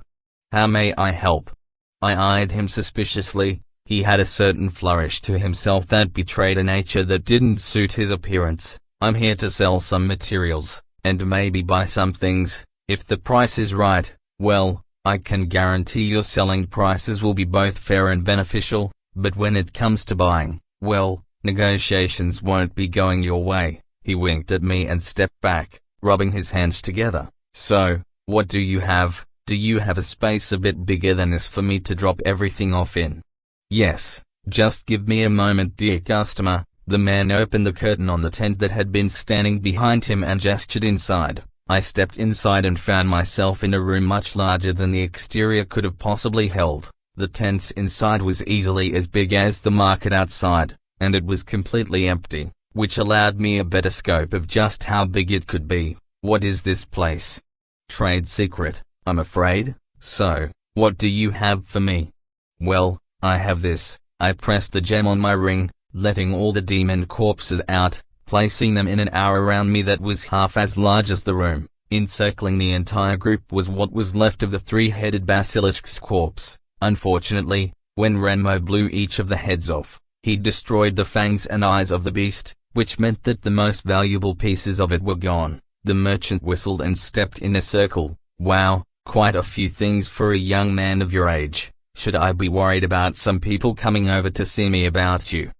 How may I help? I eyed him suspiciously. He had a certain flourish to himself that betrayed a nature that didn't suit his appearance. I'm here to sell some materials, and maybe buy some things. If the price is right, well, I can guarantee your selling prices will be both fair and beneficial, but when it comes to buying, well, negotiations won't be going your way. He winked at me and stepped back, rubbing his hands together. So, what do you have? Do you have a space a bit bigger than this for me to drop everything off in? Yes, just give me a moment, dear customer. The man opened the curtain on the tent that had been standing behind him and gestured inside. I stepped inside and found myself in a room much larger than the exterior could have possibly held. The tent inside was easily as big as the market outside, and it was completely empty, which allowed me a better scope of just how big it could be. What is this place? Trade secret, I'm afraid. So, what do you have for me? Well, I have this. I pressed the gem on my ring, letting all the demon corpses out, placing them in an hour around me that was half as large as the room. Encircling the entire group was what was left of the three-headed basilisk's corpse. Unfortunately, when Renmur blew each of the heads off, he destroyed the fangs and eyes of the beast, which meant that the most valuable pieces of it were gone. The merchant whistled and stepped in a circle. Wow, quite a few things for a young man of your age. Should I be worried about some people coming over to see me about you?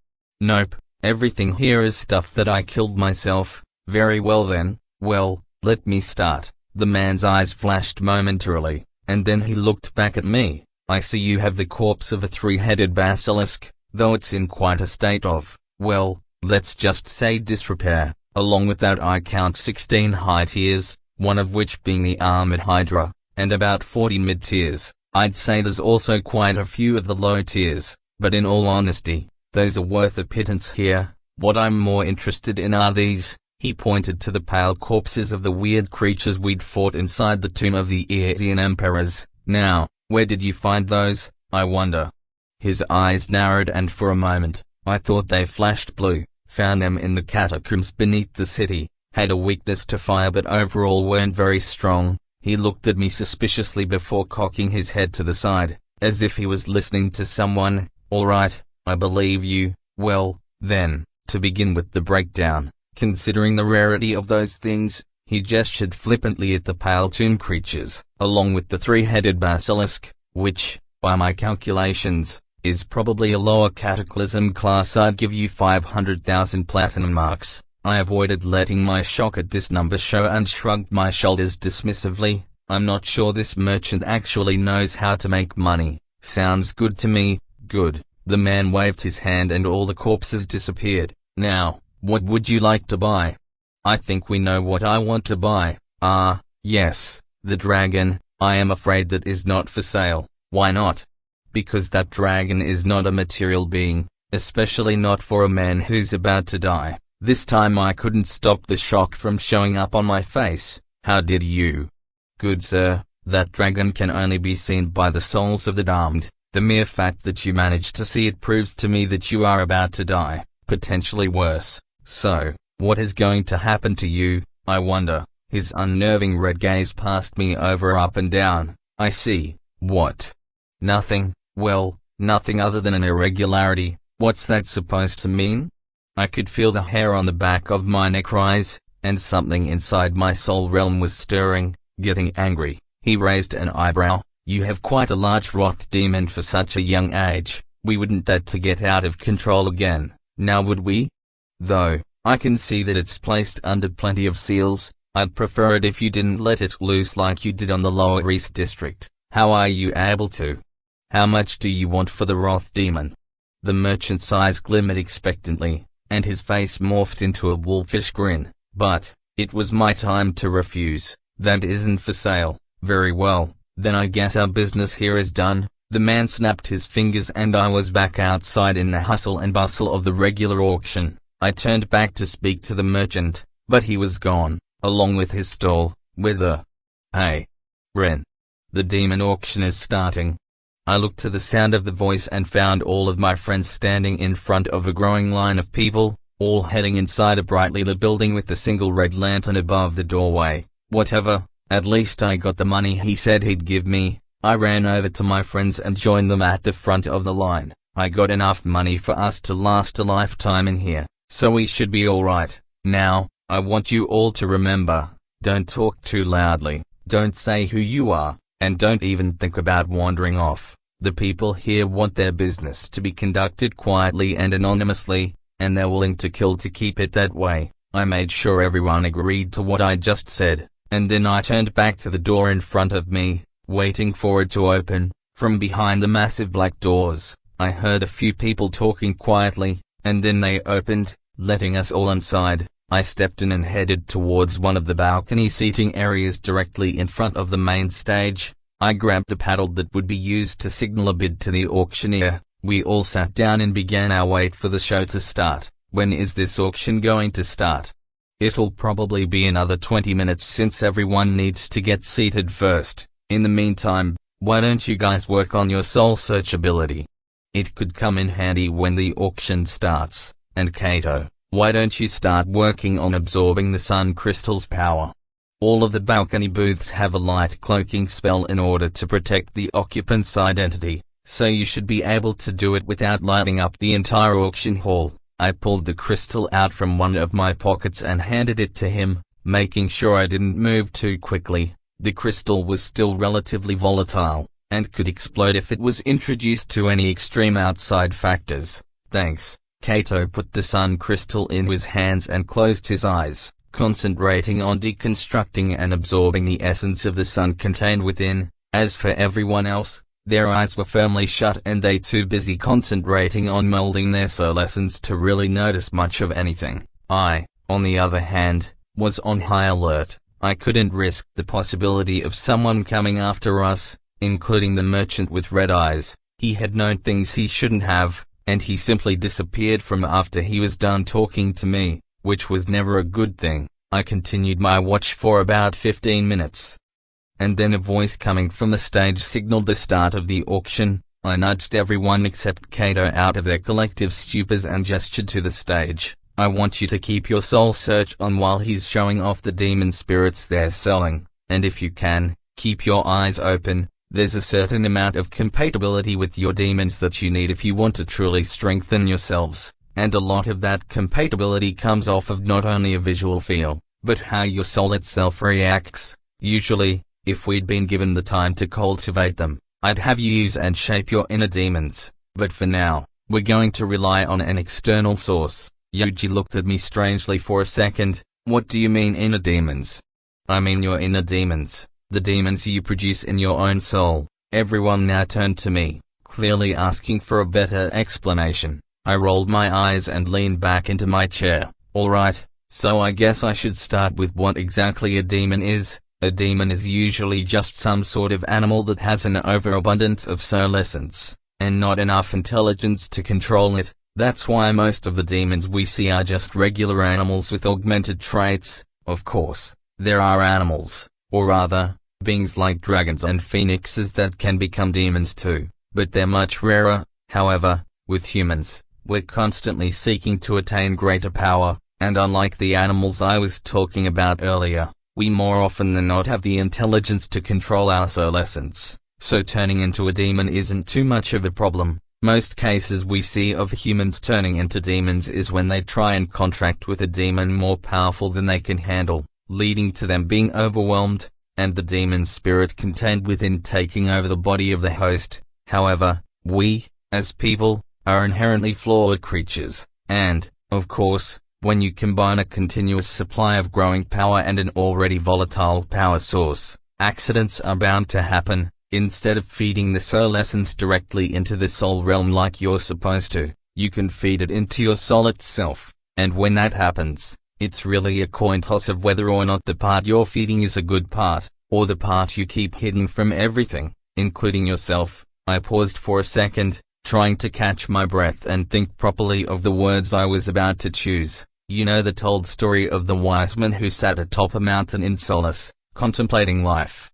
Nope, everything here is stuff that I killed myself. Very well then, well, let me start. The man's eyes flashed momentarily, and then he looked back at me. I see you have the corpse of a three-headed basilisk, though it's in quite a state of, well, let's just say disrepair. Along with that I count 16 high tiers, one of which being the armored hydra, and about 40 mid-tiers. I'd say there's also quite a few of the low tiers, but in all honesty, those are worth a pittance here. What I'm more interested in are these. He pointed to the pale corpses of the weird creatures we'd fought inside the tomb of the Earthian emperors. Now, where did you find those, I wonder? His eyes narrowed and for a moment, I thought they flashed blue. Found them in the catacombs beneath the city. Had a weakness to fire but overall weren't very strong. He looked at me suspiciously before cocking his head to the side, as if he was listening to someone. All right, I believe you. Well, then, to begin with the breakdown, considering the rarity of those things, he gestured flippantly at the pale tomb creatures, along with the three-headed basilisk, which, by my calculations, is probably a lower cataclysm class. I'd give you 500,000 platinum marks. I avoided letting my shock at this number show and shrugged my shoulders dismissively. I'm not sure this merchant actually knows how to make money. Sounds good to me. Good. The man waved his hand and all the corpses disappeared. Now, what would you like to buy? I think we know what I want to buy. Ah, yes, the dragon. I am afraid that is not for sale. Why not? Because that dragon is not a material being, especially not for a man who's about to die. This time I couldn't stop the shock from showing up on my face. How did you? Good sir, that dragon can only be seen by the souls of the damned. The mere fact that you managed to see it proves to me that you are about to die, potentially worse. So, what is going to happen to you, I wonder? His unnerving red gaze passed me over up and down. I see. What? Nothing. Well, nothing other than an irregularity. What's that supposed to mean? I could feel the hair on the back of my neck rise, and something inside my soul realm was stirring, getting angry. He raised an eyebrow. You have quite a large wrath demon for such a young age. We wouldn't that to get out of control again, now would we? Though, I can see that it's placed under plenty of seals. I'd prefer it if you didn't let it loose like you did on the Lower East District. How are you able to? How much do you want for the wrath demon? The merchant's eyes glimmered expectantly, and his face morphed into a wolfish grin. But, It was my time to refuse. That isn't for sale. Very well, then I guess our business here is done. The man snapped his fingers and I was back outside in the hustle and bustle of the regular auction. I turned back to speak to the merchant, but he was gone, along with his stall, with a, "Hey, Ren. The demon auction is starting." I looked to the sound of the voice and found all of my friends standing in front of a growing line of people, all heading inside a brightly lit building with a single red lantern above the doorway. Whatever, at least I got the money he said he'd give me. I ran over to my friends and joined them at the front of the line. I got enough money for us to last a lifetime in here, so we should be alright. Now, I want you all to remember, don't talk too loudly, don't say who you are, and don't even think about wandering off. The people here want their business to be conducted quietly and anonymously, and they're willing to kill to keep it that way. I made sure everyone agreed to what I just said, and then I turned back to the door in front of me, waiting for it to open. From behind the massive black doors, I heard a few people talking quietly, and then they opened, letting us all inside. I stepped in and headed towards one of the balcony seating areas directly in front of the main stage. I grabbed the paddle that would be used to signal a bid to the auctioneer. We all sat down and began our wait for the show to start. When is this auction going to start? It'll probably be another 20 minutes since everyone needs to get seated first. In the meantime, why don't you guys work on your soul search ability? It could come in handy when the auction starts. And Kato, why don't you start working on absorbing the sun crystal's power? All of the balcony booths have a light cloaking spell in order to protect the occupant's identity, so you should be able to do it without lighting up the entire auction hall. I pulled the crystal out from one of my pockets and handed it to him, making sure I didn't move too quickly. The crystal was still relatively volatile, and could explode if it was introduced to any extreme outside factors. Thanks. Kato put the sun crystal in his hands and closed his eyes, concentrating on deconstructing and absorbing the essence of the sun contained within. As for everyone else, their eyes were firmly shut and they too busy concentrating on molding their soul essence to really notice much of anything. I, on the other hand, was on high alert. I couldn't risk the possibility of someone coming after us, including the merchant with red eyes. He had known things he shouldn't have, and he simply disappeared from after he was done talking to me, which was never a good thing. I continued my watch for about 15 minutes. And then a voice coming from the stage signaled the start of the auction. I nudged everyone except Kato out of their collective stupors and gestured to the stage. I want you to keep your soul search on while he's showing off the demon spirits they're selling, and if you can, keep your eyes open. There's a certain amount of compatibility with your demons that you need if you want to truly strengthen yourselves, and a lot of that compatibility comes off of not only a visual feel, but how your soul itself reacts. Usually, if we'd been given the time to cultivate them, I'd have you use and shape your inner demons, but for now, we're going to rely on an external source. Yuji looked at me strangely for a second. What do you mean inner demons? I mean your inner demons, the demons you produce in your own soul. Everyone now turned to me, clearly asking for a better explanation. I rolled my eyes and leaned back into my chair. Alright, so I guess I should start with what exactly a demon is. A demon is usually just some sort of animal that has an overabundance of soul essence, and not enough intelligence to control it. That's why most of the demons we see are just regular animals with augmented traits. Of course, there are animals, or rather, beings like dragons and phoenixes that can become demons too, but they're much rarer. However, with humans, we're constantly seeking to attain greater power, and unlike the animals I was talking about earlier, we more often than not have the intelligence to control our soul essence, so turning into a demon isn't too much of a problem. Most cases we see of humans turning into demons is when they try and contract with a demon more powerful than they can handle, leading to them being overwhelmed, and the demon's spirit contained within taking over the body of the host. However, we, as people, are inherently flawed creatures, and, of course, when you combine a continuous supply of growing power and an already volatile power source, accidents are bound to happen. Instead of feeding the soul essence directly into the soul realm like you're supposed to, you can feed it into your soul itself, and when that happens, It's really a coin toss of whether or not the part you're feeding is a good part, or the part you keep hidden from everything, including yourself. I paused for a second, trying to catch my breath and think properly of the words I was about to choose. You know the told story of the wise man who sat atop a mountain in solace, contemplating life?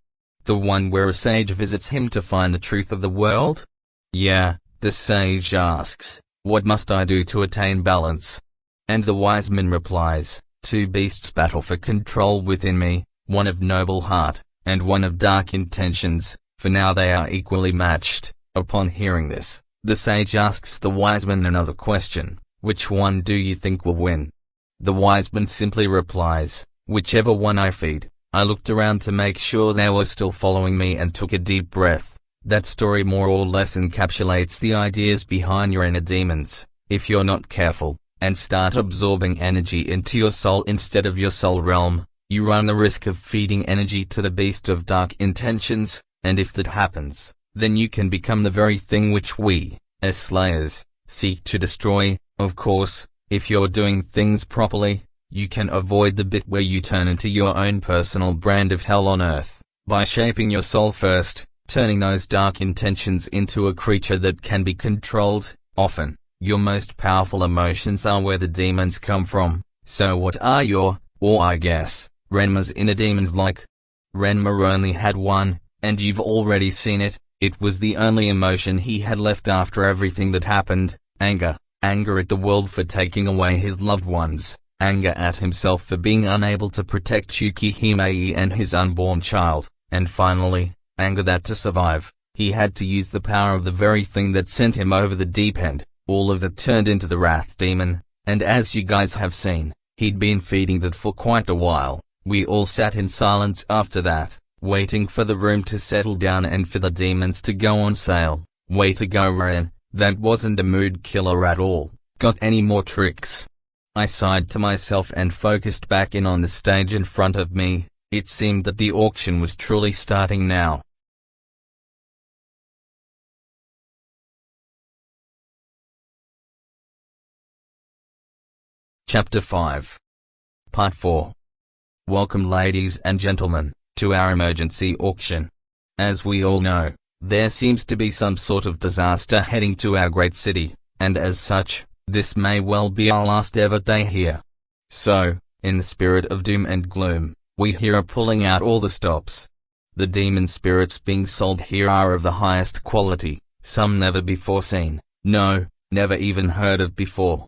The one where a sage visits him to find the truth of the world? Yeah, the sage asks, "What must I do to attain balance?" And the wise man replies, "Two beasts battle for control within me, one of noble heart, and one of dark intentions, for now they are equally matched." Upon hearing this, the sage asks the wise man another question: "Which one do you think will win?" The wise man simply replies, "Whichever one I feed." I looked around to make sure they were still following me and took a deep breath. That story more or less encapsulates the ideas behind your inner demons. If you're not careful, and start absorbing energy into your soul instead of your soul realm, you run the risk of feeding energy to the beast of dark intentions, and if that happens, then you can become the very thing which we, as slayers, seek to destroy. Of course, if you're doing things properly, you can avoid the bit where you turn into your own personal brand of hell on earth, by shaping your soul first, turning those dark intentions into a creature that can be controlled. Often, your most powerful emotions are where the demons come from. So what are your, or I guess, Renmur's inner demons like? Renmur only had one, and you've already seen it. It was the only emotion he had left after everything that happened: anger. Anger at the world for taking away his loved ones. Anger at himself for being unable to protect Yukihime and his unborn child. And finally, anger that to survive, he had to use the power of the very thing that sent him over the deep end. All of that turned into the wrath demon, and as you guys have seen, he'd been feeding that for quite a while. We all sat in silence after that, waiting for the room to settle down and for the demons to go on sale. Way to go, Ren. That wasn't a mood killer at all. Got any more tricks? I sighed to myself and focused back in on the stage in front of me. It seemed that the auction was truly starting now. Chapter 5. Part 4. Welcome, ladies and gentlemen, to our emergency auction. As we all know, there seems to be some sort of disaster heading to our great city, and as such, this may well be our last ever day here. So, in the spirit of doom and gloom, we here are pulling out all the stops. The demon spirits being sold here are of the highest quality, some never before seen, no, never even heard of before.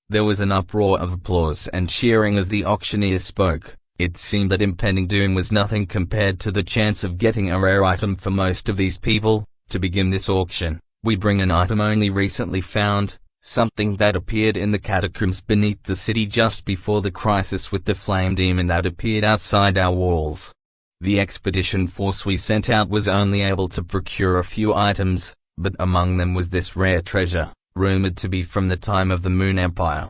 There was an uproar of applause and cheering as the auctioneer spoke. It seemed that impending doom was nothing compared to the chance of getting a rare item for most of these people. To begin this auction, we bring an item only recently found, something that appeared in the catacombs beneath the city just before the crisis with the flame demon that appeared outside our walls. The expedition force we sent out was only able to procure a few items, but among them was this rare treasure, rumored to be from the time of the Moon Empire.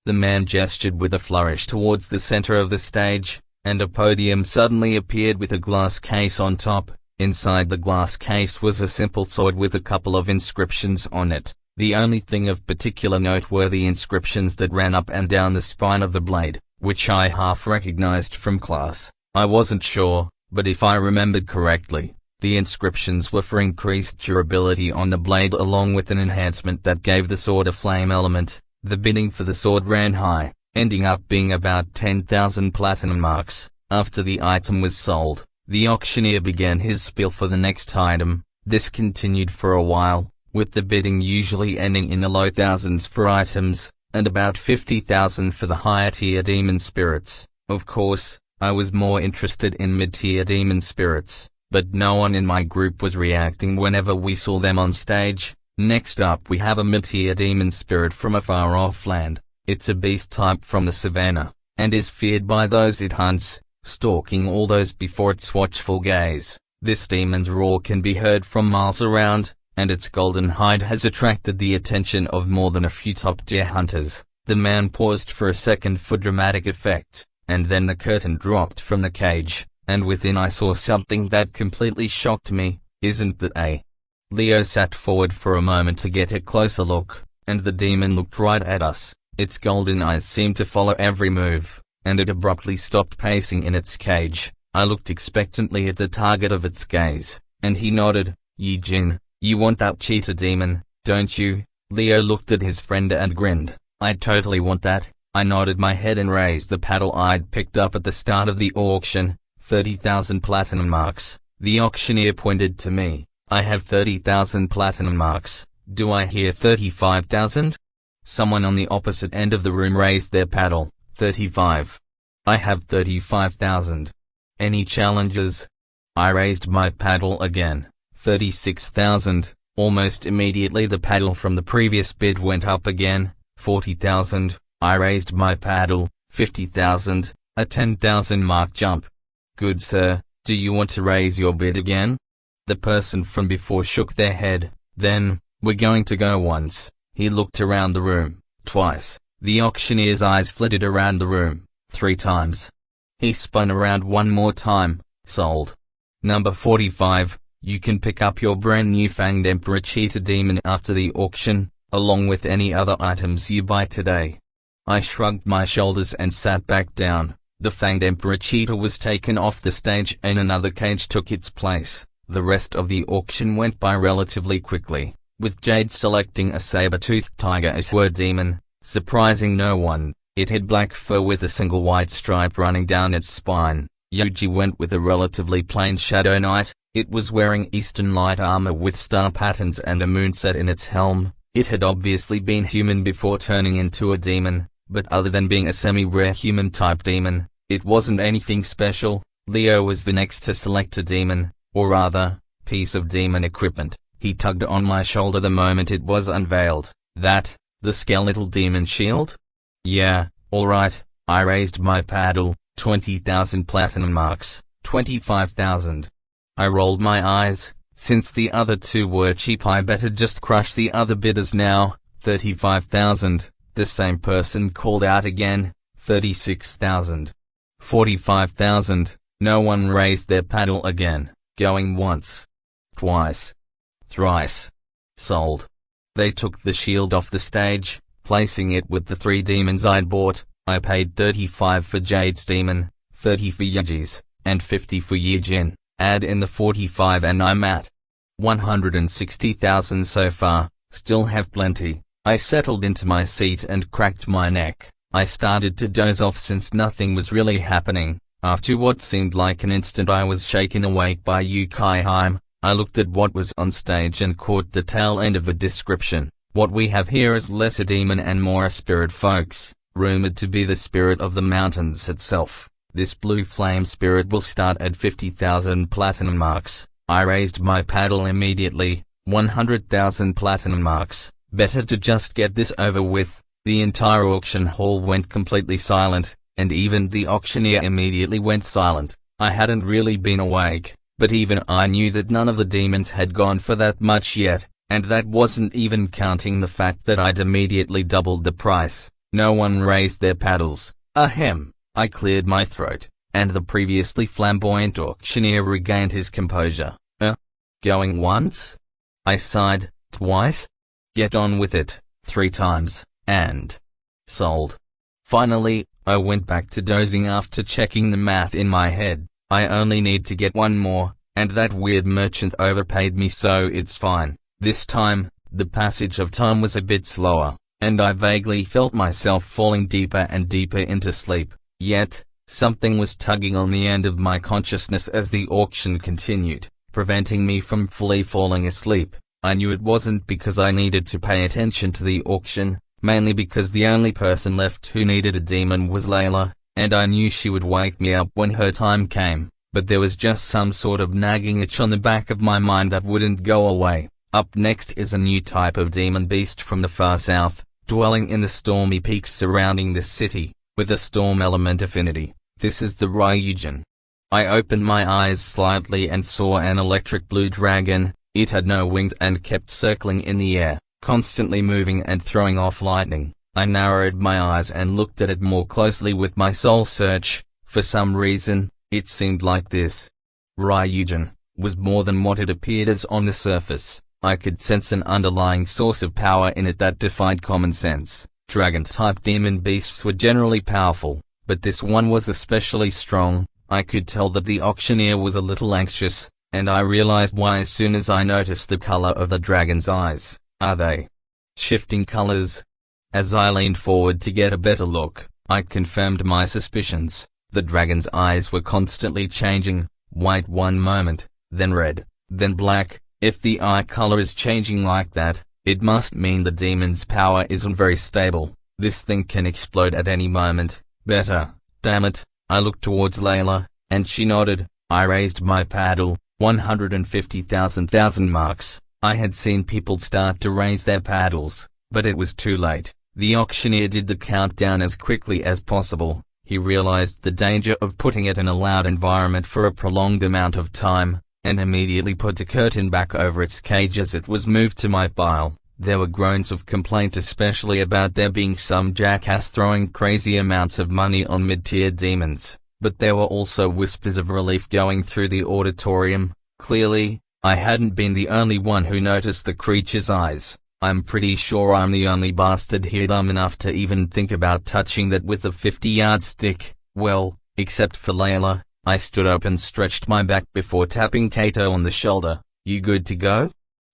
The man gestured with a flourish towards the center of the stage, and a podium suddenly appeared with a glass case on top. Inside the glass case was a simple sword with a couple of inscriptions on it. The only thing of particular note were the inscriptions that ran up and down the spine of the blade, which I half recognized from class. I wasn't sure, but if I remembered correctly, the inscriptions were for increased durability on the blade along with an enhancement that gave the sword a flame element. The bidding for the sword ran high, ending up being about 10,000 platinum marks. After the item was sold, the auctioneer began his spiel for the next item. This continued for a while, with the bidding usually ending in the low thousands for items, and about 50,000 for the higher tier demon spirits. Of course, I was more interested in mid-tier demon spirits, but no one in my group was reacting whenever we saw them on stage. Next up we have a mid-tier demon spirit from a far-off land. It's a beast type from the savannah, and is feared by those it hunts, stalking all those before its watchful gaze. This demon's roar can be heard from miles around, and its golden hide has attracted the attention of more than a few top-tier hunters. The man paused for a second for dramatic effect, and then the curtain dropped from the cage, and within I saw something that completely shocked me. Isn't that a... Leo sat forward for a moment to get a closer look, and the demon looked right at us. Its golden eyes seemed to follow every move, and it abruptly stopped pacing in its cage. I looked expectantly at the target of its gaze, and he nodded. "Eugene, you want that cheetah demon, don't you?" Leo looked at his friend and grinned. "I totally want that." I nodded my head and raised the paddle I'd picked up at the start of the auction. 30,000 platinum marks. The auctioneer pointed to me. "I have 30,000 platinum marks. Do I hear 35,000? Someone on the opposite end of the room raised their paddle. 35. "I have 35,000. Any challenges?" I raised my paddle again. 36,000. Almost immediately the paddle from the previous bid went up again. 40,000. I raised my paddle. 50,000. A 10,000 mark jump. "Good sir, do you want to raise your bid again?" The person from before shook their head. "Then, we're going to go once." He looked around the room. Twice. The auctioneer's eyes flitted around the room. 3 times. He spun around one more time. "Sold. Number 45, you can pick up your brand new Fanged Emperor Cheetah Demon after the auction, along with any other items you buy today." I shrugged my shoulders and sat back down. The Fanged Emperor Cheetah was taken off the stage and another cage took its place. The rest of the auction went by relatively quickly, with Jade selecting a saber-toothed tiger as her demon, surprising no one. It had black fur with a single white stripe running down its spine. Yuji went with a relatively plain Shadow Knight. It was wearing Eastern Light armor with star patterns and a moon set in its helm. It had obviously been human before turning into a demon, but other than being a semi-rare human-type demon, it wasn't anything special. Leo was the next to select a demon, or rather, piece of demon equipment. He tugged on my shoulder the moment it was unveiled. "That, the skeletal demon shield?" "Yeah, alright." I raised my paddle. 20,000 platinum marks. 25,000. I rolled my eyes. Since the other two were cheap, I better just crush the other bidders now. 35,000. The same person called out again. 36,000. 45,000. No one raised their paddle again. Going once. Twice. Thrice. Sold. They took the shield off the stage, placing it with the 3 demons I'd bought. I paid 35 for Jade's demon, 30 for Yuji's, and 50 for Yujin. Add in the 45 and I'm at 160,000 so far. Still have plenty. I settled into my seat and cracked my neck. I started to doze off since nothing was really happening. After what seemed like an instant I was shaken awake by Yukai Haim. I looked at what was on stage and caught the tail end of the description. What we have here is less a demon and more a spirit, folks. Rumored to be the spirit of the mountains itself. This blue flame spirit will start at 50,000 platinum marks. I raised my paddle immediately. 100,000 platinum marks. Better to just get this over with. The entire auction hall went completely silent, and even the auctioneer immediately went silent. I hadn't really been awake, but even I knew that none of the demons had gone for that much yet, and that wasn't even counting the fact that I'd immediately doubled the price. No one raised their paddles. Ahem. I cleared my throat, and the previously flamboyant auctioneer regained his composure. Going once? I sighed. Twice? Get on with it. 3 times, and sold. Finally, I went back to dozing after checking the math in my head. I only need to get one more, and that weird merchant overpaid me, so it's fine. This time, the passage of time was a bit slower, and I vaguely felt myself falling deeper and deeper into sleep. Yet, something was tugging on the end of my consciousness as the auction continued, preventing me from fully falling asleep. I knew it wasn't because I needed to pay attention to the auction, mainly because the only person left who needed a demon was Layla, and I knew she would wake me up when her time came, but there was just some sort of nagging itch on the back of my mind that wouldn't go away. Up next is a new type of demon beast from the far south, dwelling in the stormy peaks surrounding this city, with a storm element affinity. This is the Ryujin. I opened my eyes slightly and saw an electric blue dragon. It had no wings and kept circling in the air, constantly moving and throwing off lightning. I narrowed my eyes and looked at it more closely with my soul search. For some reason, it seemed like this Ryujin was more than what it appeared as on the surface. I could sense an underlying source of power in it that defied common sense. Dragon-type demon beasts were generally powerful, but this one was especially strong. I could tell that the auctioneer was a little anxious, and I realized why as soon as I noticed the color of the dragon's eyes. Are they shifting colors? As I leaned forward to get a better look, I confirmed my suspicions. The dragon's eyes were constantly changing, white one moment, then red, then black. If the eye color is changing like that, it must mean the demon's power isn't very stable. This thing can explode at any moment. Better. Damn it. I looked towards Layla, and she nodded. I raised my paddle. 150,000 marks. I had seen people start to raise their paddles, but it was too late. The auctioneer did the countdown as quickly as possible. He realized the danger of putting it in a loud environment for a prolonged amount of time, and immediately put a curtain back over its cage as it was moved to my pile. There were groans of complaint, especially about there being some jackass throwing crazy amounts of money on mid-tier demons, but there were also whispers of relief going through the auditorium. Clearly, I hadn't been the only one who noticed the creature's eyes. I'm pretty sure I'm the only bastard here dumb enough to even think about touching that with a 50-yard stick. Well, except for Layla. I stood up and stretched my back before tapping Kato on the shoulder. You good to go?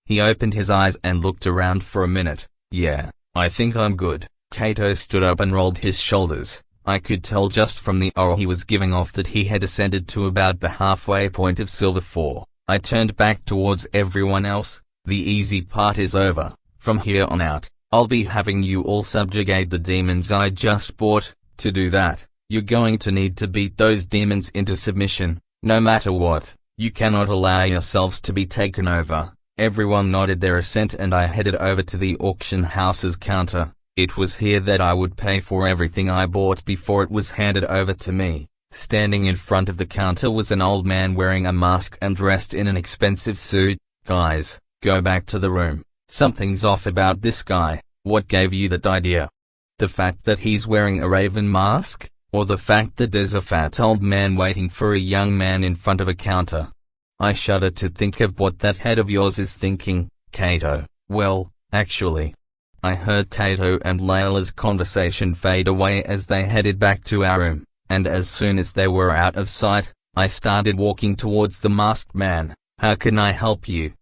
He opened his eyes and looked around for a minute. Yeah, I think I'm good. Kato stood up and rolled his shoulders. I could tell just from the aura he was giving off that he had ascended to about the halfway point of Silver 4. I turned back towards everyone else. The easy part is over. From here on out, I'll be having you all subjugate the demons I just bought. To do that, you're going to need to beat those demons into submission, no matter what. You cannot allow yourselves to be taken over. Everyone nodded their assent and I headed over to the auction house's counter. It was here that I would pay for everything I bought before it was handed over to me. Standing in front of the counter was an old man wearing a mask and dressed in an expensive suit. Guys, go back to the room. Something's off about this guy. What gave you that idea? The fact that he's wearing a raven mask? Or the fact that there's a fat old man waiting for a young man in front of a counter? I shudder to think of what that head of yours is thinking, Kato. Well, actually, I heard Kato and Layla's conversation fade away as they headed back to our room, and as soon as they were out of sight, I started walking towards the masked man. How can I help you?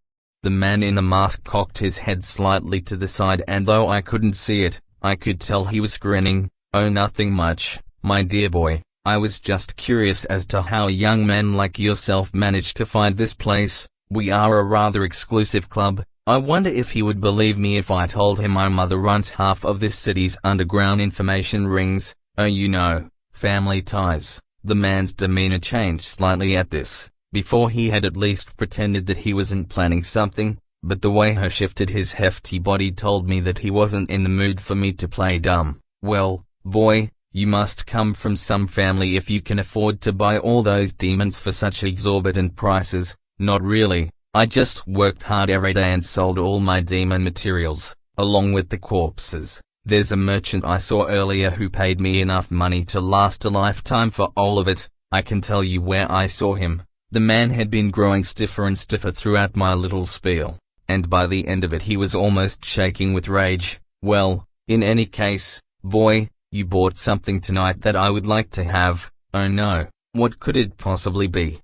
The man in the mask cocked his head slightly to the side, and though I couldn't see it, I could tell he was grinning. Oh, nothing much, my dear boy. I was just curious as to how a young man like yourself managed to find this place. We are a rather exclusive club. I wonder if he would believe me if I told him my mother runs half of this city's underground information rings. Oh, you know, family ties. The man's demeanor changed slightly at this. Before he had at least pretended that he wasn't planning something, but the way he shifted his hefty body told me that he wasn't in the mood for me to play dumb. Well, boy, you must come from some family if you can afford to buy all those demons for such exorbitant prices. Not really. I just worked hard every day and sold all my demon materials, along with the corpses. There's a merchant I saw earlier who paid me enough money to last a lifetime for all of it. I can tell you where I saw him. The man had been growing stiffer and stiffer throughout my little spiel, and by the end of it he was almost shaking with rage. Well, in any case, boy, you bought something tonight that I would like to have. Oh no, what could it possibly be?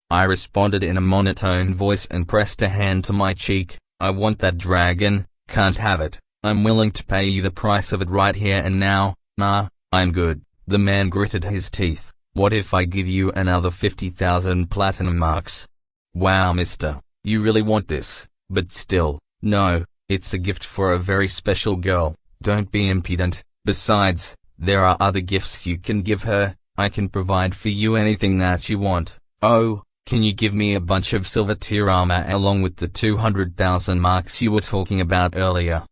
I responded in a monotone voice and pressed a hand to my cheek. I want that dragon. Can't have it. I'm willing to pay you the price of it right here and now. Nah, I'm good. The man gritted his teeth. What if I give you another 50,000 platinum marks? Wow, mister, you really want this? But still, no, it's a gift for a very special girl. Don't be impudent. Besides, there are other gifts you can give her. I can provide for you anything that you want. Oh, can you give me a bunch of silver tier armor along with the 200,000 marks you were talking about earlier?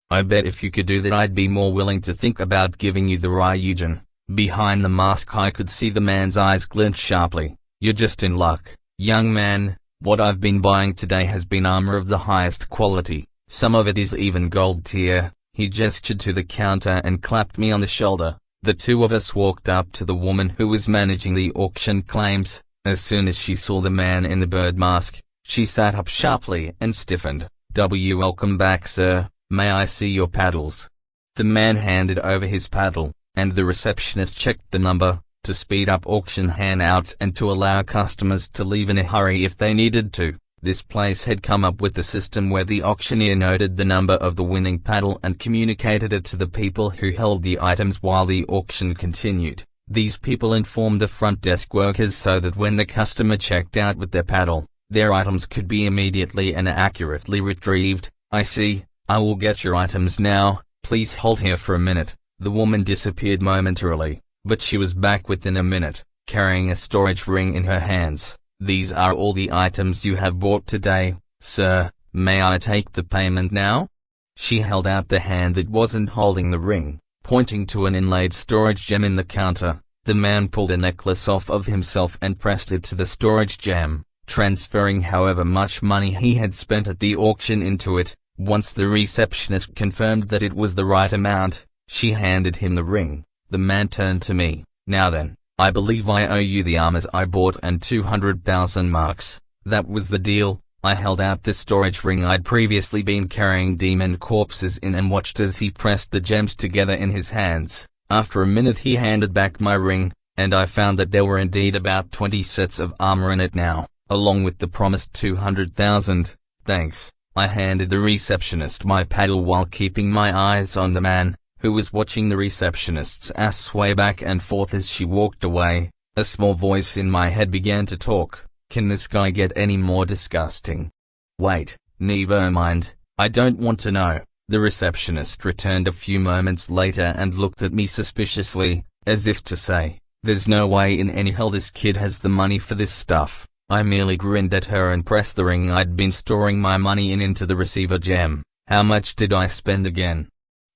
I bet if you could do that I'd be more willing to think about giving you the Ryujin. Behind the mask I could see the man's eyes glint sharply. You're just in luck, young man. What I've been buying today has been armor of the highest quality. Some of it is even gold tier. He gestured to the counter and clapped me on the shoulder. The two of us walked up to the woman who was managing the auction claims. As soon as she saw the man in the bird mask, she sat up sharply and stiffened. Welcome back, sir. May I see your paddles? The man handed over his paddle, and the receptionist checked the number, to speed up auction handouts and to allow customers to leave in a hurry if they needed to. This place had come up with the system where the auctioneer noted the number of the winning paddle and communicated it to the people who held the items while the auction continued. These people informed the front desk workers so that when the customer checked out with their paddle, their items could be immediately and accurately retrieved. "I see, I will get your items now, please hold here for a minute." The woman disappeared momentarily, but she was back within a minute, carrying a storage ring in her hands. "These are all the items you have bought today, sir. May I take the payment now?" She held out the hand that wasn't holding the ring, pointing to an inlaid storage gem in the counter. The man pulled a necklace off of himself and pressed it to the storage gem, transferring however much money he had spent at the auction into it. Once the receptionist confirmed that it was the right amount, she handed him the ring. The man turned to me. "Now then, I believe I owe you the armors I bought and 200,000 marks. That was the deal." I held out the storage ring I'd previously been carrying demon corpses in and watched as he pressed the gems together in his hands. After a minute he handed back my ring, and I found that there were indeed about 20 sets of armor in it now, along with the promised 200,000. "Thanks." I handed the receptionist my paddle while keeping my eyes on the man, who was watching the receptionist's ass sway back and forth as she walked away. A small voice in my head began to talk. "Can this guy get any more disgusting?" "Wait, never mind, I don't want to know." The receptionist returned a few moments later and looked at me suspiciously, as if to say, "There's no way in any hell this kid has the money for this stuff." I merely grinned at her and pressed the ring I'd been storing my money in into the receiver gem. "How much did I spend again?"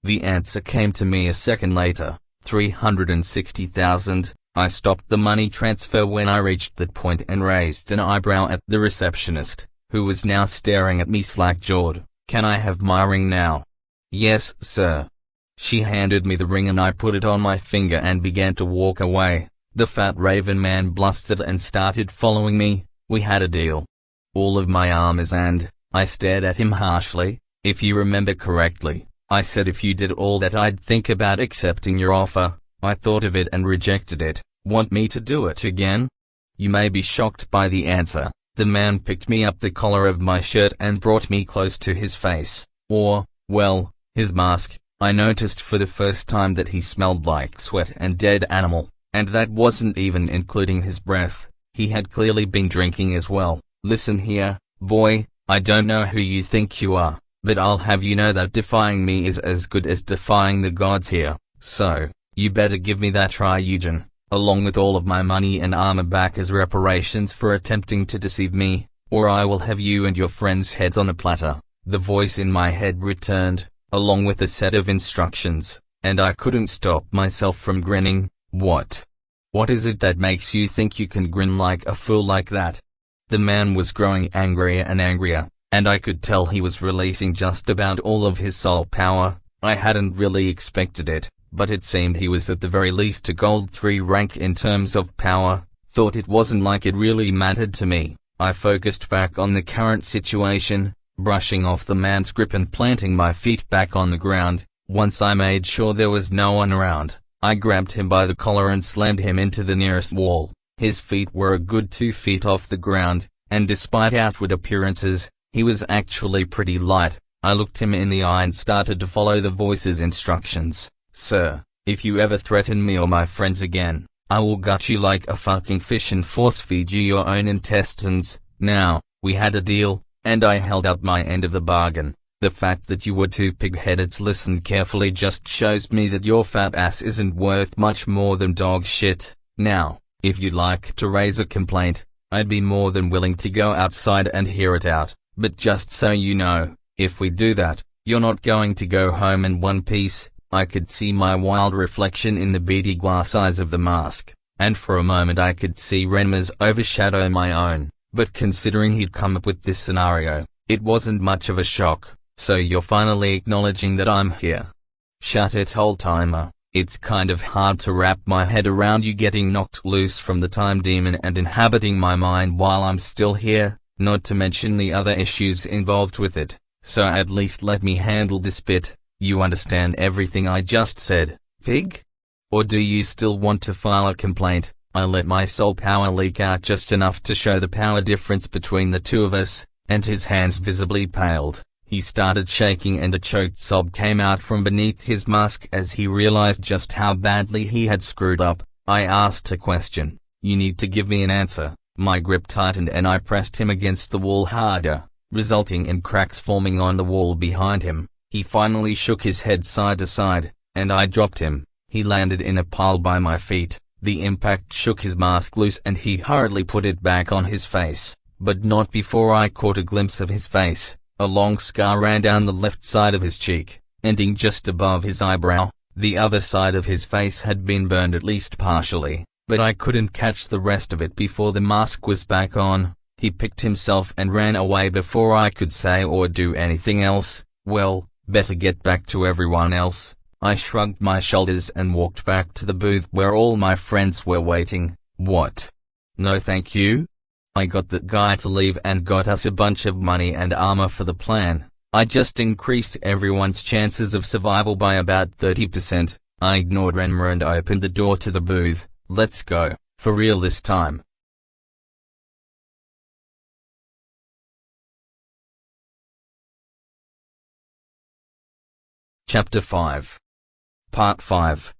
The answer came to me a second later. 360,000. I stopped the money transfer when I reached that point and raised an eyebrow at the receptionist, who was now staring at me slack-jawed. "Can I have my ring now?" "Yes, sir." She handed me the ring and I put it on my finger and began to walk away. The fat raven man blustered and started following me. We had a deal. All of my armors and, I stared at him harshly. "If you remember correctly, I said if you did all that I'd think about accepting your offer." I thought of it and rejected it. "Want me to do it again?" You may be shocked by the answer. The man picked me up the collar of my shirt and brought me close to his face. Or, well, his mask. I noticed for the first time that he smelled like sweat and dead animal. And that wasn't even including his breath. He had clearly been drinking as well. "Listen here, boy, I don't know who you think you are, but I'll have you know that defying me is as good as defying the gods here. So, you better give me that Triugen, along with all of my money and armor back as reparations for attempting to deceive me, or I will have you and your friends' heads on a platter." The voice in my head returned, along with a set of instructions, and I couldn't stop myself from grinning. What is it that makes you think you can grin like a fool like that?" The man was growing angrier and angrier, and I could tell he was releasing just about all of his soul power. I hadn't really expected it, but it seemed he was at the very least a gold 3 rank in terms of power. Thought it wasn't like it really mattered to me. I focused back on the current situation, brushing off the man's grip and planting my feet back on the ground. Once I made sure there was no one around, I grabbed him by the collar and slammed him into the nearest wall. His feet were a good 2 feet off the ground, and despite outward appearances, he was actually pretty light. I looked him in the eye and started to follow the voice's instructions. "Sir, if you ever threaten me or my friends again, I will gut you like a fucking fish and force feed you your own intestines." Now, we had a deal, and I held up my end of the bargain. The fact that you were two pig-headed to listen carefully just shows me that your fat ass isn't worth much more than dog shit. Now, if you'd like to raise a complaint, I'd be more than willing to go outside and hear it out. But just so you know, if we do that, you're not going to go home in one piece. I could see my wild reflection in the beady glass eyes of the mask, and for a moment I could see Renmur's overshadow my own. But considering he'd come up with this scenario, it wasn't much of a shock. "So you're finally acknowledging that I'm here?" "Shut it, old-timer. It's kind of hard to wrap my head around you getting knocked loose from the time demon and inhabiting my mind while I'm still here, not to mention the other issues involved with it. So at least let me handle this bit. You understand everything I just said, pig?" or do you still want to file a complaint? I let my soul power leak out just enough to show the power difference between the two of us, and his hands visibly paled. He started shaking and a choked sob came out from beneath his mask as he realized just how badly he had screwed up. I asked a question. You need to give me an answer. My grip tightened and I pressed him against the wall harder, resulting in cracks forming on the wall behind him. He finally shook his head side to side, and I dropped him. He landed in a pile by my feet. The impact shook his mask loose and he hurriedly put it back on his face, but not before I caught a glimpse of his face. A long scar ran down the left side of his cheek, ending just above his eyebrow. The other side of his face had been burned at least partially, but I couldn't catch the rest of it before the mask was back on. He picked himself and ran away before I could say or do anything else. Well, better get back to everyone else. I shrugged my shoulders and walked back to the booth where all my friends were waiting. What? No thank you? I got that guy to leave and got us a bunch of money and armor for the plan. I just increased everyone's chances of survival by about 30%. I ignored Renmur and opened the door to the booth. Let's go, for real this time. Chapter 5. Part 5.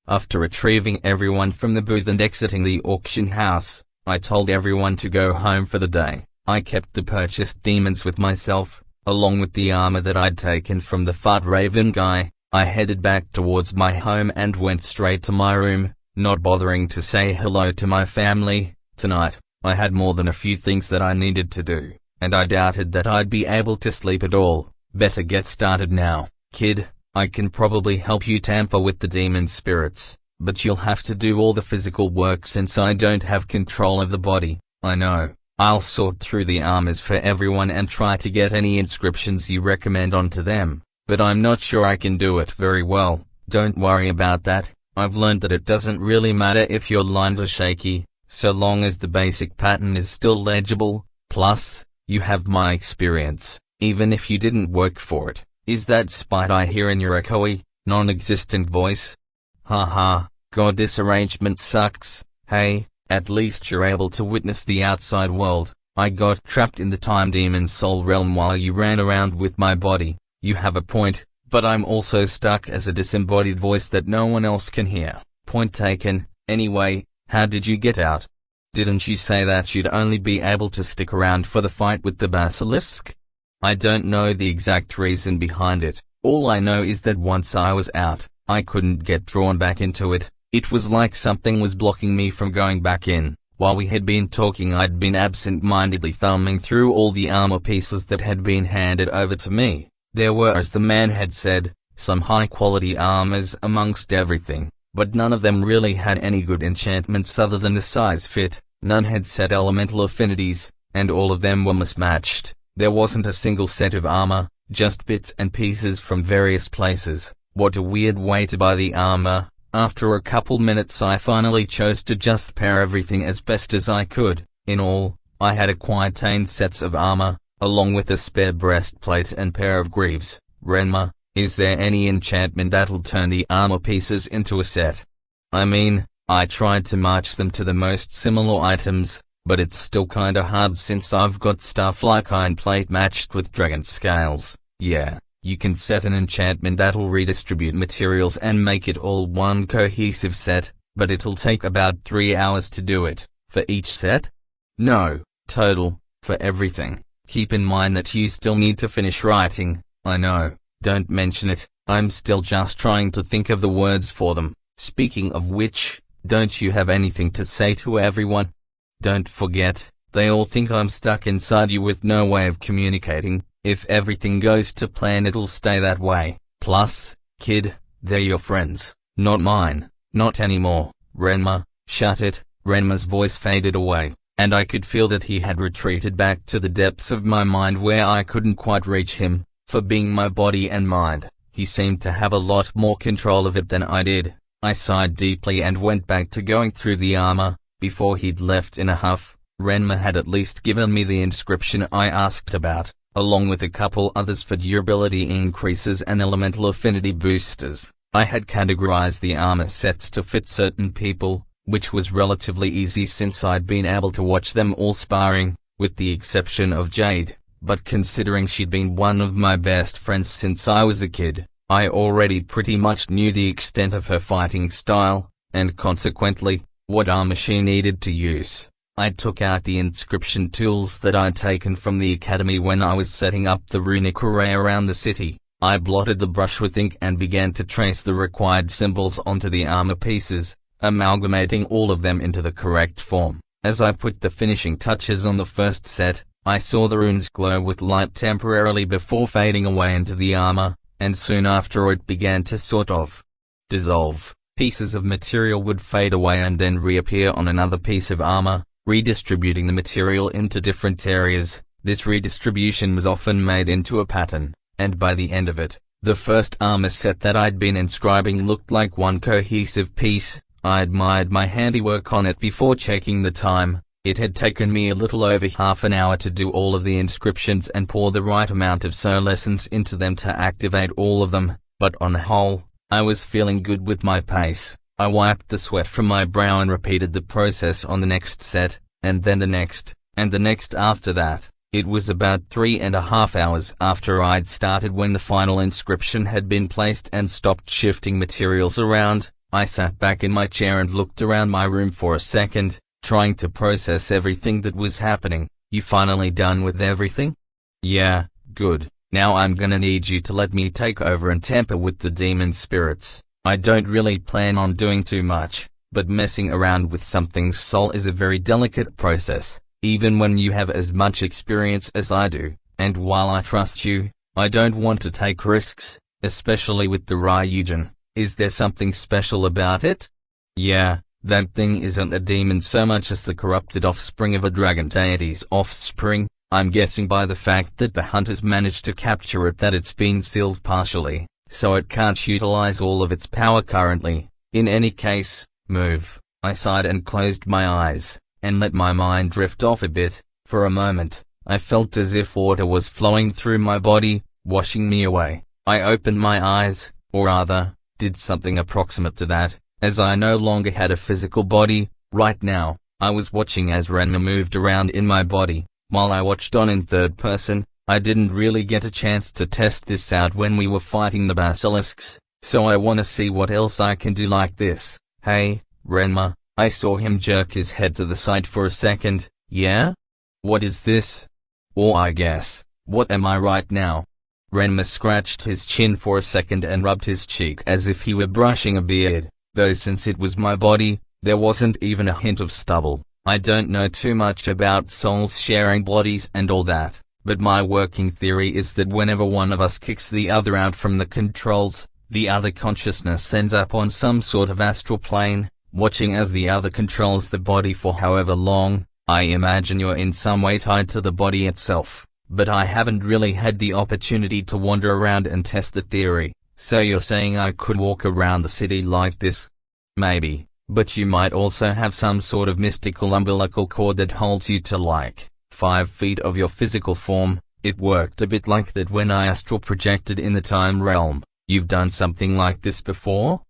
After retrieving everyone from the booth and exiting the auction house, I told everyone to go home for the day. I kept the purchased demons with myself, along with the armor that I'd taken from the fat raven guy. I headed back towards my home and went straight to my room, not bothering to say hello to my family. Tonight, I had more than a few things that I needed to do, and I doubted that I'd be able to sleep at all. Better get started now. Kid, I can probably help you tamper with the demon spirits, but you'll have to do all the physical work since I don't have control of the body. I know. I'll sort through the armors for everyone and try to get any inscriptions you recommend onto them, but I'm not sure I can do it very well. Don't worry about that. I've learned that it doesn't really matter if your lines are shaky, so long as the basic pattern is still legible. Plus, you have my experience, even if you didn't work for it. Is that spite I hear in your echoey, non-existent voice? Haha, God, this arrangement sucks. Hey, at least you're able to witness the outside world. I got trapped in the time demon's soul realm while you ran around with my body. You have a point, but I'm also stuck as a disembodied voice that no one else can hear. Point taken. Anyway, how did you get out? Didn't you say that you'd only be able to stick around for the fight with the basilisk? I don't know the exact reason behind it. All I know is that once I was out, I couldn't get drawn back into it. It was like something was blocking me from going back in. While we had been talking, I'd been absent-mindedly thumbing through all the armor pieces that had been handed over to me. There were, as the man had said, some high-quality armors amongst everything, but none of them really had any good enchantments other than the size fit. None had set elemental affinities, and all of them were mismatched. There wasn't a single set of armor, just bits and pieces from various places. What a weird way to buy the armor. After a couple minutes I finally chose to just pair everything as best as I could. In all, I had acquired 10 sets of armor, along with a spare breastplate and pair of greaves. Renmur, is there any enchantment that'll turn the armor pieces into a set? I mean, I tried to match them to the most similar items, but it's still kinda hard since I've got stuff like iron plate matched with dragon scales. Yeah, you can set an enchantment that'll redistribute materials and make it all one cohesive set, but it'll take about 3 hours to do it. For each set? No, total, for everything. Keep in mind that you still need to finish writing. I know, don't mention it, I'm still just trying to think of the words for them. Speaking of which, don't you have anything to say to everyone? Don't forget, they all think I'm stuck inside you with no way of communicating. If everything goes to plan, it'll stay that way. Plus, kid, they're your friends, not mine. Not anymore. Renmur, shut it. Renmur's voice faded away, and I could feel that he had retreated back to the depths of my mind where I couldn't quite reach him. For being my body and mind, he seemed to have a lot more control of it than I did. I sighed deeply and went back to going through the armor. Before he'd left in a huff, Renmur had at least given me the inscription I asked about, along with a couple others for durability increases and elemental affinity boosters. I had categorized the armor sets to fit certain people, which was relatively easy since I'd been able to watch them all sparring, with the exception of Jade, but considering she'd been one of my best friends since I was a kid, I already pretty much knew the extent of her fighting style, and consequently, what armor she needed to use. I took out the inscription tools that I'd taken from the academy when I was setting up the runic array around the city. I blotted the brush with ink and began to trace the required symbols onto the armor pieces, amalgamating all of them into the correct form. As I put the finishing touches on the first set, I saw the runes glow with light temporarily before fading away into the armor, and soon after it began to sort of dissolve. Pieces of material would fade away and then reappear on another piece of armor, redistributing the material into different areas. This redistribution was often made into a pattern, and by the end of it, the first armor set that I'd been inscribing looked like one cohesive piece. I admired my handiwork on it before checking the time. It had taken me a little over half an hour to do all of the inscriptions and pour the right amount of soul essence into them to activate all of them, but on the whole, I was feeling good with my pace. I wiped the sweat from my brow and repeated the process on the next set, and then the next, and the next after that. It was about 3.5 hours after I'd started when the final inscription had been placed and stopped shifting materials around. I sat back in my chair and looked around my room for a second, trying to process everything that was happening. You finally done with everything? Yeah, good. Now I'm gonna need you to let me take over and tamper with the demon spirits. I don't really plan on doing too much, but messing around with something's soul is a very delicate process, even when you have as much experience as I do, and while I trust you, I don't want to take risks, especially with the Ryujin. Is there something special about it? Yeah, that thing isn't a demon so much as the corrupted offspring of a dragon deity's offspring. I'm guessing by the fact that the hunters managed to capture it that it's been sealed partially, so it can't utilize all of its power currently. In any case, move. I sighed and closed my eyes, and let my mind drift off a bit. For a moment, I felt as if water was flowing through my body, washing me away. I opened my eyes, or rather, did something approximate to that, as I no longer had a physical body. Right now, I was watching as Renmur moved around in my body. While I watched on in third person, I didn't really get a chance to test this out when we were fighting the basilisks, so I wanna see what else I can do like this. Hey, Renmur. I saw him jerk his head to the side for a second. Yeah? What is this? Or I guess, what am I right now? Renmur scratched his chin for a second and rubbed his cheek as if he were brushing a beard, though since it was my body, there wasn't even a hint of stubble. I don't know too much about souls sharing bodies and all that, but my working theory is that whenever one of us kicks the other out from the controls, the other consciousness ends up on some sort of astral plane, watching as the other controls the body for however long. I imagine you're in some way tied to the body itself, but I haven't really had the opportunity to wander around and test the theory. So you're saying I could walk around the city like this? Maybe, but you might also have some sort of mystical umbilical cord that holds you to like 5 feet of your physical form. It worked a bit like that when I astral projected in the time realm. You've done something like this before?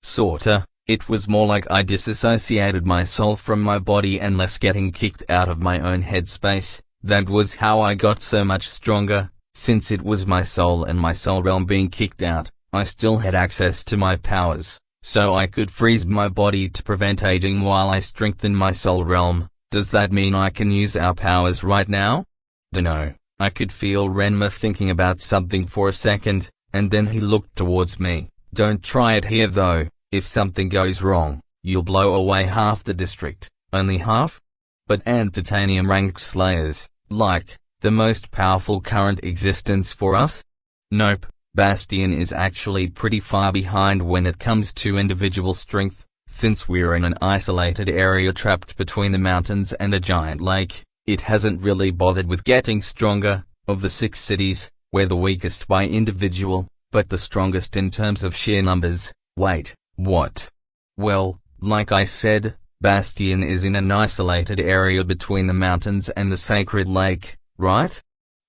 Sorta. It was more like I disassociated my soul from my body and less getting kicked out of my own headspace. That was how I got so much stronger. Since it was my soul and my soul realm being kicked out, I still had access to my powers, so I could freeze my body to prevent aging while I strengthened my soul realm. Does that mean I can use our powers right now? Dunno. I could feel Renmur thinking about something for a second, and then he looked towards me. Don't try it here though. If something goes wrong, you'll blow away half the district. Only half? But and titanium rank slayers, like, the most powerful current existence for us? Nope. Bastion is actually pretty far behind when it comes to individual strength. Since we're in an isolated area trapped between the mountains and a giant lake, it hasn't really bothered with getting stronger. Of the 6 cities, we're the weakest by individual, but the strongest in terms of sheer numbers. Wait. What? Well, like I said, Bastion is in an isolated area between the mountains and the sacred lake, right?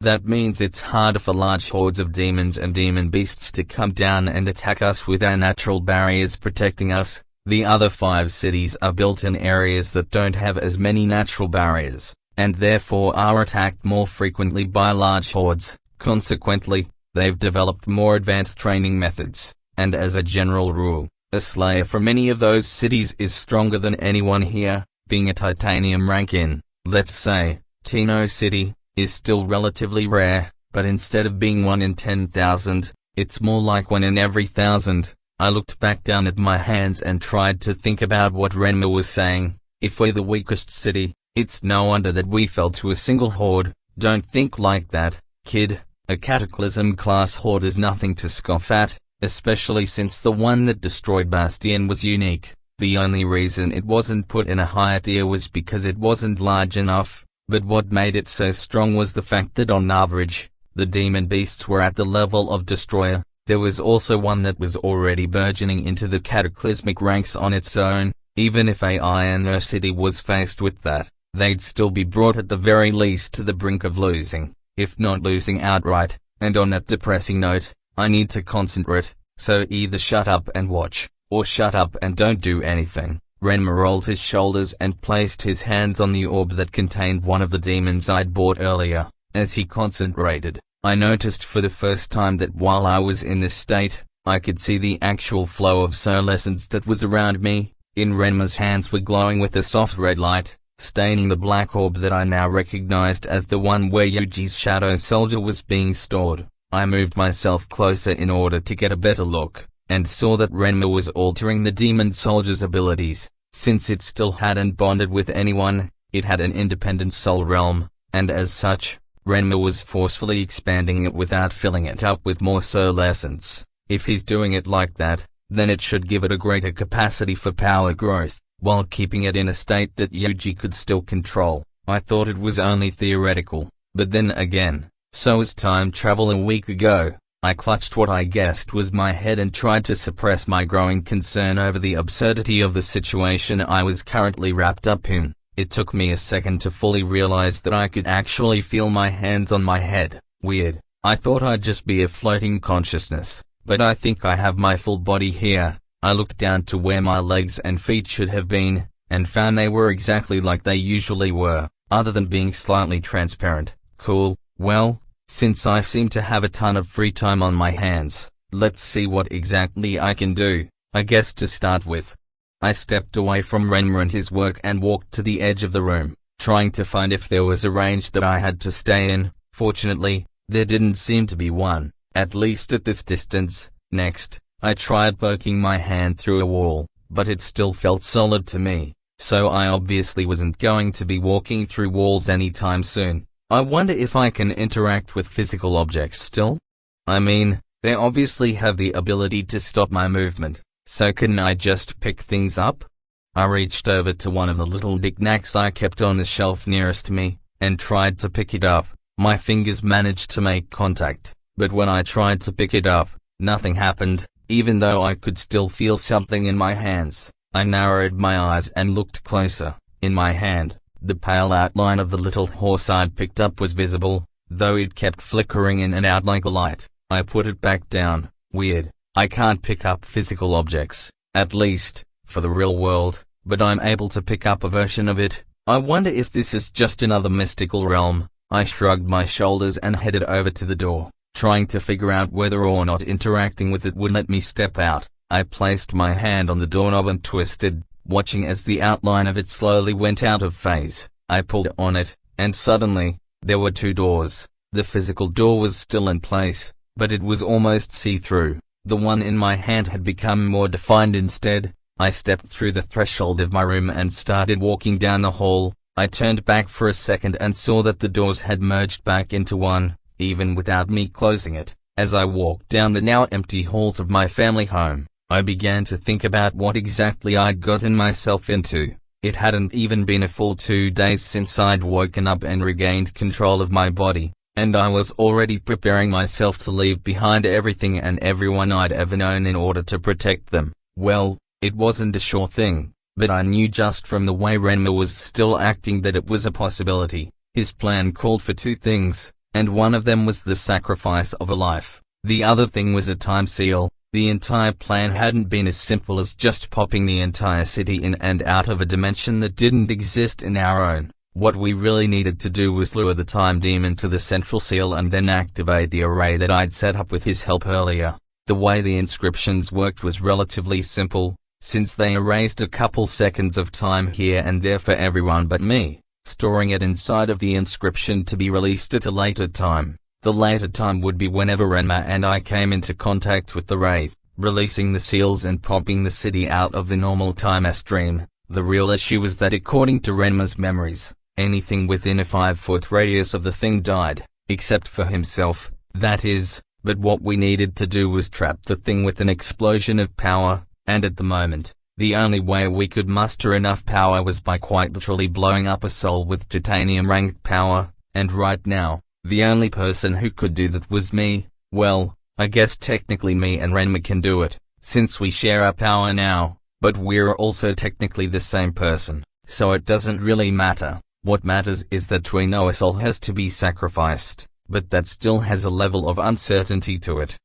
That means it's harder for large hordes of demons and demon beasts to come down and attack us with our natural barriers protecting us. The other 5 cities are built in areas that don't have as many natural barriers, and therefore are attacked more frequently by large hordes. Consequently, they've developed more advanced training methods, and as a general rule, a slayer from any of those cities is stronger than anyone here. Being a titanium rank in, let's say, Tino City, is still relatively rare, but instead of being 1 in 10,000, it's more like 1 in every 1,000. I looked back down at my hands and tried to think about what Renmur was saying. If we're the weakest city, it's no wonder that we fell to a single horde. Don't think like that, kid. A Cataclysm class horde is nothing to scoff at, especially since the one that destroyed Bastion was unique. The only reason it wasn't put in a higher tier was because it wasn't large enough, but what made it so strong was the fact that on average, the demon beasts were at the level of Destroyer. There was also one that was already burgeoning into the cataclysmic ranks on its own. Even if a Iron City was faced with that, they'd still be brought at the very least to the brink of losing, if not losing outright. And on that depressing note, I need to concentrate, so either shut up and watch, or shut up and don't do anything. Renmur rolled his shoulders and placed his hands on the orb that contained one of the demons I'd bought earlier. As he concentrated, I noticed for the first time that while I was in this state, I could see the actual flow of soul essence that was around me. Renmur's hands were glowing with a soft red light, staining the black orb that I now recognized as the one where Yuji's Shadow Soldier was being stored. I moved myself closer in order to get a better look, and saw that Renmur was altering the demon soldier's abilities. Since it still hadn't bonded with anyone, it had an independent soul realm, and as such, Renmur was forcefully expanding it without filling it up with more soul essence. If he's doing it like that, then it should give it a greater capacity for power growth, while keeping it in a state that Yuji could still control. I thought it was only theoretical, but then again, so was time travel a week ago. I clutched what I guessed was my head and tried to suppress my growing concern over the absurdity of the situation I was currently wrapped up in. It took me a second to fully realize that I could actually feel my hands on my head. Weird. I thought I'd just be a floating consciousness, but I think I have my full body here. I looked down to where my legs and feet should have been, and found they were exactly like they usually were, other than being slightly transparent. Cool. Well, since I seem to have a ton of free time on my hands, let's see what exactly I can do. I guess to start with, I stepped away from Renmur and his work and walked to the edge of the room, trying to find if there was a range that I had to stay in. Fortunately, there didn't seem to be one, at least at this distance. Next, I tried poking my hand through a wall, but it still felt solid to me, so I obviously wasn't going to be walking through walls anytime soon. I wonder if I can interact with physical objects still? I mean, they obviously have the ability to stop my movement. So couldn't I just pick things up? I reached over to one of the little knickknacks I kept on the shelf nearest me, and tried to pick it up. My fingers managed to make contact, but when I tried to pick it up, nothing happened, even though I could still feel something in my hands. I narrowed my eyes and looked closer. In my hand, the pale outline of the little horse I'd picked up was visible, though it kept flickering in and out like a light. I put it back down. Weird. I can't pick up physical objects, at least, for the real world, but I'm able to pick up a version of it. I wonder if this is just another mystical realm. I shrugged my shoulders and headed over to the door, trying to figure out whether or not interacting with it would let me step out. I placed my hand on the doorknob and twisted, watching as the outline of it slowly went out of phase. I pulled on it, and suddenly, there were 2 doors. The physical door was still in place, but it was almost see-through. The one in my hand had become more defined instead. I stepped through the threshold of my room and started walking down the hall. I turned back for a second and saw that the doors had merged back into one, even without me closing it. As I walked down the now empty halls of my family home, I began to think about what exactly I'd gotten myself into. It hadn't even been a full 2 days since I'd woken up and regained control of my body, and I was already preparing myself to leave behind everything and everyone I'd ever known in order to protect them. Well, it wasn't a sure thing, but I knew just from the way Renmur was still acting that it was a possibility. His plan called for 2 things. and one of them was the sacrifice of a life. The other thing was a time seal. The entire plan hadn't been as simple as just popping the entire city in and out of a dimension that didn't exist in our own. What we really needed to do was lure the time demon to the central seal and then activate the array that I'd set up with his help earlier. The way the inscriptions worked was relatively simple, since they erased a couple seconds of time here and there for everyone but me, storing it inside of the inscription to be released at a later time. The later time would be whenever Renmur and I came into contact with the Wraith, releasing the seals and popping the city out of the normal time stream. The real issue was that according to Renmur's memories, anything within a 5-foot radius of the thing died, except for himself, that is, but what we needed to do was trap the thing with an explosion of power, and at the moment, the only way we could muster enough power was by quite literally blowing up a soul with titanium-ranked power, and right now, the only person who could do that was me. Well, I guess technically me and Renmur can do it, since we share our power now, but we're also technically the same person, so it doesn't really matter. What matters is that we know a soul has to be sacrificed, but that still has a level of uncertainty to it.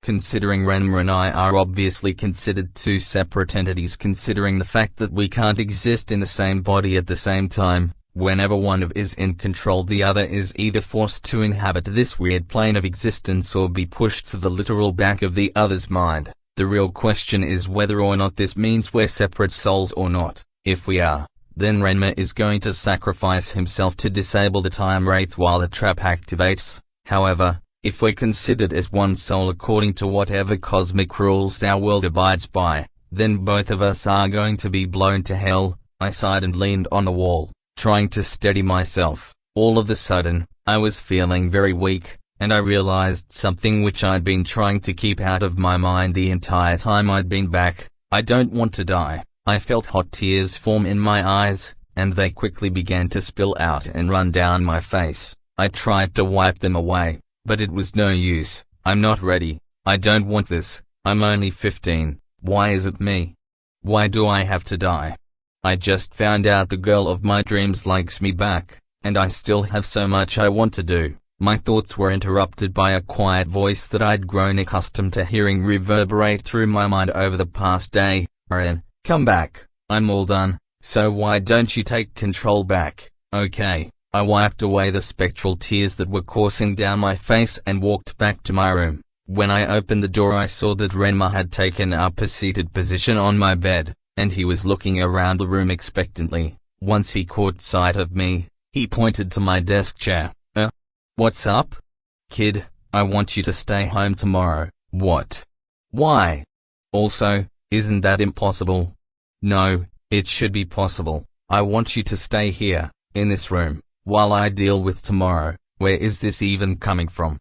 Considering Renmur and I are obviously considered two separate entities, considering the fact that we can't exist in the same body at the same time, whenever one of is in control the other is either forced to inhabit this weird plane of existence or be pushed to the literal back of the other's mind. The real question is whether or not this means we're separate souls or not. If we are, then Renmur is going to sacrifice himself to disable the time wraith while the trap activates. However, if we're considered as one soul according to whatever cosmic rules our world abides by, then both of us are going to be blown to hell. I sighed and leaned on the wall, trying to steady myself. All of a sudden, I was feeling very weak, and I realized something which I'd been trying to keep out of my mind the entire time I'd been back. I don't want to die. I felt hot tears form in my eyes, and they quickly began to spill out and run down my face. I tried to wipe them away, but it was no use. I'm not ready. I don't want this. I'm only 15. Why is it me? Why do I have to die? I just found out the girl of my dreams likes me back, and I still have so much I want to do. My thoughts were interrupted by a quiet voice that I'd grown accustomed to hearing reverberate through my mind over the past day. Ren, come back. I'm all done, so why don't you take control back? Okay. I wiped away the spectral tears that were coursing down my face and walked back to my room. When I opened the door I saw that Renmur had taken up a seated position on my bed, and he was looking around the room expectantly. Once he caught sight of me, he pointed to my desk chair. What's up? Kid, I want you to stay home tomorrow. What? Why? Also, isn't that impossible? No, it should be possible. I want you to stay here, in this room, while I deal with tomorrow. Where is this even coming from?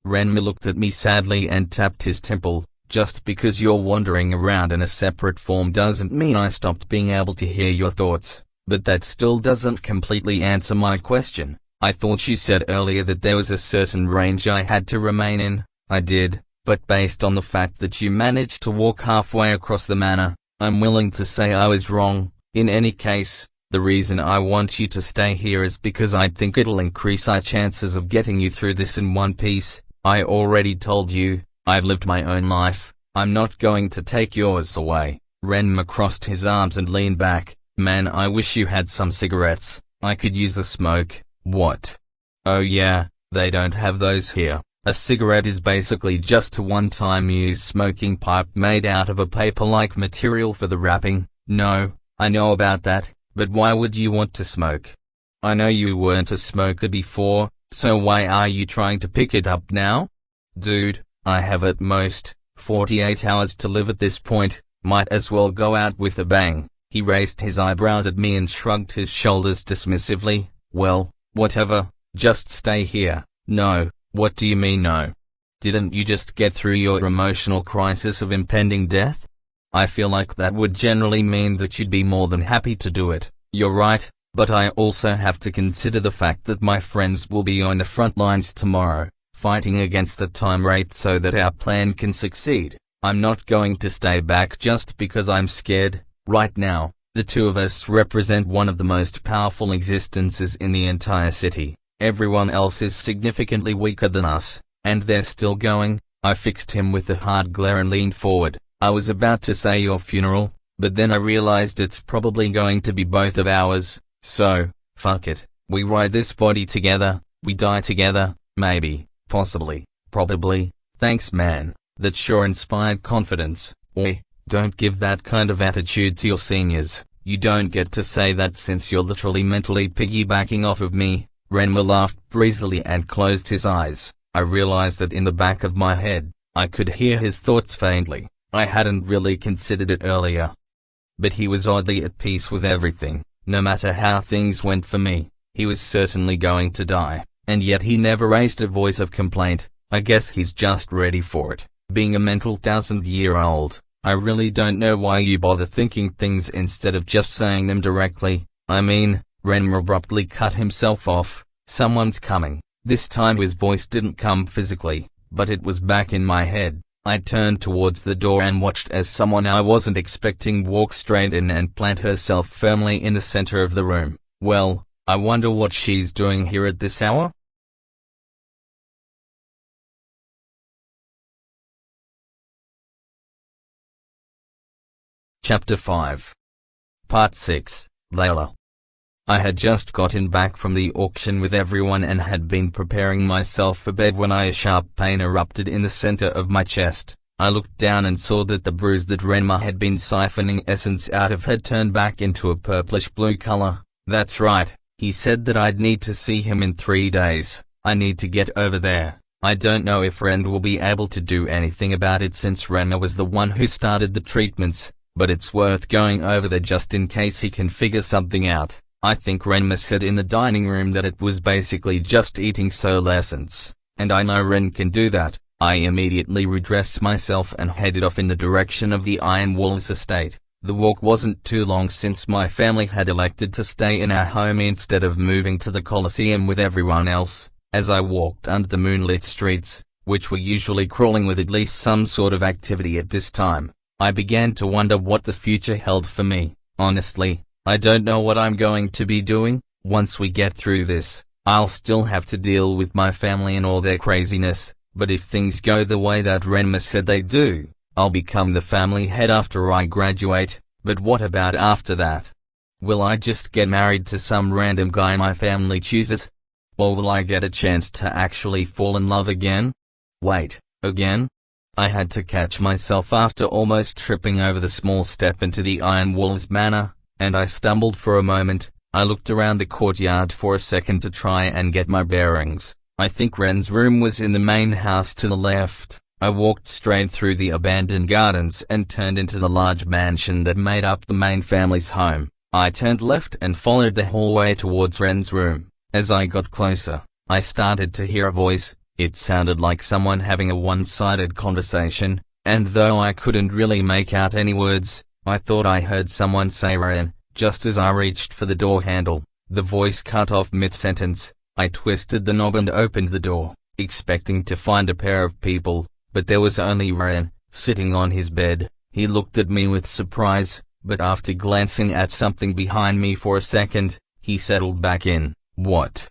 Renmur looked at me sadly and tapped his temple. Just because you're wandering around in a separate form doesn't mean I stopped being able to hear your thoughts, but that still doesn't completely answer my question. I thought you said earlier that there was a certain range I had to remain in. I did, but based on the fact that you managed to walk halfway across the manor, I'm willing to say I was wrong. In any case, the reason I want you to stay here is because I think it'll increase our chances of getting you through this in one piece. I already told you, I've lived my own life. I'm not going to take yours away. Renmur crossed his arms and leaned back. Man, I wish you had some cigarettes. I could use a smoke. What? Oh yeah, they don't have those here. A cigarette is basically just a one-time use smoking pipe made out of a paper-like material for the wrapping. No, I know about that, but why would you want to smoke? I know you weren't a smoker before, so why are you trying to pick it up now? Dude, I have at most 48 hours to live at this point, might as well go out with a bang. He raised his eyebrows at me and shrugged his shoulders dismissively. Well, whatever, just stay here. No, what do you mean no? Didn't you just get through your emotional crisis of impending death? I feel like that would generally mean that you'd be more than happy to do it. You're right, but I also have to consider the fact that my friends will be on the front lines tomorrow, fighting against the time wraith so that our plan can succeed. I'm not going to stay back just because I'm scared. Right now, the two of us represent one of the most powerful existences in the entire city, Everyone else is significantly weaker than us, and they're still going. I fixed him with a hard glare and leaned forward. I was about to say your funeral, but then I realized it's probably going to be both of ours, so, fuck it. We ride this body together, we die together, maybe, possibly, probably. Thanks man, that sure inspired confidence. Oi, don't give that kind of attitude to your seniors. You don't get to say that since you're literally mentally piggybacking off of me. Renmur laughed breezily and closed his eyes. I realized that in the back of my head, I could hear his thoughts faintly. I hadn't really considered it earlier. But he was oddly at peace with everything. No matter how things went for me, he was certainly going to die, and yet he never raised a voice of complaint. I guess he's just ready for it. Being a mental 1,000-year-old, I really don't know why you bother thinking things instead of just saying them directly. I mean, Renmur abruptly cut himself off. Someone's coming. This time his voice didn't come physically, but it was back in my head. I turned towards the door and watched as someone I wasn't expecting walk straight in and plant herself firmly in the center of the room. Well, I wonder what she's doing here at this hour? Chapter 5. Part 6, Layla. I had just gotten back from the auction with everyone and had been preparing myself for bed when a sharp pain erupted in the center of my chest. I looked down and saw that the bruise that Renmur had been siphoning essence out of had turned back into a purplish-blue color. That's right, he said that I'd need to see him in 3 days. I need to get over there. I don't know if Ren will be able to do anything about it since Renmur was the one who started the treatments, but it's worth going over there just in case he can figure something out. I think Renmur said in the dining room that it was basically just eating soul essence, and I know Ren can do that. I immediately redressed myself and headed off in the direction of the Iron Wolves estate. The walk wasn't too long since my family had elected to stay in our home instead of moving to the Colosseum with everyone else. As I walked under the moonlit streets, which were usually crawling with at least some sort of activity at this time, I began to wonder what the future held for me. Honestly, I don't know what I'm going to be doing. Once we get through this, I'll still have to deal with my family and all their craziness, but if things go the way that Renmur said they do, I'll become the family head after I graduate. But what about after that? Will I just get married to some random guy my family chooses? Or will I get a chance to actually fall in love again? Wait, again? I had to catch myself after almost tripping over the small step into the Iron Wolves manor, and I stumbled for a moment. I looked around the courtyard for a second to try and get my bearings. I think Ren's room was in the main house to the left. I walked straight through the abandoned gardens and turned into the large mansion that made up the main family's home. I turned left and followed the hallway towards Ren's room. As I got closer, I started to hear a voice. It sounded like someone having a one-sided conversation, and though I couldn't really make out any words, I thought I heard someone say Ren. Just as I reached for the door handle, the voice cut off mid-sentence. I twisted the knob and opened the door, expecting to find a pair of people, but there was only Ren, sitting on his bed. He looked at me with surprise, but after glancing at something behind me for a second, he settled back in. What?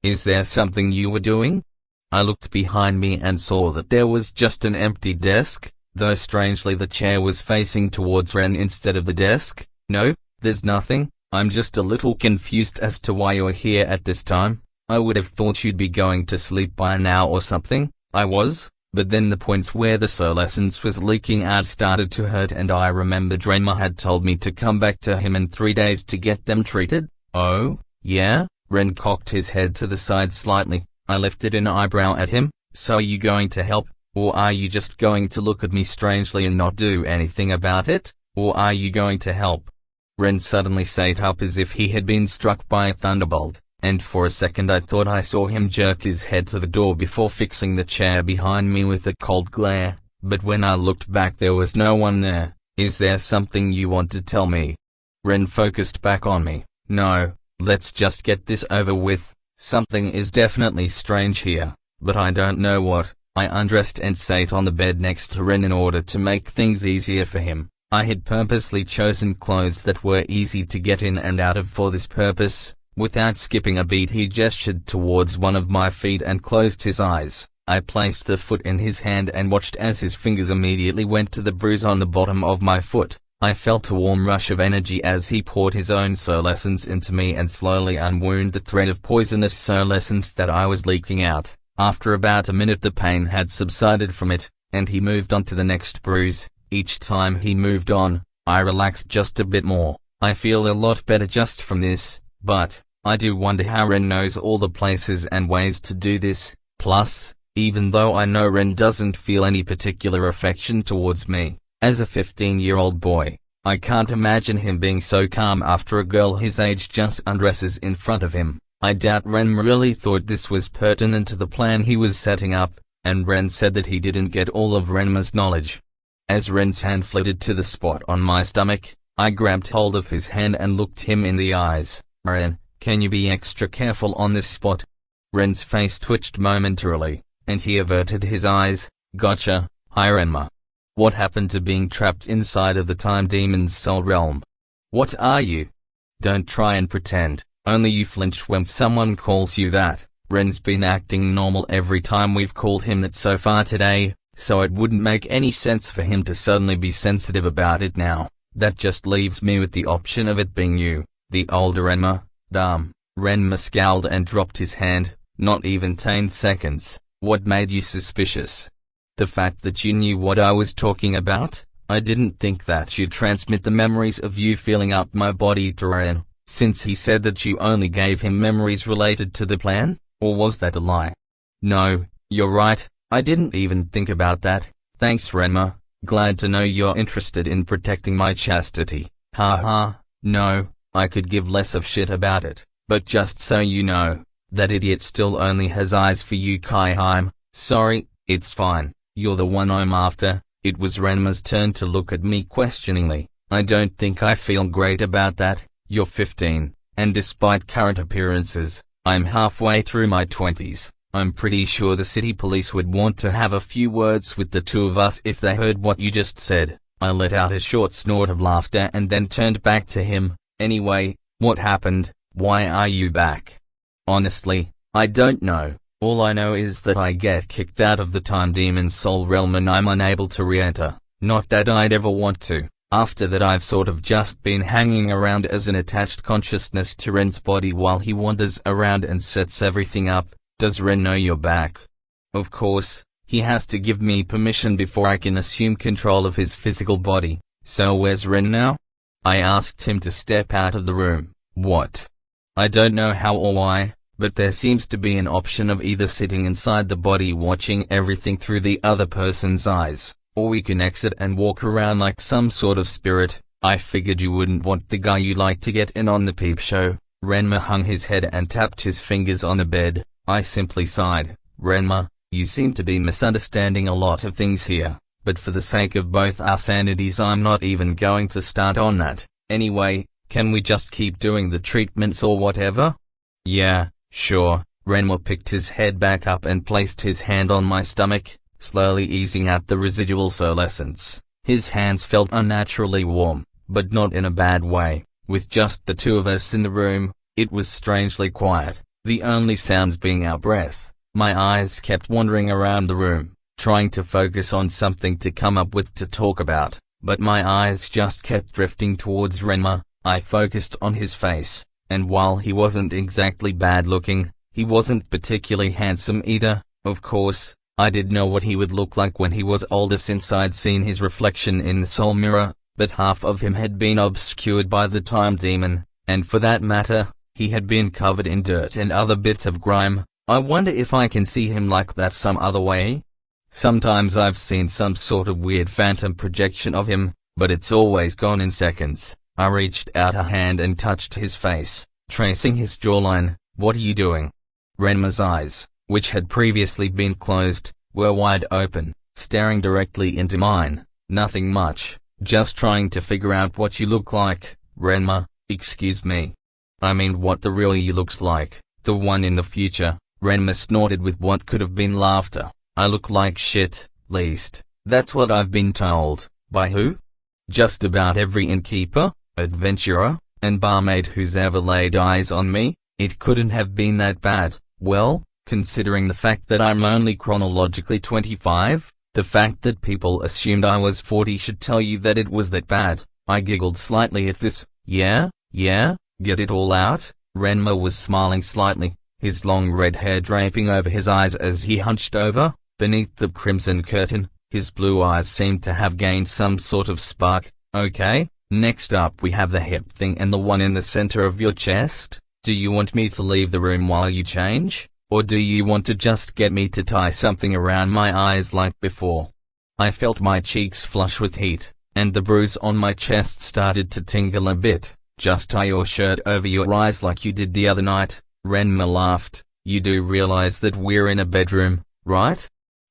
Is there something you were doing? I looked behind me and saw that there was just an empty desk, though strangely the chair was facing towards Ren instead of the desk. No, there's nothing. I'm just a little confused as to why you're here at this time. I would have thought you'd be going to sleep by now or something. I was, but then the points where the soul essence was leaking out started to hurt and I remembered Renmur had told me to come back to him in 3 days to get them treated. Oh, yeah? Ren cocked his head to the side slightly. I lifted an eyebrow at him. So are you going to help, or are you just going to look at me strangely and not do anything about it? Or are you going to help? Ren suddenly sat up as if he had been struck by a thunderbolt, and for a second I thought I saw him jerk his head to the door before fixing the chair behind me with a cold glare, but when I looked back there was no one there. Is there something you want to tell me? Ren focused back on me. No, let's just get this over with. Something is definitely strange here, but I don't know what. I undressed and sat on the bed next to Ren in order to make things easier for him. I had purposely chosen clothes that were easy to get in and out of for this purpose, Without skipping a beat, he gestured towards one of my feet and closed his eyes. I placed the foot in his hand and watched as his fingers immediately went to the bruise on the bottom of my foot. I felt a warm rush of energy as he poured his own soul essence into me and slowly unwound the thread of poisonous soul essence that I was leaking out. After about a minute the pain had subsided from it, and he moved on to the next bruise. Each time he moved on, I relaxed just a bit more. I feel a lot better just from this, but I do wonder how Ren knows all the places and ways to do this. Plus, even though I know Ren doesn't feel any particular affection towards me, as a 15-year-old boy, I can't imagine him being so calm after a girl his age just undresses in front of him. I doubt Ren really thought this was pertinent to the plan he was setting up, and Ren said that he didn't get all of Renmur's knowledge. As Ren's hand flitted to the spot on my stomach, I grabbed hold of his hand and looked him in the eyes. Ren, can you be extra careful on this spot? Ren's face twitched momentarily, and he averted his eyes. Gotcha. Hi Renmur. What happened to being trapped inside of the Time Demon's soul realm? What are you? Don't try and pretend, only you flinch when someone calls you that. Ren's been acting normal every time we've called him that so far today, so it wouldn't make any sense for him to suddenly be sensitive about it now. That just leaves me with the option of it being you, the older Renmur. Damn. Renmur scowled and dropped his hand. Not even 10 seconds. What made you suspicious? The fact that you knew what I was talking about? I didn't think that you'd transmit the memories of you feeling up my body to Ren, since he said that you only gave him memories related to the plan, or was that a lie? No, you're right, I didn't even think about that. Thanks Renmur, glad to know you're interested in protecting my chastity. Haha, no, I could give less of shit about it, but just so you know, that idiot still only has eyes for you Kaiheim. Sorry, it's fine. You're the one I'm after. It was Renmur's turn to look at me questioningly. I don't think I feel great about that. You're 15, and despite current appearances, I'm halfway through my 20s. I'm pretty sure the city police would want to have a few words with the two of us if they heard what you just said. I let out a short snort of laughter and then turned back to him. Anyway, what happened? Why are you back? Honestly, I don't know. All I know is that I get kicked out of the Time Demon's soul realm and I'm unable to re-enter. Not that I'd ever want to. After that I've sort of just been hanging around as an attached consciousness to Ren's body while he wanders around and sets everything up. Does Ren know you're back? Of course, he has to give me permission before I can assume control of his physical body. So where's Ren now? I asked him to step out of the room. What? I don't know how or why, but there seems to be an option of either sitting inside the body watching everything through the other person's eyes, or we can exit and walk around like some sort of spirit. I figured you wouldn't want the guy you like to get in on the peep show. Renmur hung his head and tapped his fingers on the bed. I simply sighed. Renmur, you seem to be misunderstanding a lot of things here, but for the sake of both our sanities I'm not even going to start on that. Anyway, can we just keep doing the treatments or whatever? Yeah, sure. Renmur picked his head back up and placed his hand on my stomach, slowly easing out the residual soul essence. His hands felt unnaturally warm, but not in a bad way. With just the two of us in the room, it was strangely quiet, the only sounds being our breath. My eyes kept wandering around the room, trying to focus on something to come up with to talk about, but my eyes just kept drifting towards Renmur. I focused on his face, and while he wasn't exactly bad looking, he wasn't particularly handsome either. Of course, I did know what he would look like when he was older since I'd seen his reflection in the soul mirror, but half of him had been obscured by the Time Demon, and for that matter, he had been covered in dirt and other bits of grime. I wonder if I can see him like that some other way? Sometimes I've seen some sort of weird phantom projection of him, but it's always gone in seconds. I reached out a hand and touched his face, tracing his jawline. What are you doing? Renmur's eyes, which had previously been closed, were wide open, staring directly into mine. Nothing much, just trying to figure out what you look like. Renmur, excuse me. I mean what the real you looks like, the one in the future. Renmur snorted with what could have been laughter. I look like shit, least. That's what I've been told. By who? Just about every innkeeper, adventurer, and barmaid who's ever laid eyes on me. It couldn't have been that bad. Well, considering the fact that I'm only chronologically 25, the fact that people assumed I was 40 should tell you that it was that bad. I giggled slightly at this. Yeah, get it all out? Renmur was smiling slightly, his long red hair draping over his eyes as he hunched over. Beneath the crimson curtain, his blue eyes seemed to have gained some sort of spark. Okay, next up we have the hip thing and the one in the center of your chest. Do you want me to leave the room while you change? Or do you want to just get me to tie something around my eyes like before? I felt my cheeks flush with heat, and the bruise on my chest started to tingle a bit. Just tie your shirt over your eyes like you did the other night. Renmur laughed. You do realize that we're in a bedroom, right?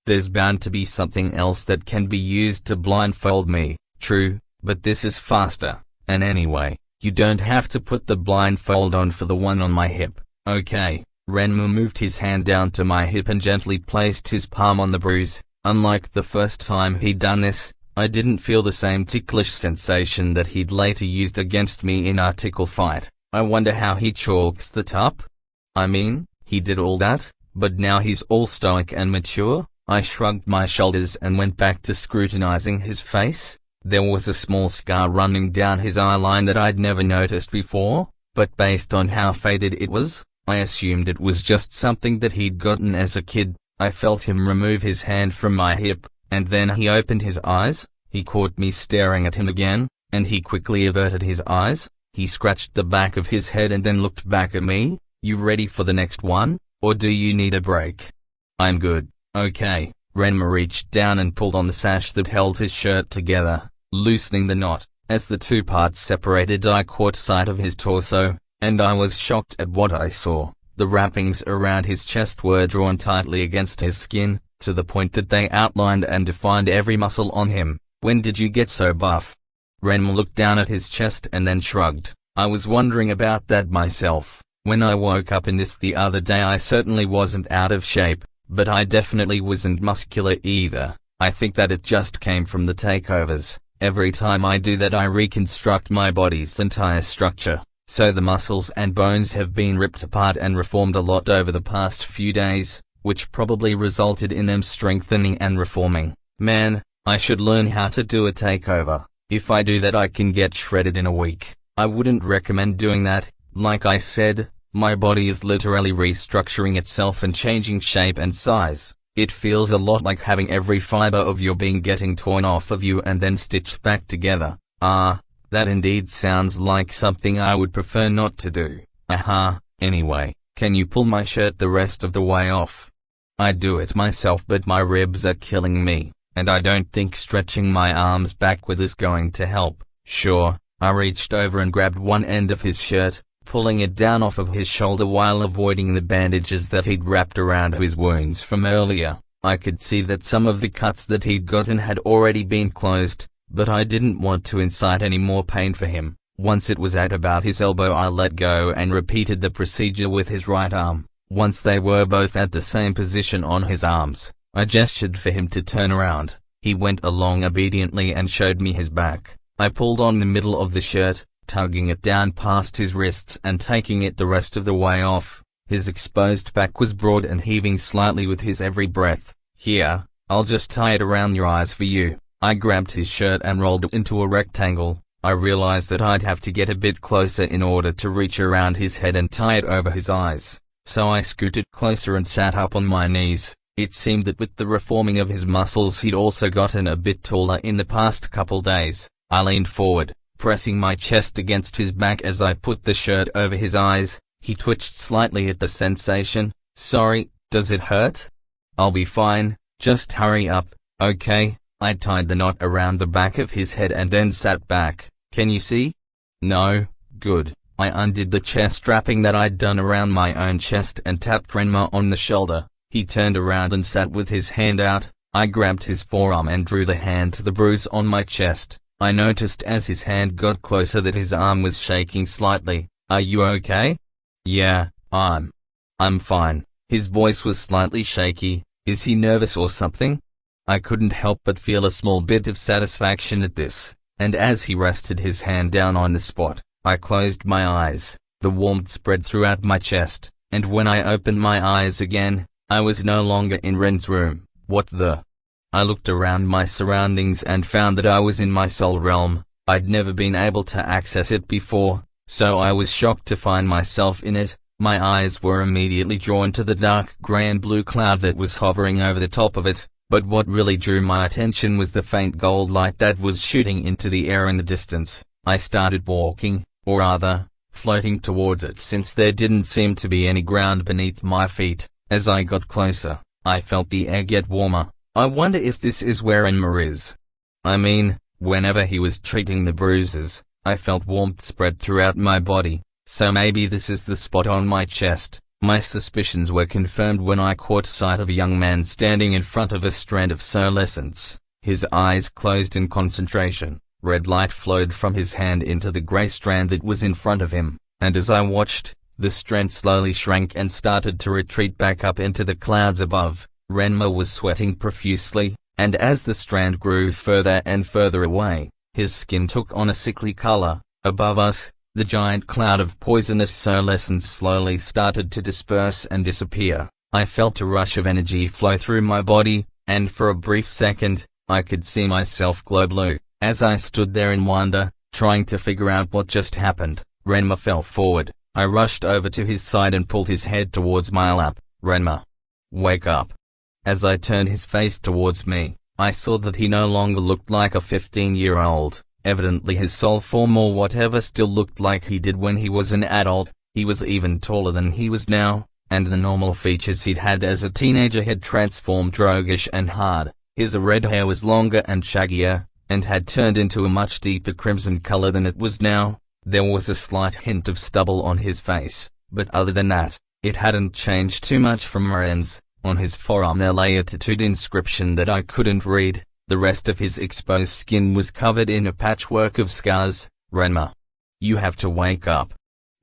There's bound to be something else that can be used to blindfold me. True, but this is faster. And anyway, you don't have to put the blindfold on for the one on my hip. Okay. Renmur moved his hand down to my hip and gently placed his palm on the bruise. Unlike the first time he'd done this, I didn't feel the same ticklish sensation that he'd later used against me in our tickle fight. I wonder how he chalks that up? I mean, he did all that, but now he's all stoic and mature? I shrugged my shoulders and went back to scrutinizing his face. There was a small scar running down his eyeline that I'd never noticed before, but based on how faded it was, I assumed it was just something that he'd gotten as a kid. I felt him remove his hand from my hip, and then he opened his eyes. He caught me staring at him again, and he quickly averted his eyes. He scratched the back of his head and then looked back at me. You ready for the next one, or do you need a break? I'm good. Okay. Renmur reached down and pulled on the sash that held his shirt together, loosening the knot. As the two parts separated, I caught sight of his torso, and I was shocked at what I saw. The wrappings around his chest were drawn tightly against his skin, to the point that they outlined and defined every muscle on him. When did you get so buff? Renmur looked down at his chest and then shrugged. I was wondering about that myself. When I woke up in this the other day, I certainly wasn't out of shape, but I definitely wasn't muscular either. I think that it just came from the takeovers. Every time I do that, I reconstruct my body's entire structure. So the muscles and bones have been ripped apart and reformed a lot over the past few days, which probably resulted in them strengthening and reforming. Man, I should learn how to do a takeover. If I do that, I can get shredded in a week. I wouldn't recommend doing that. Like I said, my body is literally restructuring itself and changing shape and size. It feels a lot like having every fiber of your being getting torn off of you and then stitched back together. That indeed sounds like something I would prefer not to do. Anyway, can you pull my shirt the rest of the way off? I'd do it myself, but my ribs are killing me, and I don't think stretching my arms backward is going to help. Sure. I reached over and grabbed one end of his shirt, pulling it down off of his shoulder while avoiding the bandages that he'd wrapped around his wounds from earlier. I could see that some of the cuts that he'd gotten had already been closed, but I didn't want to incite any more pain for him. Once it was at about his elbow, I let go and repeated the procedure with his right arm. Once they were both at the same position on his arms, I gestured for him to turn around. He went along obediently and showed me his back. I pulled on the middle of the shirt, tugging it down past his wrists and taking it the rest of the way off. His exposed back was broad and heaving slightly with his every breath. Here, I'll just tie it around your eyes for you. I grabbed his shirt and rolled it into a rectangle. I realized that I'd have to get a bit closer in order to reach around his head and tie it over his eyes. So I scooted closer and sat up on my knees. It seemed that with the reforming of his muscles, he'd also gotten a bit taller in the past couple days. I leaned forward, pressing my chest against his back as I put the shirt over his eyes. He twitched slightly at the sensation. Sorry, does it hurt? I'll be fine, just hurry up, okay? I tied the knot around the back of his head and then sat back. Can you see? No, good. I undid the chest wrapping that I'd done around my own chest and tapped Renmur on the shoulder. He turned around and sat with his hand out. I grabbed his forearm and drew the hand to the bruise on my chest. I noticed as his hand got closer that his arm was shaking slightly. Are you okay? Yeah, I'm fine. His voice was slightly shaky. Is he nervous or something? I couldn't help but feel a small bit of satisfaction at this, and as he rested his hand down on the spot, I closed my eyes. The warmth spread throughout my chest, and when I opened my eyes again, I was no longer in Ren's room. What the? I looked around my surroundings and found that I was in my soul realm. I'd never been able to access it before, so I was shocked to find myself in it. My eyes were immediately drawn to the dark grey and blue cloud that was hovering over the top of it, but what really drew my attention was the faint gold light that was shooting into the air in the distance. I started walking, or rather, floating towards it since there didn't seem to be any ground beneath my feet. As I got closer, I felt the air get warmer. I wonder if this is where Renmur is. I mean, whenever he was treating the bruises, I felt warmth spread throughout my body, so maybe this is the spot on my chest. My suspicions were confirmed when I caught sight of a young man standing in front of a strand of solescence. His eyes closed in concentration. Red light flowed from his hand into the grey strand that was in front of him, and as I watched, the strand slowly shrank and started to retreat back up into the clouds above. Renmur was sweating profusely, and as the strand grew further and further away, his skin took on a sickly color. Above us, the giant cloud of poisonous solescence slowly started to disperse and disappear. I felt a rush of energy flow through my body, and for a brief second, I could see myself glow blue. As I stood there in wonder, trying to figure out what just happened, Renmur fell forward. I rushed over to his side and pulled his head towards my lap. Renmur, wake up. As I turned his face towards me, I saw that he no longer looked like a 15-year-old. Evidently his soul form or whatever still looked like he did when he was an adult. He was even taller than he was now, and the normal features he'd had as a teenager had transformed roguish and hard. His red hair was longer and shaggier, and had turned into a much deeper crimson color than it was now. There was a slight hint of stubble on his face, but other than that, it hadn't changed too much from Ren's. On his forearm there lay a tattooed inscription that I couldn't read. The rest of his exposed skin was covered in a patchwork of scars. Renmur, you have to wake up.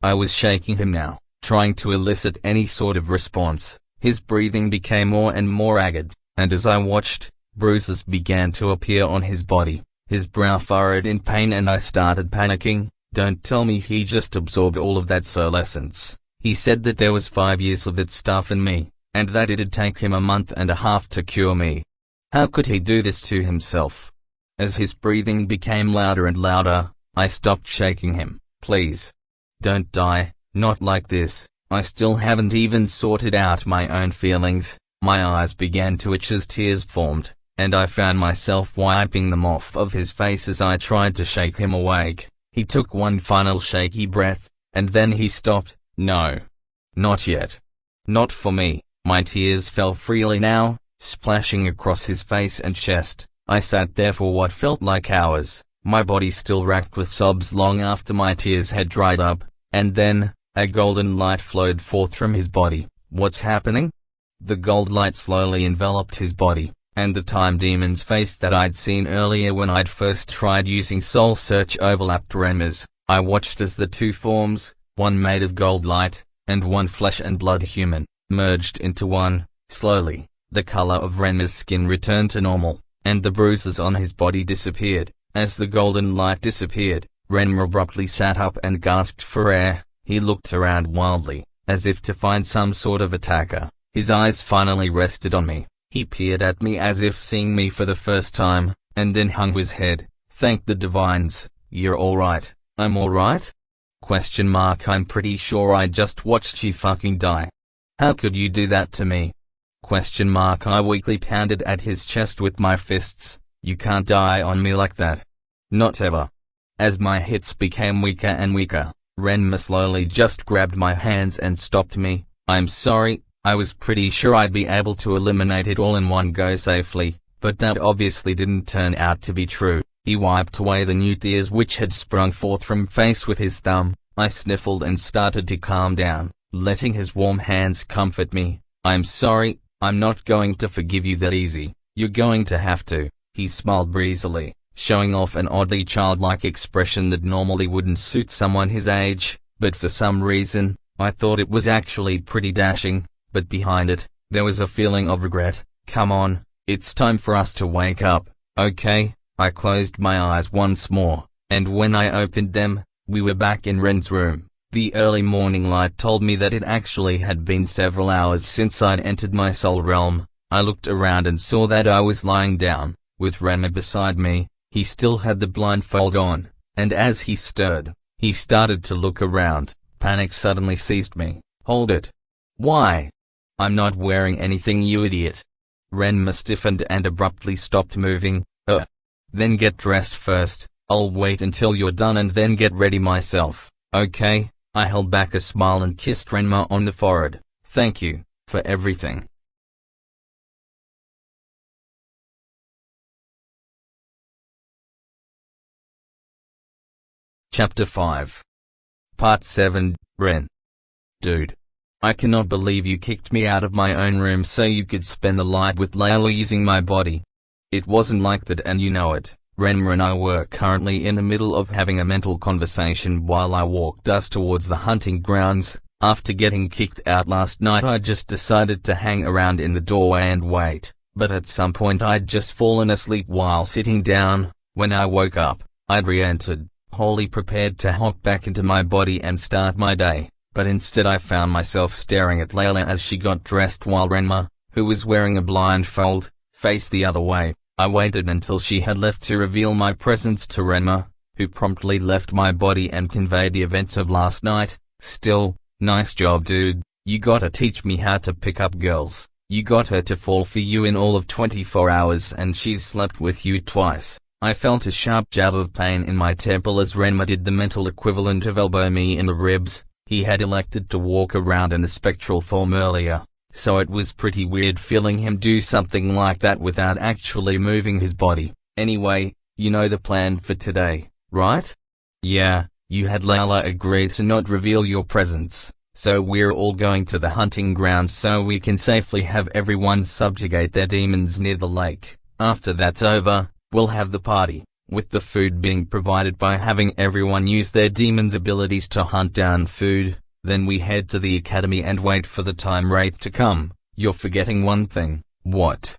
I was shaking him now, trying to elicit any sort of response. His breathing became more and more ragged, and as I watched, bruises began to appear on his body. His brow furrowed in pain and I started panicking. Don't tell me he just absorbed all of that solescence. He said that there was 5 years of that stuff in me, and that it'd take him a month and a half to cure me. How could he do this to himself? As his breathing became louder and louder, I stopped shaking him. Please. Don't die, not like this. I still haven't even sorted out my own feelings. My eyes began to itch as tears formed, and I found myself wiping them off of his face as I tried to shake him awake. He took one final shaky breath, and then he stopped. No. Not yet. Not for me. My tears fell freely now, splashing across his face and chest. I sat there for what felt like hours, my body still racked with sobs long after my tears had dried up, and then, a golden light flowed forth from his body. What's happening? The gold light slowly enveloped his body, and the time demon's face that I'd seen earlier when I'd first tried using Soul Search overlapped Renmur's. I watched as the two forms, one made of gold light, and one flesh and blood human, merged into one. Slowly, the color of Renmur's skin returned to normal, and the bruises on his body disappeared. As the golden light disappeared, Renmur abruptly sat up and gasped for air. He looked around wildly, as if to find some sort of attacker. His eyes finally rested on me. He peered at me as if seeing me for the first time, and then hung his head. Thank the divines. You're alright. I'm alright? ? I'm pretty sure I just watched you fucking die. How could you do that to me? ? I weakly pounded at his chest with my fists. You can't die on me like that. Not ever. As my hits became weaker and weaker, Renmur slowly just grabbed my hands and stopped me. I'm sorry, I was pretty sure I'd be able to eliminate it all in one go safely, but that obviously didn't turn out to be true. He wiped away the new tears which had sprung forth from face with his thumb. I sniffled and started to calm down, letting his warm hands comfort me. I'm sorry, I'm not going to forgive you that easy. You're going to have to. He smiled breezily, showing off an oddly childlike expression that normally wouldn't suit someone his age, but for some reason, I thought it was actually pretty dashing. But behind it, there was a feeling of regret. Come on, it's time for us to wake up, okay? I closed my eyes once more, and when I opened them, we were back in Ren's room. The early morning light told me that it actually had been several hours since I'd entered my soul realm. I looked around and saw that I was lying down, with Renmur beside me. He still had the blindfold on, and as he stirred, he started to look around. Panic suddenly seized me. Hold it. Why? I'm not wearing anything, you idiot. Renmur stiffened and abruptly stopped moving. Then get dressed first. I'll wait until you're done and then get ready myself. Okay? I held back a smile and kissed Renmur on the forehead. Thank you, for everything. Chapter 5. Part 7, Ren. Dude. I cannot believe you kicked me out of my own room so you could spend the night with Layla using my body. It wasn't like that and you know it. Renmur and I were currently in the middle of having a mental conversation while I walked us towards the hunting grounds. After getting kicked out last night I just decided to hang around in the doorway and wait, but at some point I'd just fallen asleep while sitting down. When I woke up, I'd re-entered, wholly prepared to hop back into my body and start my day, but instead I found myself staring at Layla as she got dressed while Renmur, who was wearing a blindfold, faced the other way. I waited until she had left to reveal my presence to Renmur, who promptly left my body and conveyed the events of last night. Still, nice job dude, you gotta teach me how to pick up girls. You got her to fall for you in all of 24 hours and she's slept with you twice. I felt a sharp jab of pain in my temple as Renmur did the mental equivalent of elbow me in the ribs. He had elected to walk around in the spectral form earlier, so it was pretty weird feeling him do something like that without actually moving his body. Anyway, you know the plan for today, right? Yeah, you had Layla agree to not reveal your presence, so we're all going to the hunting grounds so we can safely have everyone subjugate their demons near the lake. After that's over, we'll have the party, with the food being provided by having everyone use their demons' abilities to hunt down food. Then we head to the academy and wait for the time wraith to come. You're forgetting one thing. What?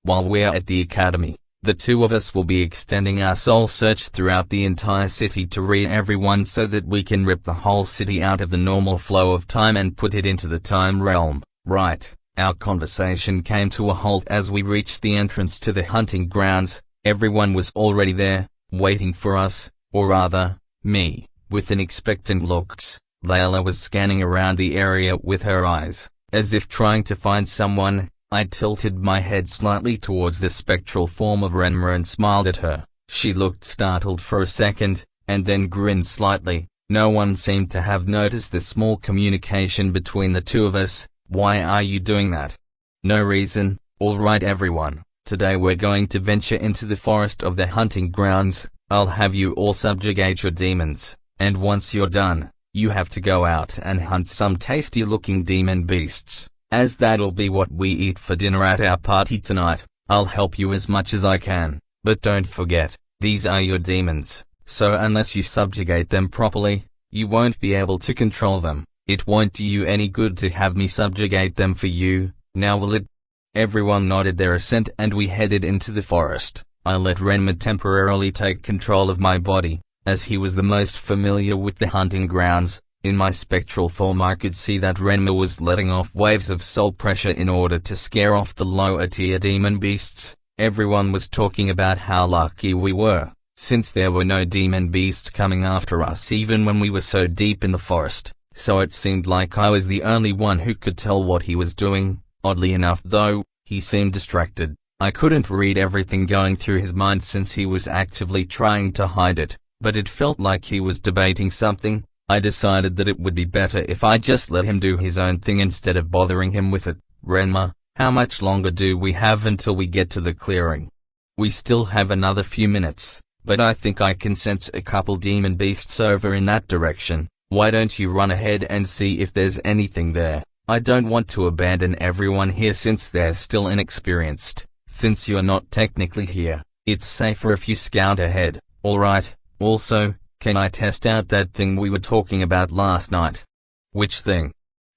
While we're at the academy, the two of us will be extending our soul search throughout the entire city to read everyone so that we can rip the whole city out of the normal flow of time and put it into the time realm. Right. Our conversation came to a halt as we reached the entrance to the hunting grounds. Everyone was already there, waiting for us, or rather, me, with an expectant looks. Layla was scanning around the area with her eyes, as if trying to find someone. I tilted my head slightly towards the spectral form of Renmur and smiled at her. She looked startled for a second, and then grinned slightly. No one seemed to have noticed the small communication between the two of us. Why are you doing that? No reason. All right everyone, today we're going to venture into the forest of the hunting grounds. I'll have you all subjugate your demons, and once you're done, you have to go out and hunt some tasty-looking demon beasts, as that'll be what we eat for dinner at our party tonight. I'll help you as much as I can, but don't forget, these are your demons, so unless you subjugate them properly, you won't be able to control them. It won't do you any good to have me subjugate them for you, now will it? Everyone nodded their assent and we headed into the forest. I let Renmur temporarily take control of my body, as he was the most familiar with the hunting grounds. In my spectral form I could see that Renmur was letting off waves of soul pressure in order to scare off the lower tier demon beasts. Everyone was talking about how lucky we were, since there were no demon beasts coming after us even when we were so deep in the forest, so it seemed like I was the only one who could tell what he was doing. Oddly enough though, he seemed distracted. I couldn't read everything going through his mind since he was actively trying to hide it, but it felt like he was debating something. I decided that it would be better if I just let him do his own thing instead of bothering him with it. Renmur, how much longer do we have until we get to the clearing? We still have another few minutes, but I think I can sense a couple demon beasts over in that direction. Why don't you run ahead and see if there's anything there? I don't want to abandon everyone here since they're still inexperienced. Since you're not technically here, it's safer if you scout ahead, alright? Also, can I test out that thing we were talking about last night? Which thing?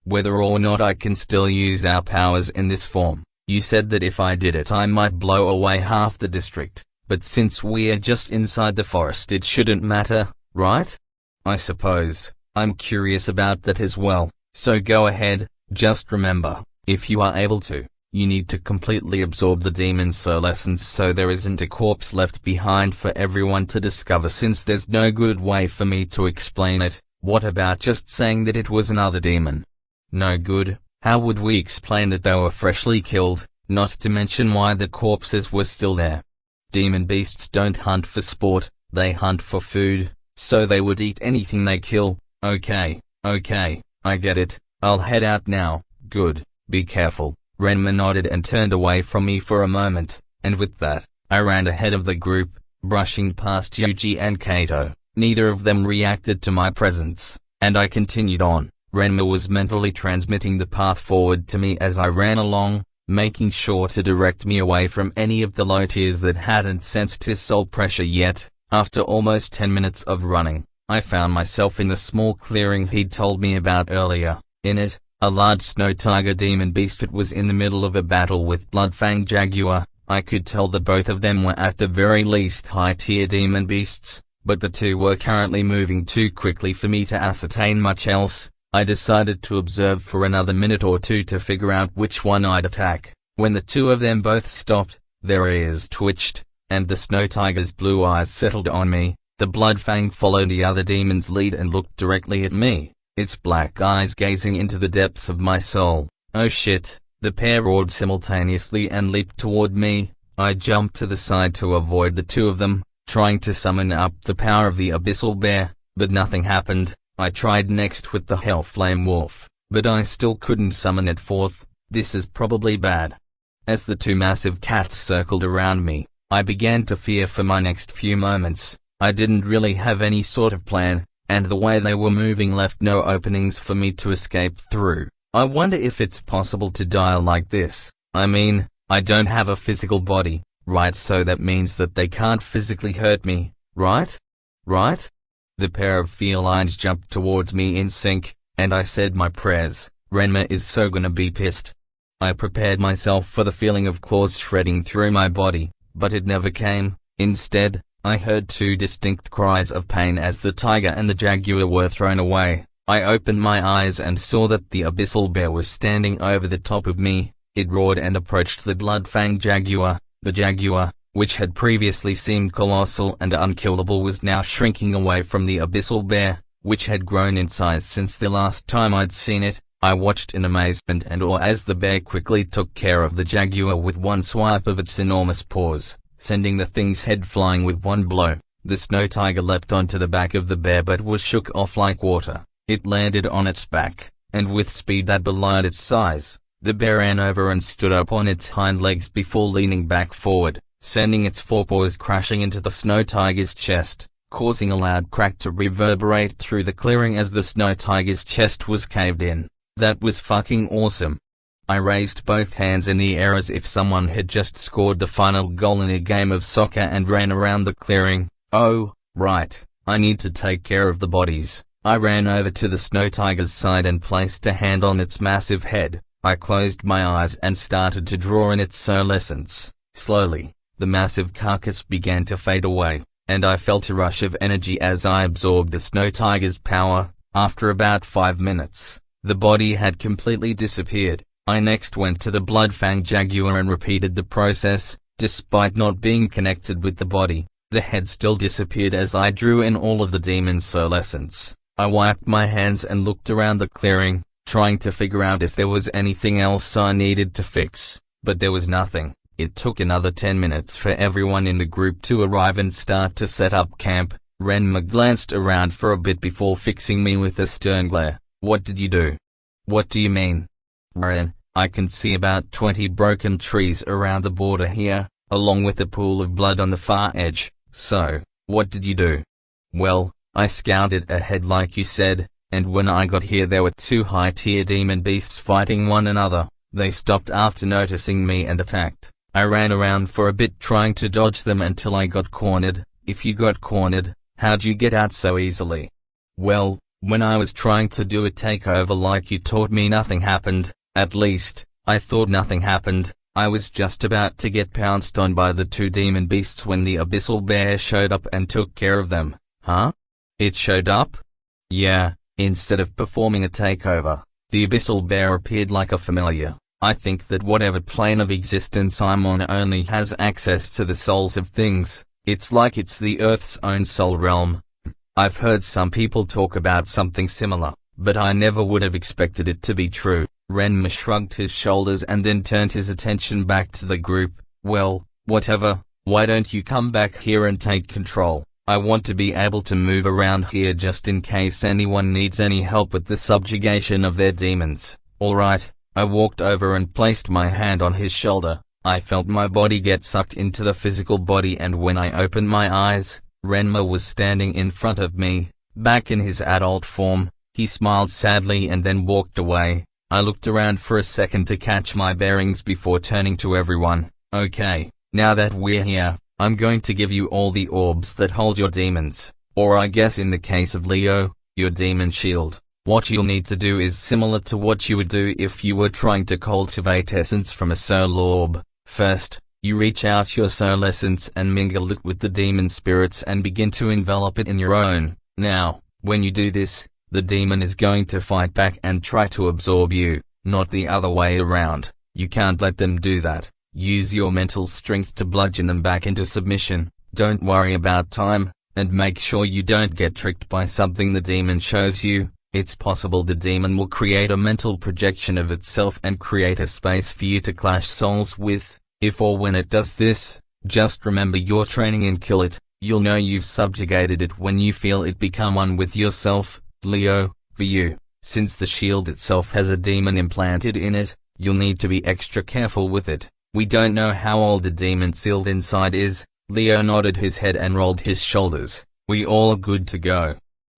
Whether or not I can still use our powers in this form. You said that if I did it I might blow away half the district, but since we're just inside the forest it shouldn't matter, right? I suppose. I'm curious about that as well, so go ahead. Just remember, if you are able to, you need to completely absorb the demon's soul essence so there isn't a corpse left behind for everyone to discover. Since there's no good way for me to explain it, what about just saying that it was another demon? No good. How would we explain that they were freshly killed, not to mention why the corpses were still there? Demon beasts don't hunt for sport, they hunt for food, so they would eat anything they kill. Okay, I get it. I'll head out now. Good, be careful. Renmur nodded and turned away from me for a moment, and with that, I ran ahead of the group, brushing past Yuji and Kato. Neither of them reacted to my presence, and I continued on. Renmur was mentally transmitting the path forward to me as I ran along, making sure to direct me away from any of the low tiers that hadn't sensed his soul pressure yet. After almost 10 minutes of running, I found myself in the small clearing he'd told me about earlier. In it, a large snow tiger demon beast. It was in the middle of a battle with Bloodfang Jaguar. I could tell that both of them were at the very least high-tier demon beasts, but the two were currently moving too quickly for me to ascertain much else. I decided to observe for another minute or two to figure out which one I'd attack. When the two of them both stopped, their ears twitched, and the snow tiger's blue eyes settled on me. The Bloodfang followed the other demon's lead and looked directly at me, its black eyes gazing into the depths of my soul. Oh shit, the pair roared simultaneously and leaped toward me. I jumped to the side to avoid the two of them, trying to summon up the power of the Abyssal Bear, but nothing happened. I tried next with the Hellflame Wolf, but I still couldn't summon it forth. This is probably bad. As the two massive cats circled around me, I began to fear for my next few moments. I didn't really have any sort of plan, and the way they were moving left no openings for me to escape through. I wonder if it's possible to die like this. I mean, I don't have a physical body, right? So that means that they can't physically hurt me, right? Right? The pair of felines jumped towards me in sync, and I said my prayers. Renmur is so gonna be pissed. I prepared myself for the feeling of claws shredding through my body, but it never came. Instead, I heard two distinct cries of pain as the tiger and the jaguar were thrown away. I opened my eyes and saw that the Abyssal Bear was standing over the top of me. It roared and approached the Bloodfang Jaguar. The jaguar, which had previously seemed colossal and unkillable, was now shrinking away from the Abyssal Bear, which had grown in size since the last time I'd seen it. I watched in amazement and awe as the bear quickly took care of the jaguar with one swipe of its enormous paws, sending the thing's head flying with one blow. The snow tiger leapt onto the back of the bear but was shook off like water. It landed on its back, and with speed that belied its size, the bear ran over and stood up on its hind legs before leaning back forward, sending its forepaws crashing into the snow tiger's chest, causing a loud crack to reverberate through the clearing as the snow tiger's chest was caved in. That was fucking awesome. I raised both hands in the air as if someone had just scored the final goal in a game of soccer and ran around the clearing. Oh, right, I need to take care of the bodies. I ran over to the snow tiger's side and placed a hand on its massive head. I closed my eyes and started to draw in its soul essence. Slowly, the massive carcass began to fade away, and I felt a rush of energy as I absorbed the snow tiger's power. After about 5 minutes, the body had completely disappeared. I next went to the Bloodfang Jaguar and repeated the process. Despite not being connected with the body, the head still disappeared as I drew in all of the demon's soul essence. I wiped my hands and looked around the clearing, trying to figure out if there was anything else I needed to fix, but there was nothing. It took another 10 minutes for everyone in the group to arrive and start to set up camp. Renmur glanced around for a bit before fixing me with a stern glare. What did you do? What do you mean? Ren, I can see about 20 broken trees around the border here, along with a pool of blood on the far edge. So, what did you do? Well, I scouted ahead like you said, and when I got here there were two high-tier demon beasts fighting one another. They stopped after noticing me and attacked. I ran around for a bit trying to dodge them until I got cornered. If you got cornered, how'd you get out so easily? Well, when I was trying to do a takeover like you taught me, nothing happened. At least, I thought nothing happened. I was just about to get pounced on by the two demon beasts when the Abyssal Bear showed up and took care of them. Huh? It showed up? Yeah, Instead of performing a takeover, the abyssal bear appeared like a familiar. I think that whatever plane of existence I'm on only has access to the souls of things. It's like it's the Earth's own soul realm. I've heard some people talk about something similar, but I never would have expected it to be true. Renmur shrugged his shoulders and then turned his attention back to the group. Well, whatever, why don't you come back here and take control? I want to be able to move around here just in case anyone needs any help with the subjugation of their demons. Alright. I walked over and placed my hand on his shoulder. I felt my body get sucked into the physical body, and when I opened my eyes, Renmur was standing in front of me, back in his adult form. He smiled sadly and then walked away. I looked around for a second to catch my bearings before turning to everyone. Okay, now that we're here, I'm going to give you all the orbs that hold your demons, or I guess in the case of Leo, your demon shield. What you'll need to do is similar to what you would do if you were trying to cultivate essence from a soul orb. First, you reach out your soul essence and mingle it with the demon spirits and begin to envelop it in your own. Now, when you do this, the demon is going to fight back and try to absorb you, not the other way around. You can't let them do that. Use your mental strength to bludgeon them back into submission. Don't worry about time, and make sure you don't get tricked by something the demon shows you. It's possible the demon will create a mental projection of itself and create a space for you to clash souls with. If or when it does this, just remember your training and kill it. You'll know you've subjugated it when you feel it become one with yourself. Leo, for you, since the shield itself has a demon implanted in it, you'll need to be extra careful with it. We don't know how old the demon sealed inside is. Leo nodded his head and rolled his shoulders. We all good to go?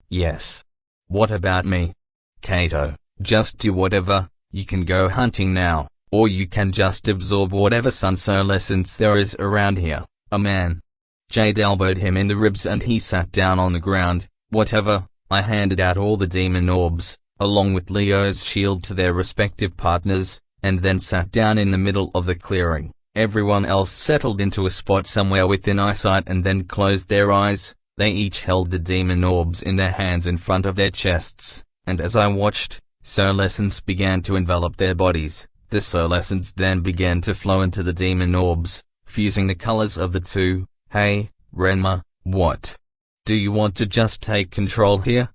Yes. What about me? Kato, just do whatever. You can go hunting now, or you can just absorb whatever sun soul essence there is around here. A man. Jade elbowed him in the ribs and he sat down on the ground. Whatever. I handed out all the demon orbs, along with Leo's shield, to their respective partners, and then sat down in the middle of the clearing. Everyone else settled into a spot somewhere within eyesight and then closed their eyes. They each held the demon orbs in their hands in front of their chests, and as I watched, soul essence began to envelop their bodies. The soul essence then began to flow into the demon orbs, fusing the colors of the two. Hey, Renmur, what? Do you want to just take control here?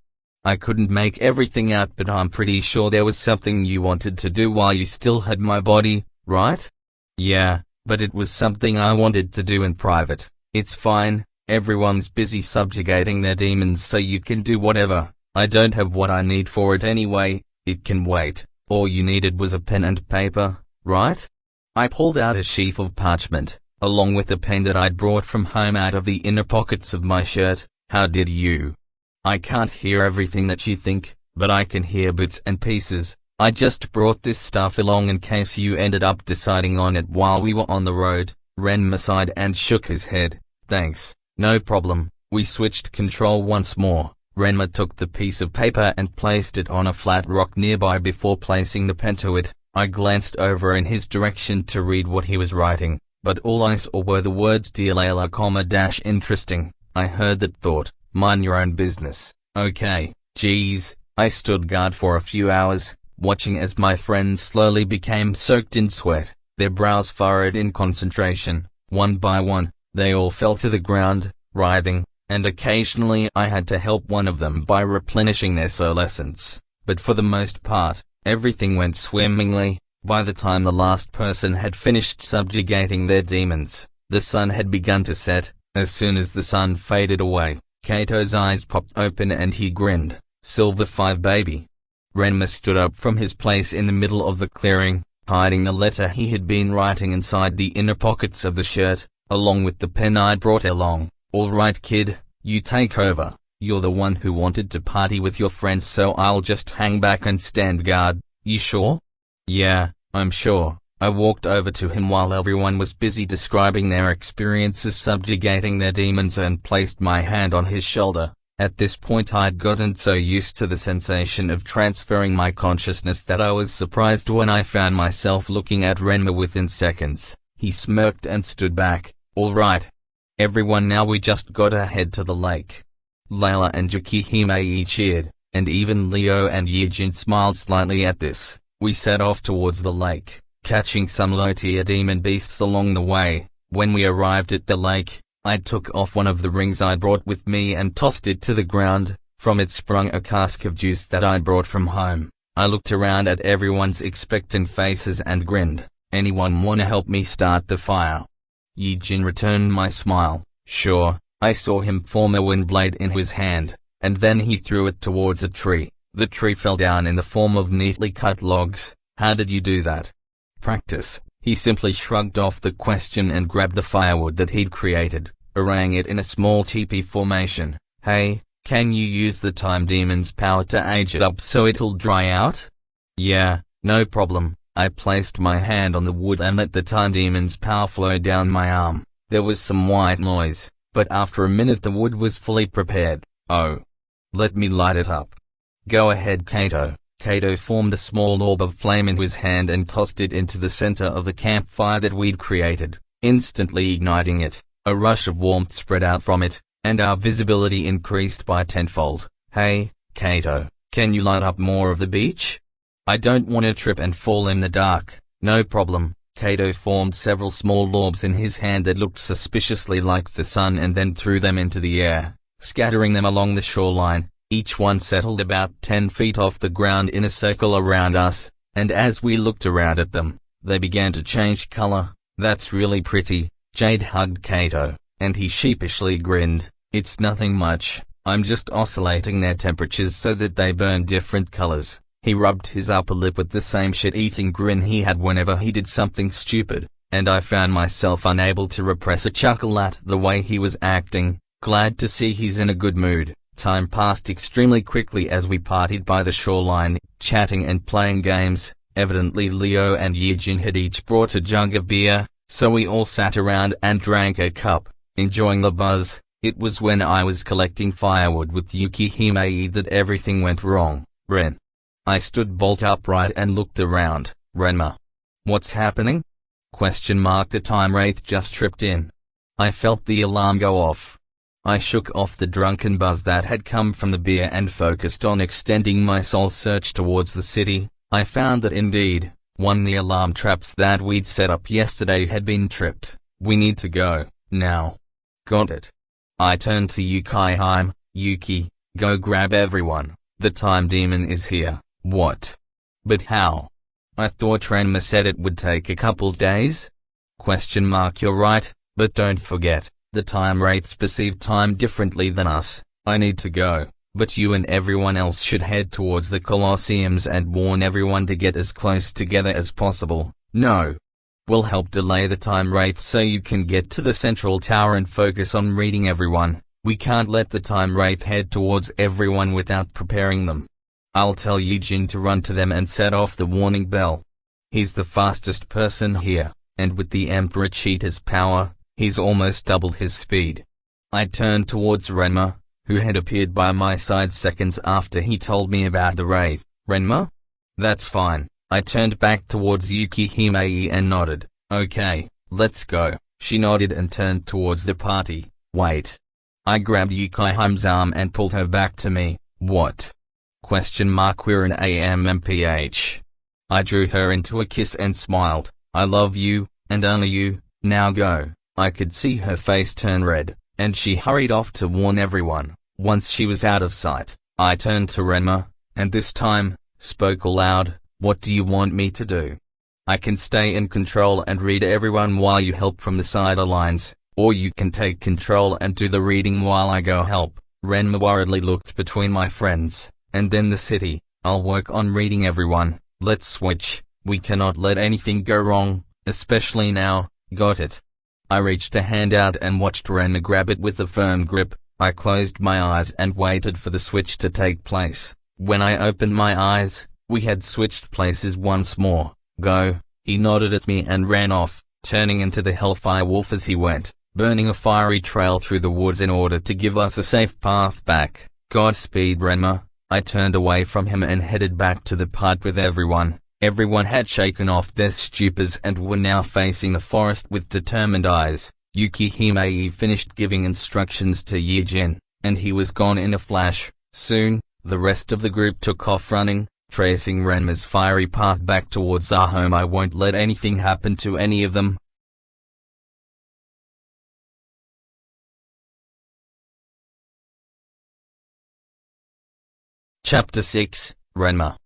I couldn't make everything out, but I'm pretty sure there was something you wanted to do while you still had my body, right? Yeah, but it was something I wanted to do in private. It's fine. Everyone's busy subjugating their demons, so you can do whatever. I don't have what I need for it anyway. It can wait. All you needed was a pen and paper, right? I pulled out a sheaf of parchment, along with a pen that I'd brought from home out of the inner pockets of my shirt. How did you? I can't hear everything that you think, but I can hear bits and pieces. I just brought this stuff along in case you ended up deciding on it while we were on the road. Renmur sighed and shook his head. Thanks. No problem. We switched control once more. Renmur took the piece of paper and placed it on a flat rock nearby before placing the pen to it. I glanced over in his direction to read what he was writing, but all I saw were the words "Dear Layla, interesting." I heard that thought. Mind your own business. Okay, geez. I stood guard for a few hours, watching as my friends slowly became soaked in sweat, their brows furrowed in concentration. One by one, they all fell to the ground, writhing, and occasionally I had to help one of them by replenishing their soul essence. But for the most part, everything went swimmingly. By the time the last person had finished subjugating their demons, the sun had begun to set. As soon as the sun faded away, Kato's eyes popped open and he grinned. Silver 5 baby. Renmur stood up from his place in the middle of the clearing, hiding the letter he had been writing inside the inner pockets of the shirt, along with the pen I'd brought along. All right, kid, you take over. You're the one who wanted to party with your friends, so I'll just hang back and stand guard. You sure? Yeah, I'm sure. I walked over to him while everyone was busy describing their experiences subjugating their demons and placed my hand on his shoulder. At this point I'd gotten so used to the sensation of transferring my consciousness that I was surprised when I found myself looking at Renmur within seconds. He smirked and stood back. All right. Everyone, now we just gotta head to the lake. Layla and Yakihime cheered. and even Leo and Yijin smiled slightly at this. We set off towards the lake, catching some low-tier demon beasts along the way. When we arrived at the lake, I took off one of the rings I brought with me and tossed it to the ground. From it sprung a cask of juice that I brought from home. I looked around at everyone's expectant faces and grinned. Anyone wanna help me start the fire? Yijin returned my smile. Sure. I saw him form a wind blade in his hand, and then he threw it towards a tree. The tree fell down in the form of neatly cut logs. How did you do that? Practice. He simply shrugged off the question and grabbed the firewood that he'd created, arraying it in a small teepee formation. Hey, can you use the time demon's power to age it up so it'll dry out? Yeah, no problem. I placed my hand on the wood and let the time demon's power flow down my arm. There was some white noise, but after a minute the wood was fully prepared. Oh. Let me light it up. Go ahead, Kato. Kato formed a small orb of flame in his hand and tossed it into the center of the campfire that we'd created, instantly igniting it. A rush of warmth spread out from it, and our visibility increased by tenfold. Hey, Kato, can you light up more of the beach? I don't want to trip and fall in the dark. No problem. Kato formed several small orbs in his hand that looked suspiciously like the sun and then threw them into the air, scattering them along the shoreline. Each one settled about 10 feet off the ground in a circle around us, and as we looked around at them, they began to change color. That's really pretty. Jade hugged Kato, and he sheepishly grinned. It's nothing much, I'm just oscillating their temperatures so that they burn different colors. He rubbed his upper lip with the same shit-eating grin he had whenever he did something stupid, and I found myself unable to repress a chuckle at the way he was acting. Glad to see he's in a good mood. Time passed extremely quickly as we partied by the shoreline, chatting and playing games. Evidently Leo and Yijin had each brought a jug of beer, so we all sat around and drank a cup, enjoying the buzz. It was when I was collecting firewood with Yuki Himei that everything went wrong. Ren. I stood bolt upright and looked around. Renmur. What's happening? ? The time wraith just tripped in. I felt the alarm go off. I shook off the drunken buzz that had come from the beer and focused on extending my soul search towards the city. I found that indeed, the alarm traps that we'd set up yesterday had been tripped. We need to go, now. Got it. I turned to Yuki. Yuki, go grab everyone. The time demon is here. What? But how? I thought Renmur said it would take a couple days? ? You're right, but don't forget. The time wraiths perceive time differently than us. I need to go, but you and everyone else should head towards the Colosseums and warn everyone to get as close together as possible. No. We'll help delay the time wraith so you can get to the central tower and focus on reading everyone. We can't let the time wraith head towards everyone without preparing them. I'll tell Yijin to run to them and set off the warning bell. He's the fastest person here, and with the Emperor Cheetah's power, he's almost doubled his speed. I turned towards Renmur, who had appeared by my side seconds after he told me about the wraith. Renmur? That's fine. I turned back towards Yuki Himei and nodded. Okay, let's go. She nodded and turned towards the party. Wait. I grabbed Yuki's arm and pulled her back to me. What? ? We're an AMMPH. I drew her into a kiss and smiled. I love you, and only you, now go. I could see her face turn red, and she hurried off to warn everyone. Once she was out of sight, I turned to Renmur, and this time, spoke aloud. What do you want me to do? I can stay in control and read everyone while you help from the sidelines, or you can take control and do the reading while I go help. Renmur worriedly looked between my friends, and then the city. I'll work on reading everyone. Let's switch. We cannot let anything go wrong, especially now. Got it. I reached a hand out and watched Renmur grab it with a firm grip. I closed my eyes and waited for the switch to take place. When I opened my eyes, we had switched places once more. Go. He nodded at me and ran off, turning into the Hellfire Wolf as he went, burning a fiery trail through the woods in order to give us a safe path back. Godspeed, Renmur. I turned away from him and headed back to the part with everyone. Everyone had shaken off their stupors and were now facing the forest with determined eyes. Yuki Himei finished giving instructions to Yijin, and he was gone in a flash. Soon, The rest of the group took off running, tracing Renmur's fiery path back towards our home. I won't let anything happen to any of them. Chapter 6, Renmur.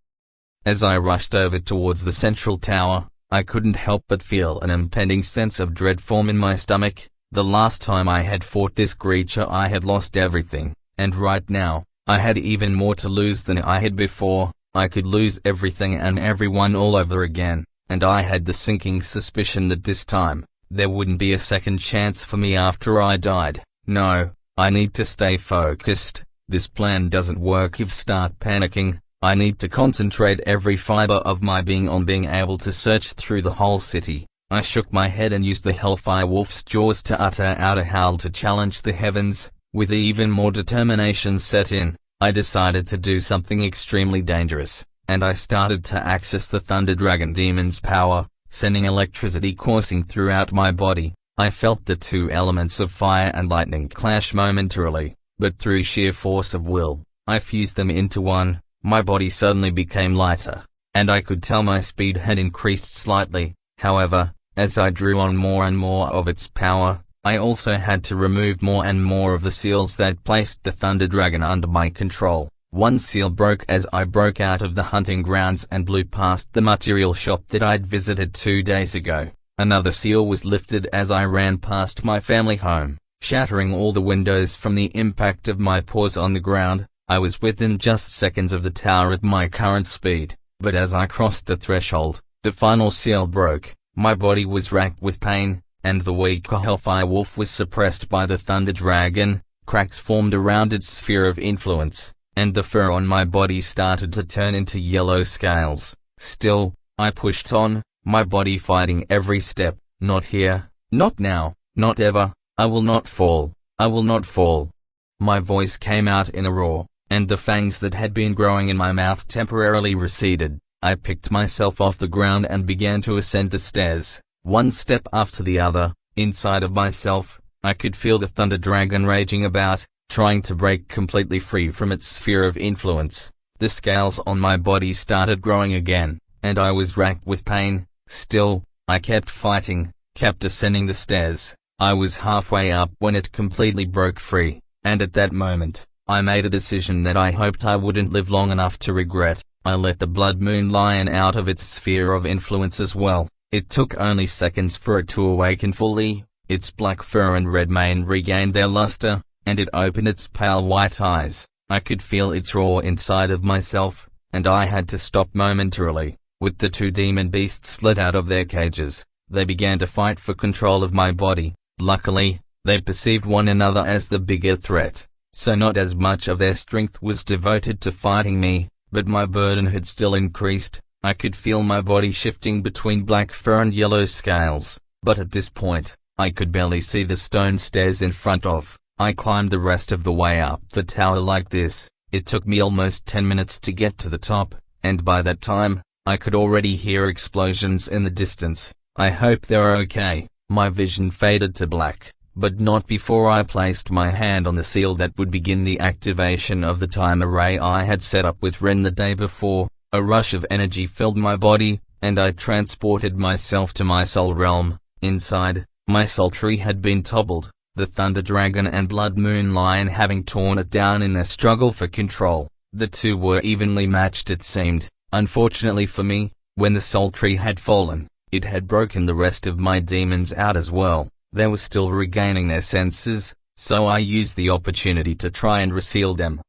As I rushed over towards the central tower, I couldn't help but feel an impending sense of dread form in my stomach. The last time I had fought this creature I had lost everything, and right now, I had even more to lose than I had before. I could lose everything and everyone all over again, and I had the sinking suspicion that this time, there wouldn't be a second chance for me after I died. No, I need to stay focused. This plan doesn't work if I start panicking. I need to concentrate every fiber of my being on being able to search through the whole city. I shook my head and used the Hellfire Wolf's jaws to utter out a howl to challenge the heavens. With even more determination set in, I decided to do something extremely dangerous, and I started to access the Thunder Dragon Demon's power, sending electricity coursing throughout my body. I felt the two elements of fire and lightning clash momentarily, but through sheer force of will, I fused them into one. My body suddenly became lighter, and I could tell my speed had increased slightly. However, as I drew on more and more of its power, I also had to remove more and more of the seals that placed the Thunder Dragon under my control. One seal broke as I broke out of the hunting grounds and blew past the material shop that I'd visited 2 days ago. Another seal was lifted as I ran past my family home, shattering all the windows from the impact of my paws on the ground. I was within just seconds of the tower at my current speed, but as I crossed the threshold, the final seal broke. My body was racked with pain, and the weaker Hellfire Wolf was suppressed by the Thunder Dragon. Cracks formed around its sphere of influence, and the fur on my body started to turn into yellow scales. Still, I pushed on, my body fighting every step. Not here, not now, not ever. I will not fall. I will not fall. My voice came out in a roar, and the fangs that had been growing in my mouth temporarily receded. I picked myself off the ground and began to ascend the stairs, one step after the other. Inside of myself, I could feel the Thunder Dragon raging about, trying to break completely free from its sphere of influence. The scales on my body started growing again, and I was racked with pain. Still, I kept fighting, kept ascending the stairs. I was halfway up when it completely broke free, and at that moment, I made a decision that I hoped I wouldn't live long enough to regret. I let the Blood Moon Lion out of its sphere of influence as well. It took only seconds for it to awaken fully. Its black fur and red mane regained their luster, and it opened its pale white eyes. I could feel its roar inside of myself, and I had to stop momentarily. With the two demon beasts let out of their cages, they began to fight for control of my body. Luckily, they perceived one another as the bigger threat, so not as much of their strength was devoted to fighting me, but my burden had still increased. I could feel my body shifting between black fur and yellow scales, but at this point, I could barely see the stone stairs in front of. I climbed the rest of the way up the tower like this. It took me almost 10 minutes to get to the top, and by that time, I could already hear explosions in the distance. I hope they're okay. My vision faded to black, but not before I placed my hand on the seal that would begin the activation of the time array I had set up with Ren the day before. A rush of energy filled my body, and I transported myself to my soul realm. Inside, my soul tree had been toppled, the Thunder Dragon and Blood Moon Lion having torn it down in their struggle for control. The two were evenly matched, it seemed. Unfortunately for me, when the soul tree had fallen, it had broken the rest of my demons out as well. They were still regaining their senses, so I used the opportunity to try and reseal them.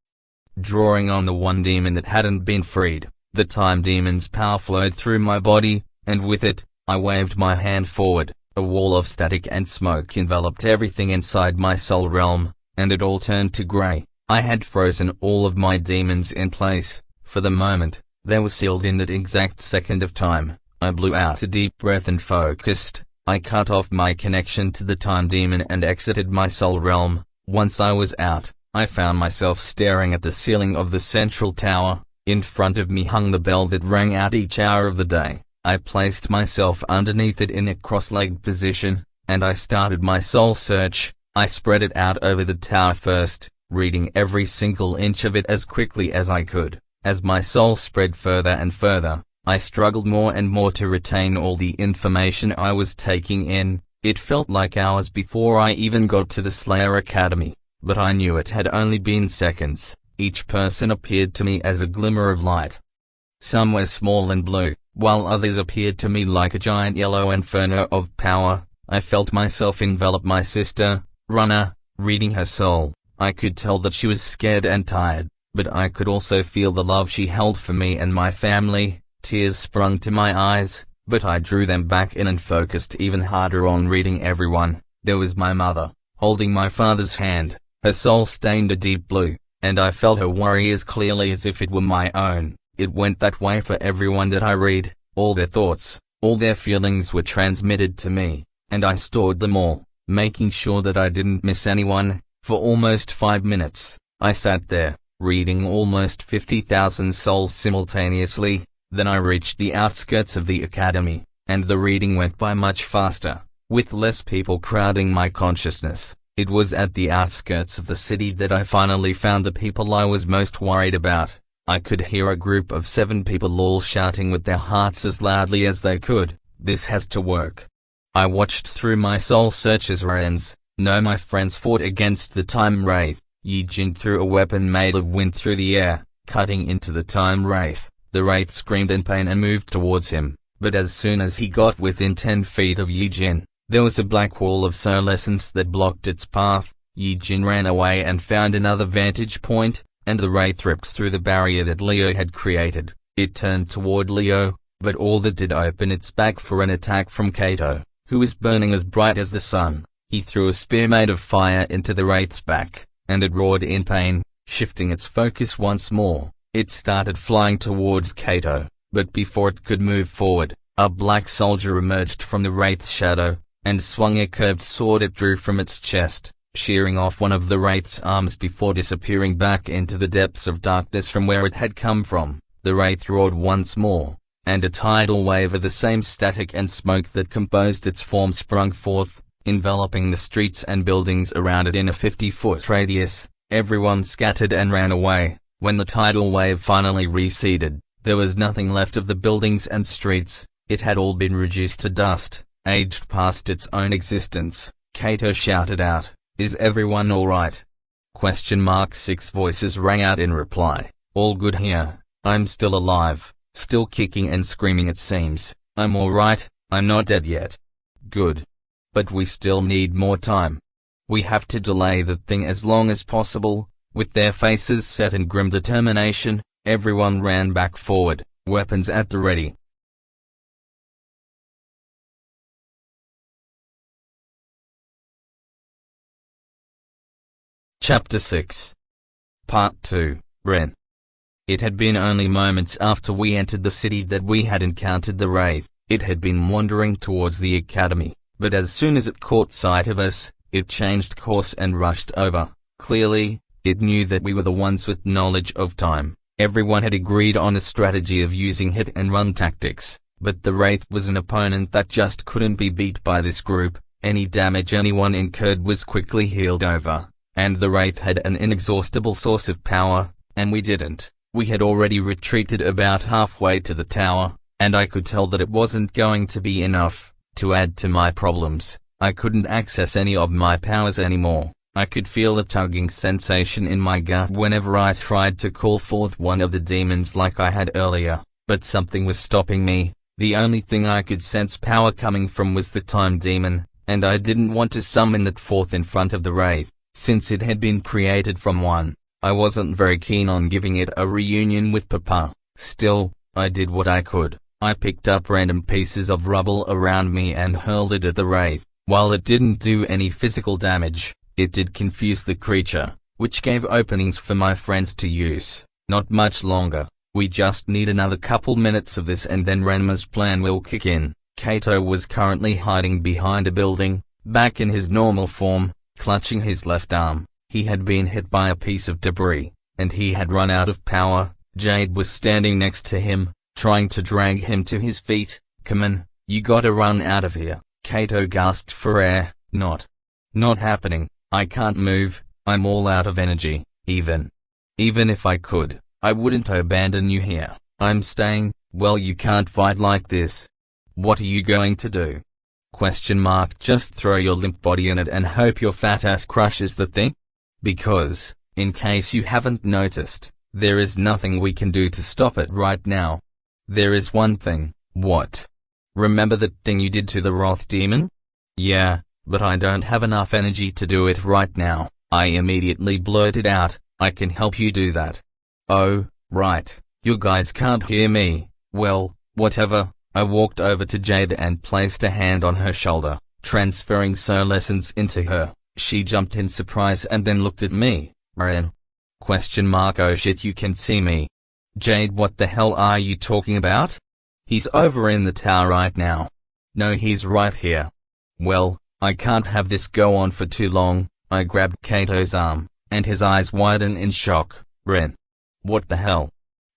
Drawing on the one demon that hadn't been freed, the Time Demon's power flowed through my body, and with it, I waved my hand forward. A wall of static and smoke enveloped everything inside my soul realm, and it all turned to grey. I had frozen all of my demons in place. For the moment, they were sealed in that exact second of time. I blew out a deep breath and focused. I cut off my connection to the Time Demon and exited my soul realm. Once I was out, I found myself staring at the ceiling of the central tower. In front of me hung the bell that rang out each hour of the day. I placed myself underneath it in a cross-legged position, and I started my soul search. I spread it out over the tower first, reading every single inch of it as quickly as I could. As my soul spread further and further, I struggled more and more to retain all the information I was taking in. It felt like hours before I even got to the Slayer Academy, but I knew it had only been seconds. Each person appeared to me as a glimmer of light. Some were small and blue, while others appeared to me like a giant yellow inferno of power. I felt myself envelop my sister, Runner, reading her soul. I could tell that she was scared and tired, but I could also feel the love she held for me and my family. Tears sprung to my eyes, but I drew them back in and focused even harder on reading everyone. There was my mother, holding my father's hand, her soul stained a deep blue, and I felt her worry as clearly as if it were my own. It went that way for everyone that I read. All their thoughts, all their feelings were transmitted to me, and I stored them all, making sure that I didn't miss anyone. For almost 5 minutes, I sat there, reading almost 50,000 souls simultaneously. Then I reached the outskirts of the academy, and the reading went by much faster, with less people crowding my consciousness. It was at the outskirts of the city that I finally found the people I was most worried about. I could hear a group of 7 people all shouting with their hearts as loudly as they could, "This has to work." I watched through my soul searcher's lens. No, my friends fought against the time wraith. Yi Jin threw a weapon made of wind through the air, cutting into the time wraith. The wraith screamed in pain and moved towards him, but as soon as he got within 10 feet of Yi Jin, there was a black wall of solescence that blocked its path. Yi Jin ran away and found another vantage point, and the wraith ripped through the barrier that Leo had created. It turned toward Leo, but all that did open its back for an attack from Kato, who was burning as bright as the sun. He threw a spear made of fire into the wraith's back, and it roared in pain. Shifting its focus once more, it started flying towards Kato, but before it could move forward, a black soldier emerged from the wraith's shadow, and swung a curved sword it drew from its chest, shearing off one of the wraith's arms before disappearing back into the depths of darkness from where it had come from. The wraith roared once more, and a tidal wave of the same static and smoke that composed its form sprung forth, enveloping the streets and buildings around it in a 50-foot radius. Everyone scattered and ran away. When the tidal wave finally receded, there was nothing left of the buildings and streets. It had all been reduced to dust, aged past its own existence. Kato shouted out, "Is everyone alright?" 6 voices rang out in reply. "All good here. I'm still alive, still kicking and screaming it seems. I'm alright, I'm not dead yet." "Good. But we still need more time. We have to delay the thing as long as possible." With their faces set in grim determination, everyone ran back forward, weapons at the ready. Chapter 6. Part 2, Ren. It had been only moments after we entered the city that we had encountered the wraith. It had been wandering towards the academy, but as soon as it caught sight of us, it changed course and rushed over. Clearly, it knew that we were the ones with knowledge of time. Everyone had agreed on a strategy of using hit-and-run tactics, but the wraith was an opponent that just couldn't be beat by this group. Any damage anyone incurred was quickly healed over, and the wraith had an inexhaustible source of power, and we didn't. We had already retreated about halfway to the tower, and I could tell that it wasn't going to be enough. To add to my problems, I couldn't access any of my powers anymore. I could feel a tugging sensation in my gut whenever I tried to call forth one of the demons like I had earlier, but something was stopping me. The only thing I could sense power coming from was the time demon, and I didn't want to summon that forth in front of the wraith, since it had been created from one. I wasn't very keen on giving it a reunion with Papa. Still, I did what I could. I picked up random pieces of rubble around me and hurled it at the wraith. While it didn't do any physical damage, it did confuse the creature, which gave openings for my friends to use. Not much longer. We just need another couple minutes of this and then Renmur's plan will kick in. Kato was currently hiding behind a building, back in his normal form, clutching his left arm. He had been hit by a piece of debris, and he had run out of power. Jade was standing next to him, trying to drag him to his feet. "Come on, you gotta run out of here." Kato gasped for air. Not happening. I can't move. I'm all out of energy. Even if I could, I wouldn't abandon you here. I'm staying. Well, you can't fight like this. What are you going to do? Question mark. Just throw your limp body in it and hope your fat ass crushes the thing? Because, in case you haven't noticed, there is nothing we can do to stop it right now. There is one thing. What? Remember that thing you did to the Wrath demon? Yeah, but I don't have enough energy to do it right now. I immediately blurted out, I can help you do that. Oh, right, you guys can't hear me. Well, whatever. I walked over to Jade and placed a hand on her shoulder, transferring soul essence into her. She jumped in surprise and then looked at me. Ren? Question mark. Oh shit, you can see me. Jade, what the hell are you talking about? He's over in the tower right now. No, he's right here. Well, I can't have this go on for too long. I grabbed Kato's arm, and his eyes widen in shock. Ren? What the hell?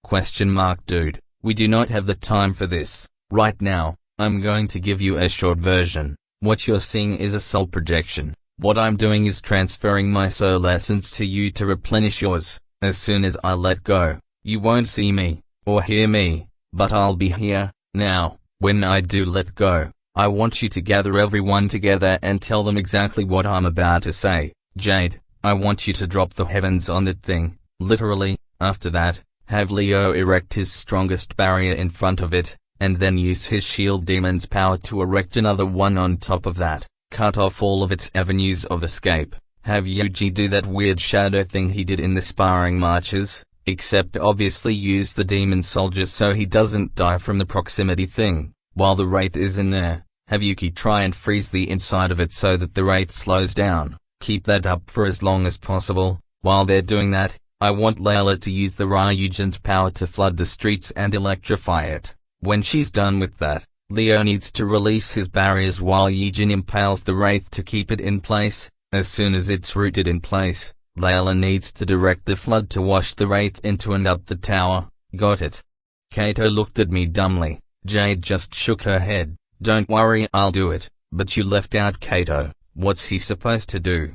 Question mark. Dude, we do not have the time for this. Right now, I'm going to give you a short version. What you're seeing is a soul projection. What I'm doing is transferring my soul essence to you to replenish yours. As soon as I let go, you won't see me, or hear me, but I'll be here. Now, when I do let go, I want you to gather everyone together and tell them exactly what I'm about to say. Jade, I want you to drop the heavens on that thing, literally. After that, have Leo erect his strongest barrier in front of it, and then use his shield demon's power to erect another one on top of that. Cut off all of its avenues of escape. Have Yuji do that weird shadow thing he did in the sparring marches, except obviously use the demon soldiers so he doesn't die from the proximity thing. While the wraith is in there, have Yuki try and freeze the inside of it so that the wraith slows down. Keep that up for as long as possible. While they're doing that, I want Layla to use the Ryujin's power to flood the streets and electrify it. When she's done with that, Leo needs to release his barriers while Yujin impales the wraith to keep it in place. As soon as it's rooted in place, Layla needs to direct the flood to wash the wraith into and up the tower. Got it? Kato looked at me dumbly. Jade just shook her head. Don't worry, I'll do it. But you left out Kato. What's he supposed to do?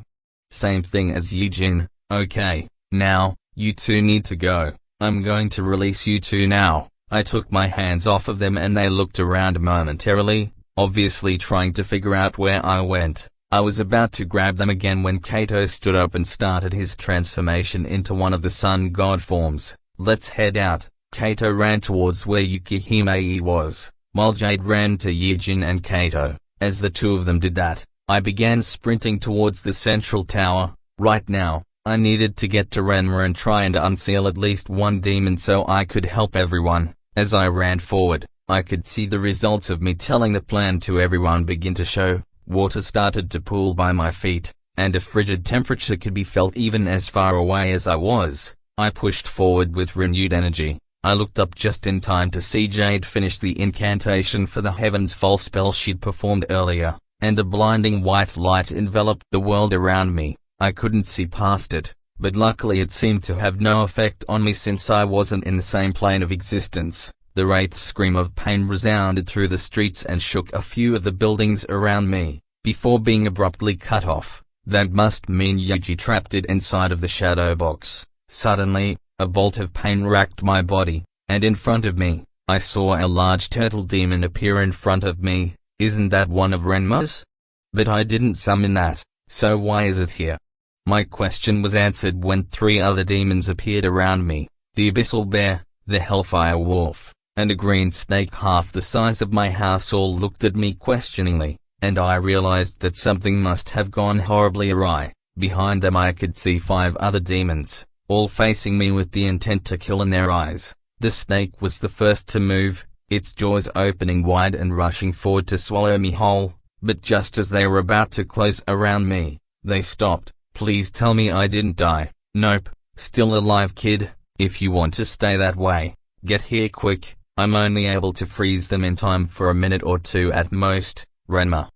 Same thing as Yujin. Okay, now, you two need to go. I'm going to release you two now. I took my hands off of them and they looked around momentarily, obviously trying to figure out where I went. I was about to grab them again when Kato stood up and started his transformation into one of the sun god forms. Let's head out. Kato ran towards where Yukihime was, while Jade ran to Yujin and Kato. As the two of them did that, I began sprinting towards the central tower. Right now, I needed to get to Renmur and try and unseal at least one demon so I could help everyone. As I ran forward, I could see the results of me telling the plan to everyone begin to show. Water started to pool by my feet, and a frigid temperature could be felt even as far away as I was. I pushed forward with renewed energy. I looked up just in time to see Jade finish the incantation for the Heaven's Fall spell she'd performed earlier, and a blinding white light enveloped the world around me. I couldn't see past it, but luckily it seemed to have no effect on me since I wasn't in the same plane of existence. The wraith's scream of pain resounded through the streets and shook a few of the buildings around me, before being abruptly cut off. That must mean Yuji trapped it inside of the shadow box. Suddenly, a bolt of pain racked my body, and in front of me, I saw a large turtle demon appear in front of me. Isn't that one of Renmur's? But I didn't summon that, so why is it here? My question was answered when three other demons appeared around me. The Abyssal Bear, the Hellfire Wolf, and a green snake half the size of my house all looked at me questioningly, and I realized that something must have gone horribly awry. Behind them I could see 5 other demons, all facing me with the intent to kill in their eyes. The snake was the first to move, its jaws opening wide and rushing forward to swallow me whole, but just as they were about to close around me, they stopped. Please tell me I didn't die. Nope, still alive, kid. If you want to stay that way, get here quick. I'm only able to freeze them in time for a minute or two at most. Renmur.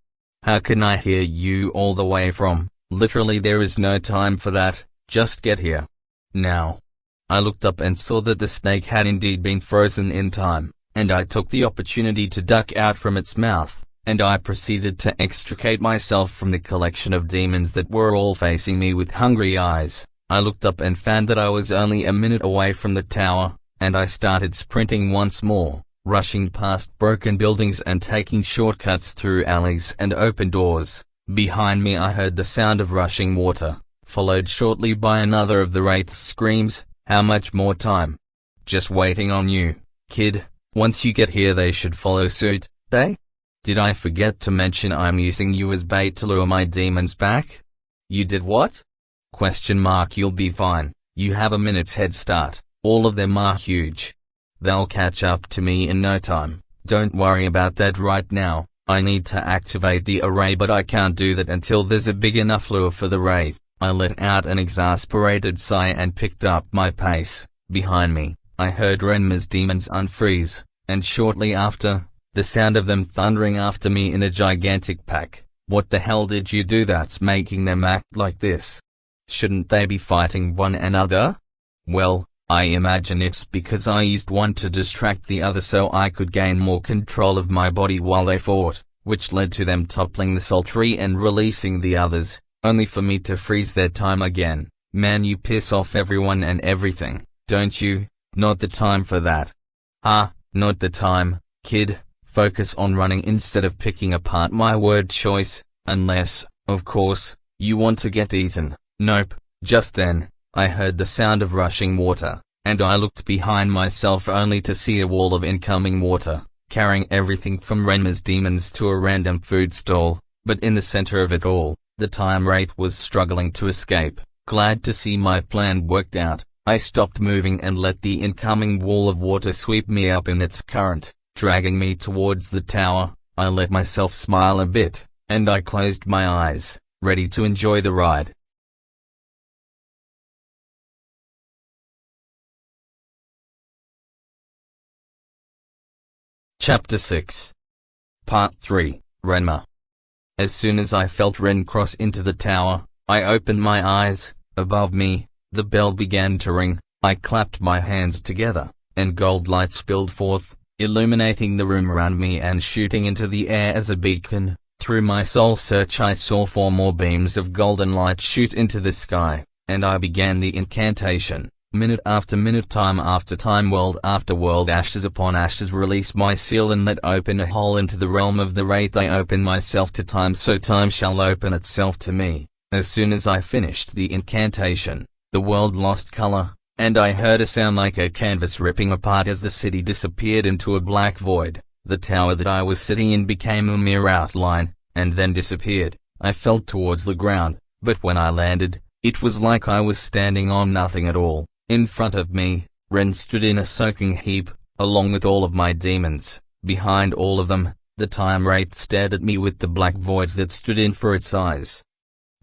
How can I hear you all the way from? Literally there is no time for that, just get here. Now. I looked up and saw that the snake had indeed been frozen in time, and I took the opportunity to duck out from its mouth. and I proceeded to extricate myself from the collection of demons that were all facing me with hungry eyes. I looked up and found that I was only a minute away from the tower, and I started sprinting once more, rushing past broken buildings and taking shortcuts through alleys and open doors. Behind me I heard the sound of rushing water, followed shortly by another of the wraith's screams. "How much more time?" "Just waiting on you, kid. Once you get here they should follow suit." "They? Did I forget to mention I'm using you as bait to lure my demons back?" "You did what?" "You'll be fine. You have a minute's head start. All of them are huge. They'll catch up to me in no time. Don't worry about that right now. I need to activate the array, but I can't do that until there's a big enough lure for the wraith." I let out an exasperated sigh and picked up my pace. Behind me, I heard Renmur's demons unfreeze, and shortly after, the sound of them thundering after me in a gigantic pack. "What the hell did you do that's making them act like this? Shouldn't they be fighting one another?" "Well, I imagine it's because I used one to distract the other so I could gain more control of my body while they fought, which led to them toppling the sultry and releasing the others, only for me to freeze their time again. Man, you piss off everyone and everything, don't you? Not the time for that." Not the time, kid. Focus on running instead of picking apart my word choice, unless, of course, you want to get eaten." "Nope." Just then, I heard the sound of rushing water, and I looked behind myself only to see a wall of incoming water, carrying everything from Renmur's demons to a random food stall, but in the center of it all, the time wraith was struggling to escape. Glad to see my plan worked out, I stopped moving and let the incoming wall of water sweep me up in its current, dragging me towards the tower. I let myself smile a bit, and I closed my eyes, ready to enjoy the ride. Chapter 6. Part 3, Renmur. As soon as I felt Ren cross into the tower, I opened my eyes. Above me, the bell began to ring. I clapped my hands together, and gold light spilled forth, illuminating the room around me and shooting into the air as a beacon. Through my soul search I saw 4 more beams of golden light shoot into the sky, and I began the incantation. Minute after minute, time after time, world after world, ashes upon ashes. Release my seal and let open a hole into the realm of the wraith. I open myself to time, so time shall open itself to me. As soon as I finished the incantation, the world lost color, and I heard a sound like a canvas ripping apart as the city disappeared into a black void. The tower that I was sitting in became a mere outline, and then disappeared. I fell towards the ground, but when I landed, it was like I was standing on nothing at all. In front of me, Ren stood in a soaking heap, along with all of my demons. Behind all of them, the time wraith stared at me with the black voids that stood in for its eyes.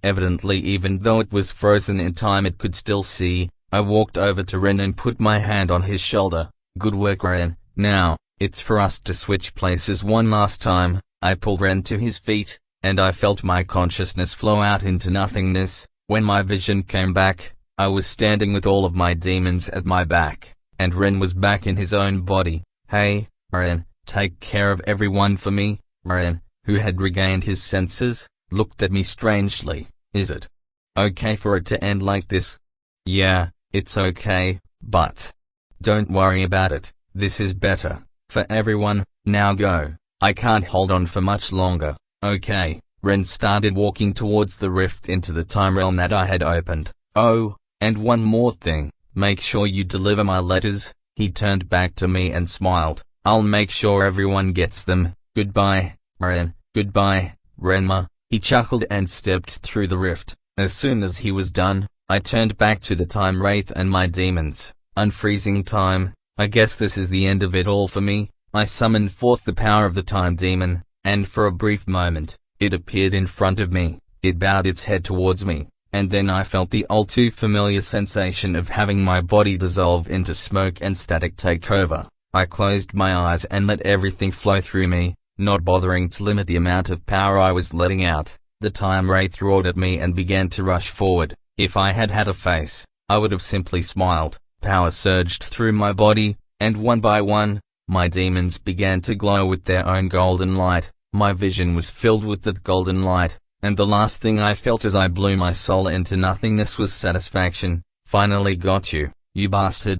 Evidently, even though it was frozen in time, it could still see. I walked over to Ren and put my hand on his shoulder. "Good work, Ren. Now, it's for us to switch places one last time." I pulled Ren to his feet, and I felt my consciousness flow out into nothingness. When my vision came back, I was standing with all of my demons at my back, and Ren was back in his own body. "Hey, Ren, take care of everyone for me." Ren, who had regained his senses, looked at me strangely. "Is it okay for it to end like this?" "Yeah, it's okay, but don't worry about it. This is better for everyone. Now go. I can't hold on for much longer." "Okay." Ren started walking towards the rift into the time realm that I had opened. "Oh, and one more thing, make sure you deliver my letters." He turned back to me and smiled. "I'll make sure everyone gets them. Goodbye, Ren." "Goodbye, Renmur." He chuckled and stepped through the rift. As soon as he was done, I turned back to the time wraith and my demons. Unfreezing time. I guess this is the end of it all for me. I summoned forth the power of the time demon, and for a brief moment, it appeared in front of me. It bowed its head towards me, and then I felt the all too familiar sensation of having my body dissolve into smoke and static take over. I closed my eyes and let everything flow through me, not bothering to limit the amount of power I was letting out. The time wraith roared at me and began to rush forward. If I had had a face, I would have simply smiled. Power surged through my body, and one by one, my demons began to glow with their own golden light. My vision was filled with that golden light, and the last thing I felt as I blew my soul into nothingness was satisfaction. Finally got you, you bastard.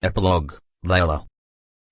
Epilogue, Layla.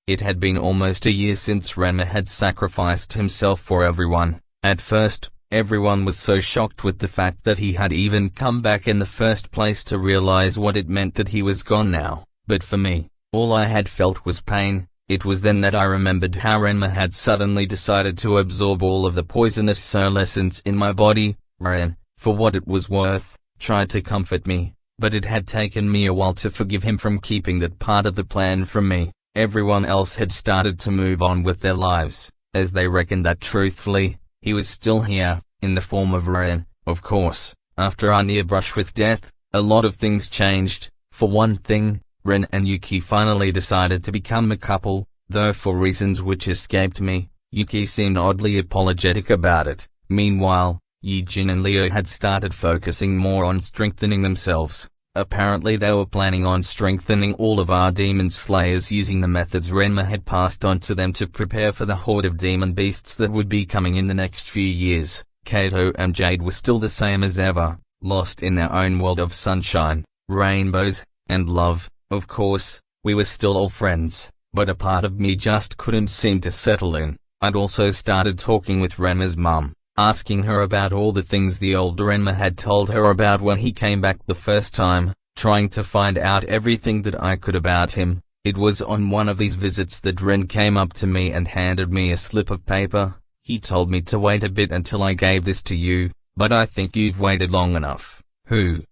It had been almost a year since Renmur had sacrificed himself for everyone. At first, everyone was so shocked with the fact that he had even come back in the first place to realize what it meant that he was gone now. But for me, all I had felt was pain. It was then that I remembered how Renmur had suddenly decided to absorb all of the poisonous soul essence in my body. Ren, for what it was worth, tried to comfort me, but it had taken me a while to forgive him from keeping that part of the plan from me. Everyone else had started to move on with their lives, as they reckoned that truthfully, he was still here, in the form of Ren. Of course, after our near brush with death, a lot of things changed. For one thing, Ren and Yuki finally decided to become a couple, though for reasons which escaped me, Yuki seemed oddly apologetic about it. Meanwhile, Yijin and Leo had started focusing more on strengthening themselves. Apparently they were planning on strengthening all of our demon slayers using the methods Renmur had passed on to them to prepare for the horde of demon beasts that would be coming in the next few years. Kato and Jade were still the same as ever, lost in their own world of sunshine, rainbows, and love. Of course, we were still all friends, but a part of me just couldn't seem to settle in. I'd also started talking with Renmur's mum, asking her about all the things the old Renmur had told her about when he came back the first time, trying to find out everything that I could about him. It was on one of these visits that Ren came up to me and handed me a slip of paper. He told me to wait a bit until I gave this to you, but I think you've waited long enough. Who?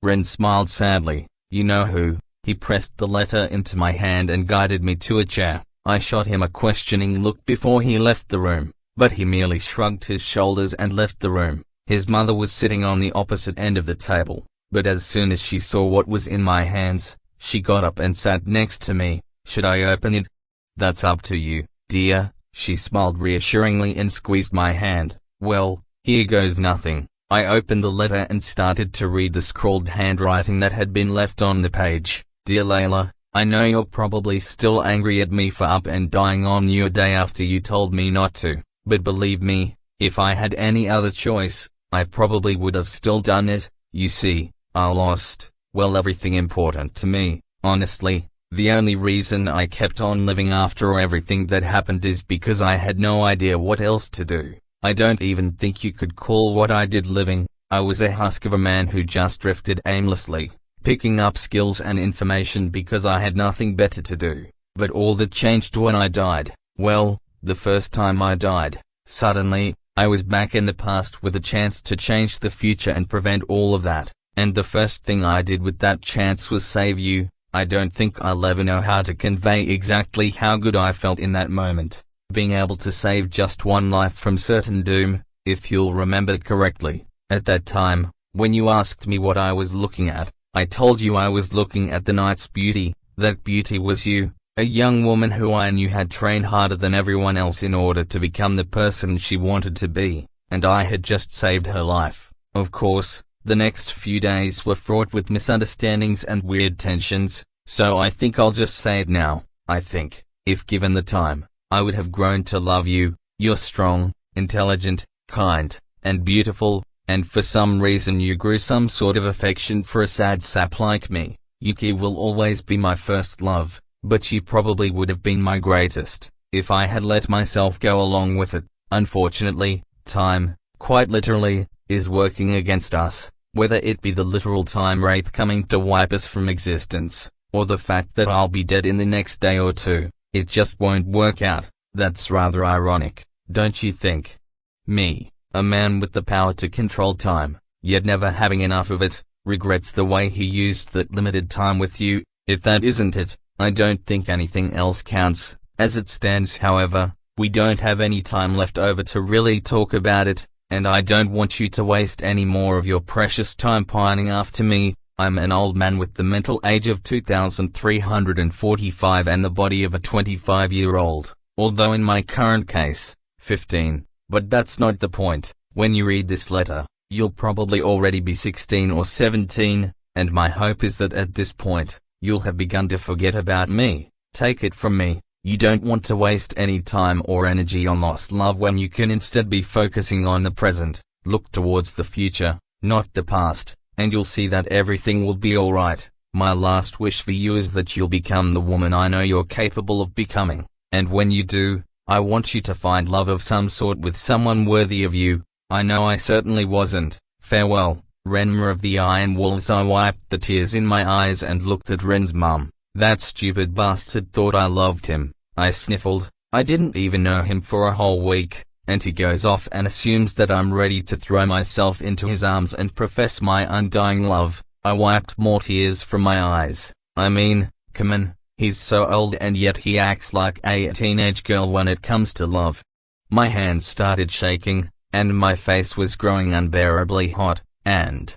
Ren smiled sadly. You know who. He pressed the letter into my hand and guided me to a chair. I shot him a questioning look before he left the room, but he merely shrugged his shoulders and left the room. His mother was sitting on the opposite end of the table, but as soon as she saw what was in my hands, she got up and sat next to me. Should I open it? That's up to you, dear. She smiled reassuringly and squeezed my hand. Well, here goes nothing. I opened the letter and started to read the scrawled handwriting that had been left on the page. Dear Layla, I know you're probably still angry at me for up and dying on you a day after you told me not to, but believe me, if I had any other choice, I probably would have still done it. You see, I lost, well, everything important to me. Honestly, the only reason I kept on living after everything that happened is because I had no idea what else to do. I don't even think you could call what I did living. I was a husk of a man who just drifted aimlessly, picking up skills and information because I had nothing better to do. But all that changed when I died. Well, the first time I died, suddenly, I was back in the past with a chance to change the future and prevent all of that. And the first thing I did with that chance was save you. I don't think I'll ever know how to convey exactly how good I felt in that moment. Being able to save just one life from certain doom. If you'll remember correctly, at that time, when you asked me what I was looking at, I told you I was looking at the night's beauty. That beauty was you, a young woman who I knew had trained harder than everyone else in order to become the person she wanted to be, and I had just saved her life. Of course, the next few days were fraught with misunderstandings and weird tensions, so I think I'll just say it now. I think, if given the time, I would have grown to love you. You're strong, intelligent, kind, and beautiful, and for some reason you grew some sort of affection for a sad sap like me. Yuki will always be my first love, but she probably would have been my greatest, if I had let myself go along with it. Unfortunately, time, quite literally, is working against us, whether it be the literal time wraith coming to wipe us from existence, or the fact that I'll be dead in the next day or two. It just won't work out. That's rather ironic, don't you think? Me, a man with the power to control time, yet never having enough of it, regrets the way he used that limited time with you. If that isn't it, I don't think anything else counts. As it stands, however, we don't have any time left over to really talk about it, and I don't want you to waste any more of your precious time pining after me. I'm an old man with the mental age of 2345 and the body of a 25-year-old, although in my current case, 15. But that's not the point. When you read this letter, you'll probably already be 16 or 17, and my hope is that at this point, you'll have begun to forget about me. Take it from me, you don't want to waste any time or energy on lost love when you can instead be focusing on the present. Look towards the future, not the past, and you'll see that everything will be alright. My last wish for you is that you'll become the woman I know you're capable of becoming, and when you do, I want you to find love of some sort with someone worthy of you. I know I certainly wasn't. Farewell, Renmur of the Iron Wolves. I wiped the tears in my eyes and looked at Ren's mum. That stupid bastard thought I loved him. I sniffled. I didn't even know him for a whole week, and he goes off and assumes that I'm ready to throw myself into his arms and profess my undying love. I wiped more tears from my eyes. I mean, come on, he's so old and yet he acts like a teenage girl when it comes to love. My hands started shaking, and my face was growing unbearably hot, and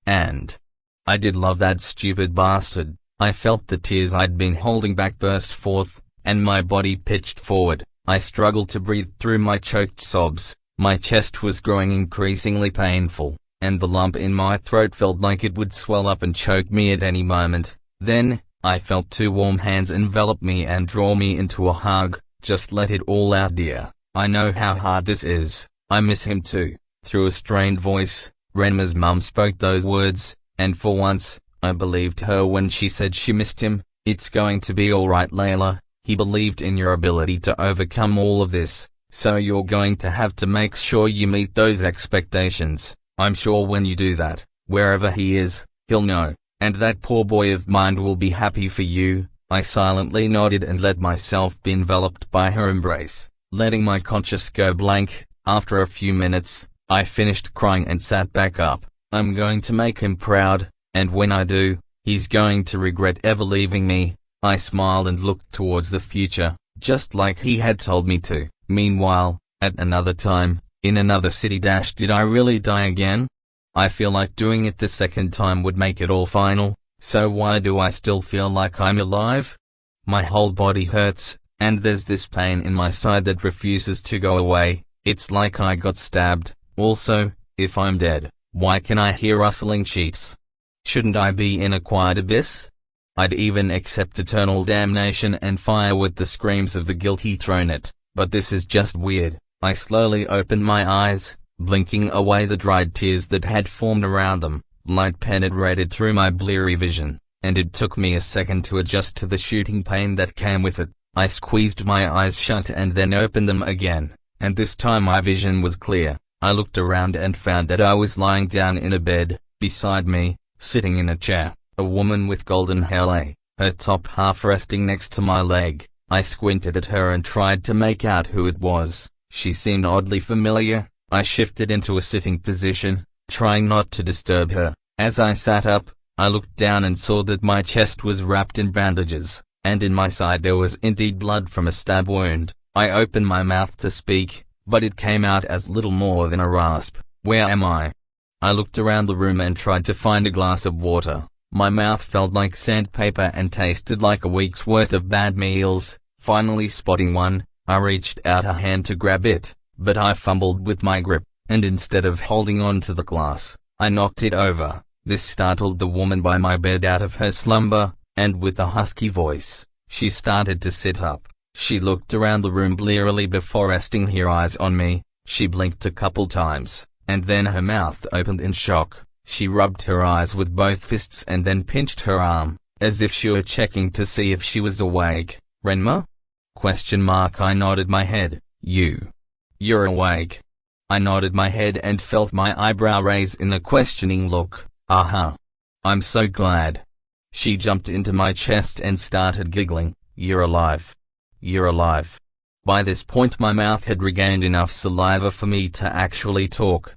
I did love that stupid bastard. I felt the tears I'd been holding back burst forth, and my body pitched forward. I struggled to breathe through my choked sobs. My chest was growing increasingly painful, and the lump in my throat felt like it would swell up and choke me at any moment. Then, I felt two warm hands envelop me and draw me into a hug. Just let it all out, dear. I know how hard this is. I miss him too. Through a strained voice, Renmur's mum spoke those words, and for once, I believed her when she said she missed him. It's going to be alright, Layla. He believed in your ability to overcome all of this, so you're going to have to make sure you meet those expectations. I'm sure when you do that, wherever he is, he'll know, and that poor boy of mine will be happy for you. I silently nodded and let myself be enveloped by her embrace, letting my conscience go blank. After a few minutes, I finished crying and sat back up. I'm going to make him proud, and when I do, he's going to regret ever leaving me. I smiled and looked towards the future, just like he had told me to. Meanwhile, at another time, in another city. Did I really die again? I feel like doing it the second time would make it all final, so why do I still feel like I'm alive? My whole body hurts, and there's this pain in my side that refuses to go away. It's like I got stabbed. Also, if I'm dead, why can I hear rustling sheets? Shouldn't I be in a quiet abyss? I'd even accept eternal damnation and fire with the screams of the guilty thrown it, but this is just weird. I slowly opened my eyes, blinking away the dried tears that had formed around them. Light penetrated through my bleary vision, and it took me a second to adjust to the shooting pain that came with it. I squeezed my eyes shut and then opened them again, and this time my vision was clear. I looked around and found that I was lying down in a bed. Beside me, sitting in a chair, a woman with golden hair lay, her top half resting next to my leg. I squinted at her and tried to make out who it was. She seemed oddly familiar. I shifted into a sitting position, trying not to disturb her. As I sat up, I looked down and saw that my chest was wrapped in bandages, and in my side there was indeed blood from a stab wound. I opened my mouth to speak, but it came out as little more than a rasp. Where am I? I looked around the room and tried to find a glass of water. My mouth felt like sandpaper and tasted like a week's worth of bad meals. Finally spotting one, I reached out a hand to grab it, but I fumbled with my grip, and instead of holding on to the glass, I knocked it over. This startled the woman by my bed out of her slumber, and with a husky voice, she started to sit up. She looked around the room blearily before resting her eyes on me. She blinked a couple times, and then her mouth opened in shock. She rubbed her eyes with both fists and then pinched her arm, as if she were checking to see if she was awake. Renmur? ? I nodded my head. You're awake. I nodded my head and felt my eyebrow raise in a questioning look. I'm so glad. She jumped into my chest and started giggling. You're alive. You're alive. By this point my mouth had regained enough saliva for me to actually talk.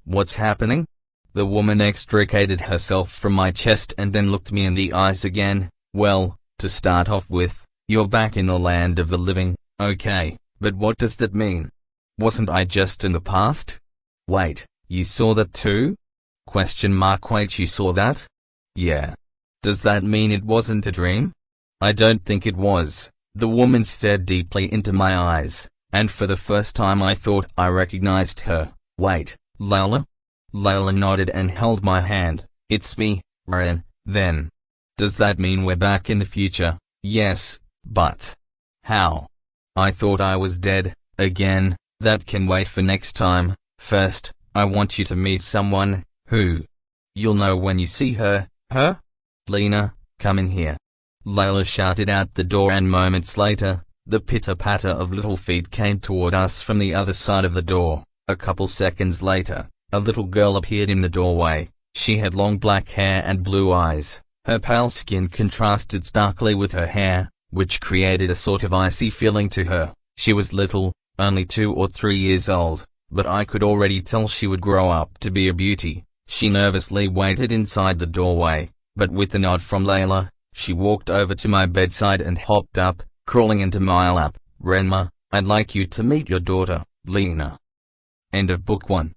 What's happening? The woman extricated herself from my chest and then looked me in the eyes again. Well, to start off with, you're back in the land of the living. Okay, but what does that mean? Wasn't I just in the past? Wait, you saw that too? ? Wait, you saw that? Yeah. Does that mean it wasn't a dream? I don't think it was. The woman stared deeply into my eyes, and for the first time I thought I recognized her. Wait, Layla? Layla nodded and held my hand. It's me, Then. Does that mean we're back in the future? Yes, but how? I thought I was dead, again. That can wait for next time. First, I want you to meet someone, who? You'll know when you see her. Her? Lena, come in here. Layla shouted out the door, and moments later, the pitter-patter of little feet came toward us from the other side of the door. A couple seconds later, a little girl appeared in the doorway. She had long black hair and blue eyes. Her pale skin contrasted starkly with her hair, which created a sort of icy feeling to her. She was little, only 2 or 3 years old, but I could already tell she would grow up to be a beauty. She nervously waited inside the doorway, but with a nod from Layla, she walked over to my bedside and hopped up, crawling into my lap. Renmur, I'd like you to meet your daughter, Lena. End of Book 1.